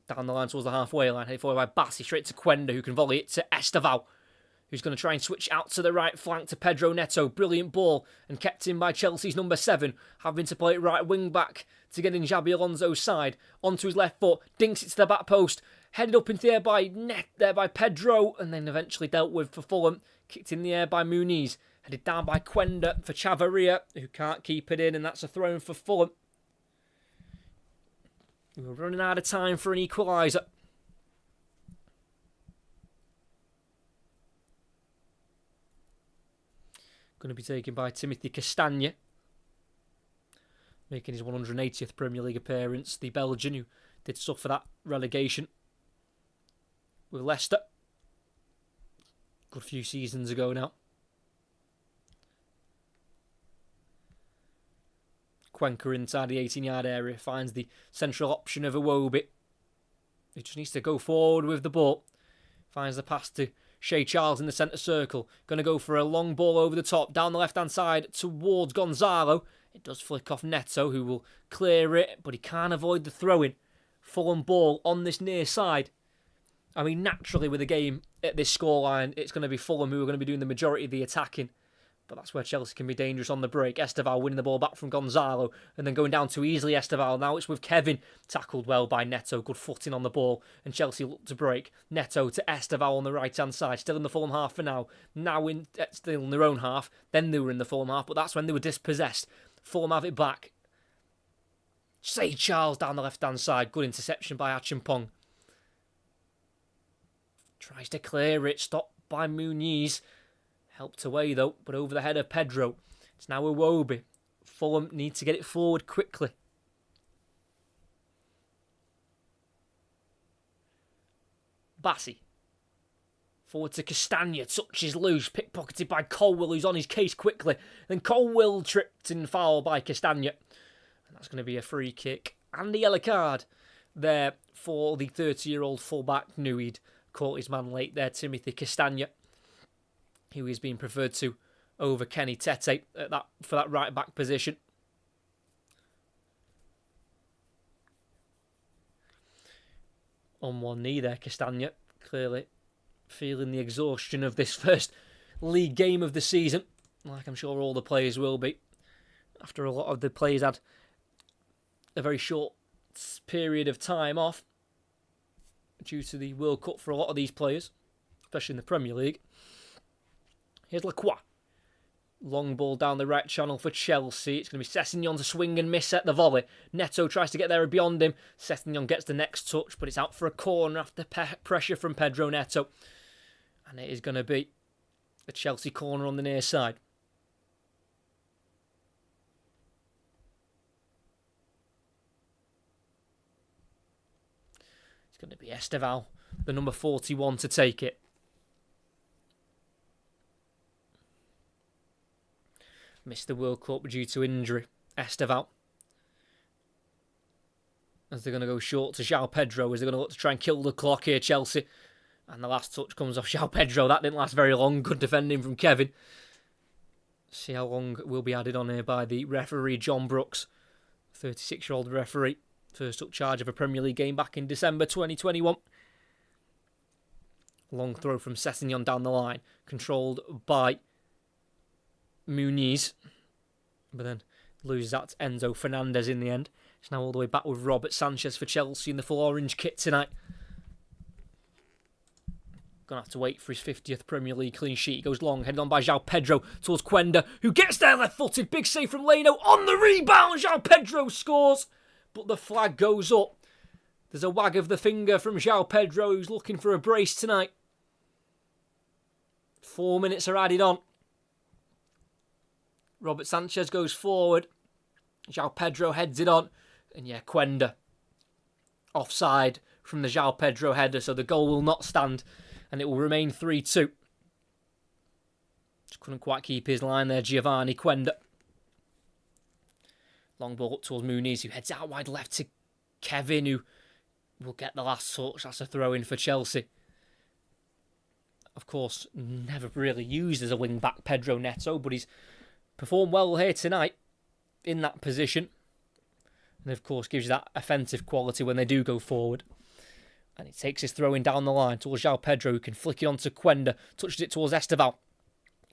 A: Down the line towards the halfway line, headed forward by Bassi, straight to Quenda, who can volley it to Esteval, who's going to try and switch out to the right flank to Pedro Neto. Brilliant ball, and kept in by Chelsea's number 7, having to play it right wing back to get in Xabi Alonso's side. Onto his left foot, dinks it to the back post, headed up into the air by Pedro, and then eventually dealt with for Fulham. Kicked in the air by Muniz, headed down by Quenda for Chavarria, who can't keep it in, and that's a throw-in for Fulham. We're running out of time for an equaliser. Going to be taken by Timothy Castagna, making his 180th Premier League appearance. The Belgian who did suffer that relegation with Leicester. Good few seasons ago now. Cuenca inside the 18-yard area finds the central option of Iwobi. He just needs to go forward with the ball. Finds the pass to Shea Charles in the centre circle. Going to go for a long ball over the top, down the left-hand side towards Gonzalo. It does flick off Neto, who will clear it, but he can't avoid the throw-in. Fulham ball on this near side. I mean, naturally with a game at this scoreline, it's going to be Fulham who are going to be doing the majority of the attacking. But that's where Chelsea can be dangerous on the break. Esteval winning the ball back from Gonzalo and then going down too easily. Esteval, now it's with Kevin. Tackled well by Neto. Good footing on the ball. And Chelsea look to break. Neto to Esteval on the right-hand side. Still in the Fulham half for now. Now still in their own half. Then they were in the Fulham half, but that's when they were dispossessed. Fulham have it back. Say Charles down the left-hand side. Good interception by Achimpong. Tries to clear it. Stopped by Muniz. Helped away though, but over the head of Pedro. It's now Iwobi. Fulham need to get it forward quickly. Bassi. Forward to Castagna. Touches loose. Pickpocketed by Colwill, who's on his case quickly. Then Colwill tripped and fouled by Castagna. And that's going to be a free kick. And a yellow card there for the 30-year-old fullback. Knew he'd caught his man late there, Timothy Castagna, who is being preferred to over Kenny Tete for that right-back position. On one knee there, Castagna, clearly feeling the exhaustion of this first league game of the season, like I'm sure all the players will be, after a lot of the players had a very short period of time off due to the World Cup for a lot of these players, especially in the Premier League. Here's Lacroix. Long ball down the right channel for Chelsea. It's going to be Sessegnon to swing and miss at the volley. Neto tries to get there beyond him. Sessegnon gets the next touch, but it's out for a corner after pressure from Pedro Neto. And it is going to be a Chelsea corner on the near side. It's going to be Esteval, the number 41, to take it. Missed the World Cup due to injury. Esteval. As they're going to go short to João Pedro, as they're going to look to try and kill the clock here, Chelsea. And the last touch comes off João Pedro. That didn't last very long. Good defending from Kevin. See how long will be added on here by the referee, John Brooks. 36-year-old referee. First took charge of a Premier League game back in December 2021. Long throw from Sessegnon down the line. Controlled by Muniz, but then loses that to Enzo Fernandez in the end. It's now all the way back with Robert Sanchez for Chelsea in the full orange kit tonight. Gonna have to wait for his 50th Premier League clean sheet. He goes long, headed on by João Pedro towards Quenda, who gets there left-footed. Big save from Leno on the rebound. João Pedro scores, but the flag goes up. There's a wag of the finger from João Pedro, who's looking for a brace tonight. 4 minutes are added on. Robert Sanchez goes forward. João Pedro heads it on. And yeah, Quenda offside from the João Pedro header, so the goal will not stand and it will remain 3-2. Just couldn't quite keep his line there, Giovanni Quenda. Long ball up towards Muniz, who heads out wide left to Kevin, who will get the last touch. That's a throw-in for Chelsea. Of course, never really used as a wing-back, Pedro Neto, but he's performed well here tonight in that position. And of course gives you that offensive quality when they do go forward. And he takes his throw-in down the line towards João Pedro, who can flick it onto Quenda. Touches it towards Esteval.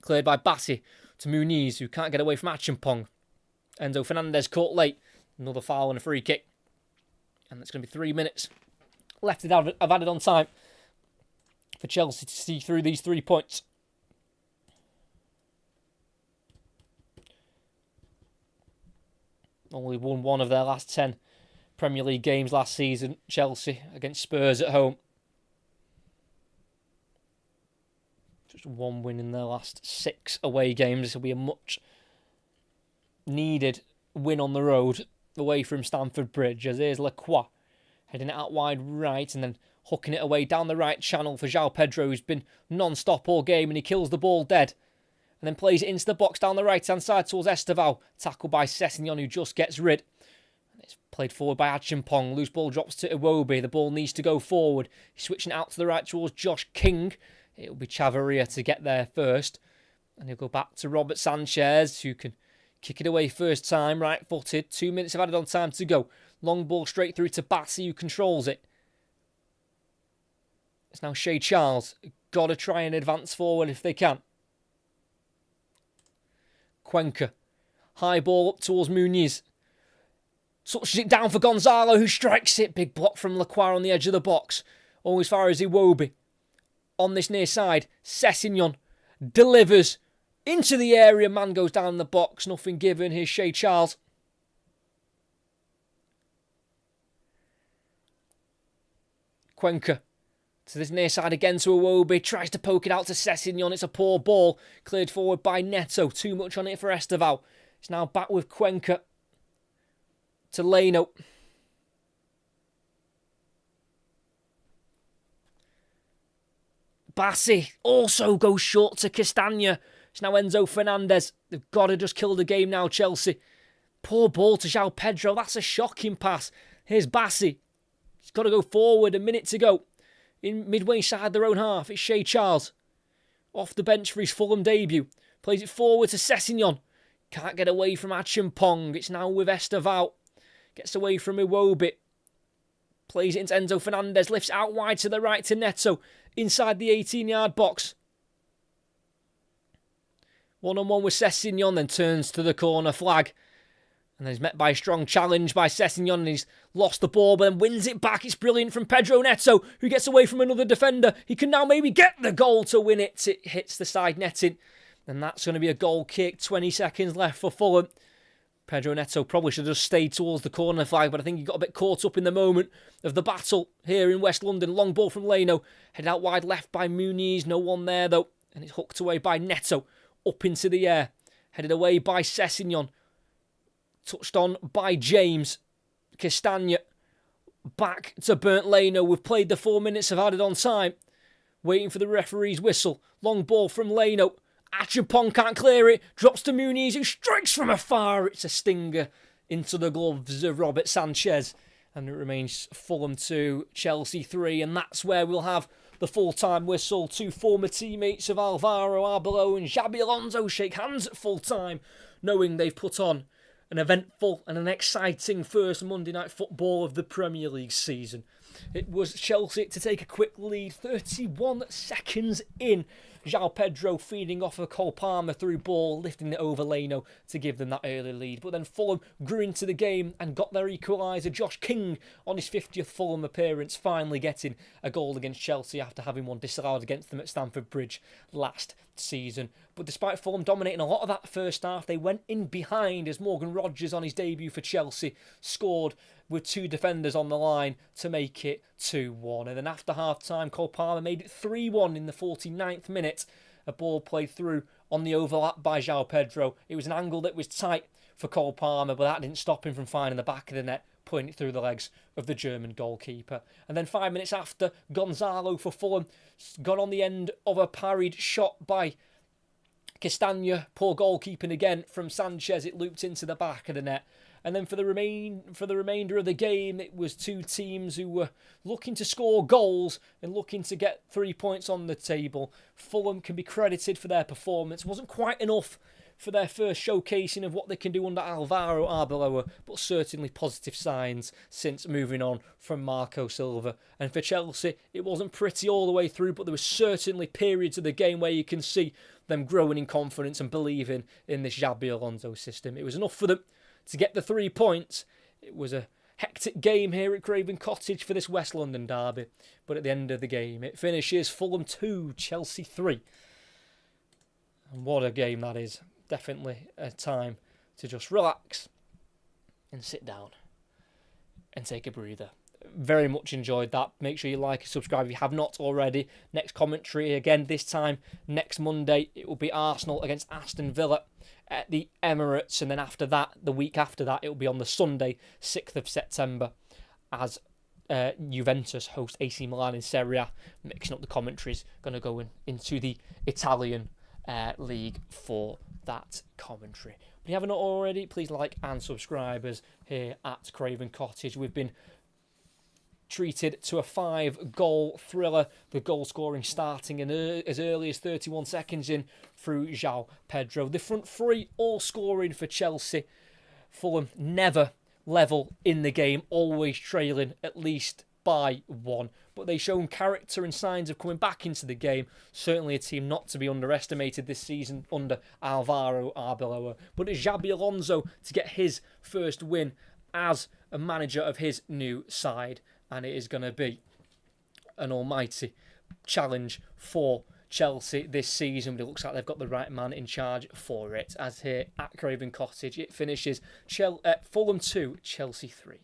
A: Cleared by Bassi to Muniz, who can't get away from Achimpong. Enzo Fernandez caught late. Another foul and a free kick. And it's going to be 3 minutes left of added on time for Chelsea to see through these 3 points. Only won one of their last 10 Premier League games last season, Chelsea, against Spurs at home. Just one win in their last 6 away games. This will be a much needed win on the road away from Stamford Bridge. As here's Lacroix heading it out wide right and then hooking it away down the right channel for João Pedro, who's been non-stop all game, and he kills the ball dead. And then plays it into the box down the right-hand side towards Esteval. Tackled by Sessegnon, who just gets rid. And it's played forward by Achimpong. Loose ball drops to Iwobi. The ball needs to go forward. He's switching out to the right towards Josh King. It'll be Chavarria to get there first. And he'll go back to Robert Sanchez, who can kick it away first time, right-footed. 2 minutes have added on time to go. Long ball straight through to Bassi, who controls it. It's now Shea Charles. Got to try and advance forward if they can. Cuenca. High ball up towards Muniz. Touches it down for Gonzalo, who strikes it. Big block from Lacroix on the edge of the box. All as far as Iwobi. On this near side, Sessegnon delivers into the area. Man goes down the box. Nothing given. Here's Shea Charles. Cuenca. To this near side again to Iwobi. Tries to poke it out to Sessegnon. It's a poor ball. Cleared forward by Neto. Too much on it for Esteval. It's now back with Cuenca. To Leno. Bassi also goes short to Castagna. It's now Enzo Fernandez. They've got to just kill the game now, Chelsea. Poor ball to João Pedro. That's a shocking pass. Here's Bassi. He's got to go forward. A minute to go. In midway side their own half, it's Shea Charles. Off the bench for his Fulham debut. Plays it forward to Sessegnon. Can't get away from Achimpong. It's now with Esteval. Gets away from Iwobi. Plays it into Enzo Fernandez. Lifts out wide to the right to Neto. Inside the 18-yard box. One-on-one with Sessegnon, then turns to the corner flag. And then he's met by a strong challenge by Sessegnon, and he's lost the ball, but then wins it back. It's brilliant from Pedro Neto, who gets away from another defender. He can now maybe get the goal to win it. It hits the side netting. And that's going to be a goal kick. 20 seconds left for Fulham. Pedro Neto probably should have just stayed towards the corner flag, but I think he got a bit caught up in the moment of the battle here in West London. Long ball from Leno. Headed out wide left by Muniz. No one there, though. And it's hooked away by Neto. Up into the air. Headed away by Sessegnon. Touched on by James. Castagna. Back to Bernd Leno. We've played the 4 minutes of added on time. Waiting for the referee's whistle. Long ball from Leno. Achimpong can't clear it. Drops to Muniz, who strikes from afar. It's a stinger into the gloves of Robert Sanchez. And it remains Fulham 2, Chelsea 3. And that's where we'll have the full-time whistle. Two former teammates of Alvaro Arbeloa and Xabi Alonso shake hands at full-time, knowing they've put on an eventful and an exciting first Monday night football of the Premier League season. It was Chelsea to take a quick lead 31 seconds in. João Pedro feeding off a Cole Palmer through ball, lifting it over Leno to give them that early lead. But then Fulham grew into the game and got their equaliser. Josh King on his 50th Fulham appearance, finally getting a goal against Chelsea after having one disallowed against them at Stamford Bridge last season. But despite Fulham dominating a lot of that first half, they went in behind as Morgan Rogers on his debut for Chelsea scored with 2 defenders on the line to make it 2-1. And then after half-time, Cole Palmer made it 3-1 in the 49th minute. A ball played through on the overlap by João Pedro. It was an angle that was tight for Cole Palmer, but that didn't stop him from finding the back of the net, putting it through the legs of the German goalkeeper. And then 5 minutes after, Gonzalo for Fulham got on the end of a parried shot by Castagna. Poor goalkeeping again from Sanchez. It looped into the back of the net. And then for the remainder of the game, it was 2 teams who were looking to score goals and looking to get 3 points on the table. Fulham can be credited for their performance. It wasn't quite enough for their first showcasing of what they can do under Alvaro Arbeloa, but certainly positive signs since moving on from Marco Silva. And for Chelsea, it wasn't pretty all the way through, but there were certainly periods of the game where you can see them growing in confidence and believing in this Xabi Alonso system. It was enough for them to get the 3 points. It was a hectic game here at Craven Cottage for this West London derby, but at the end of the game, it finishes Fulham 2, Chelsea 3. And what a game that is. Definitely a time to just relax and sit down and take a breather. Very much enjoyed that. Make sure you like and subscribe if you have not already. Next commentary again, this time next Monday. It will be Arsenal against Aston Villa at the Emirates, and then after that, the week after that, it will be on the Sunday, 6th of September, as Juventus host AC Milan in Serie A. Mixing up the commentaries, going to go into the Italian league for that commentary. But if you haven't already, please like and subscribe us here at Craven Cottage. We've been treated to a 5-goal thriller, the goal scoring starting in as early as 31 seconds in through João Pedro. The front three all scoring for Chelsea. Fulham never level in the game, always trailing at least by 1. But they've shown character and signs of coming back into the game. Certainly a team not to be underestimated this season under Alvaro Arbeloa. But it's Xabi Alonso to get his first win as a manager of his new side. And it is going to be an almighty challenge for Chelsea this season. But it looks like they've got the right man in charge for it. As here at Craven Cottage, it finishes Fulham 2, Chelsea 3.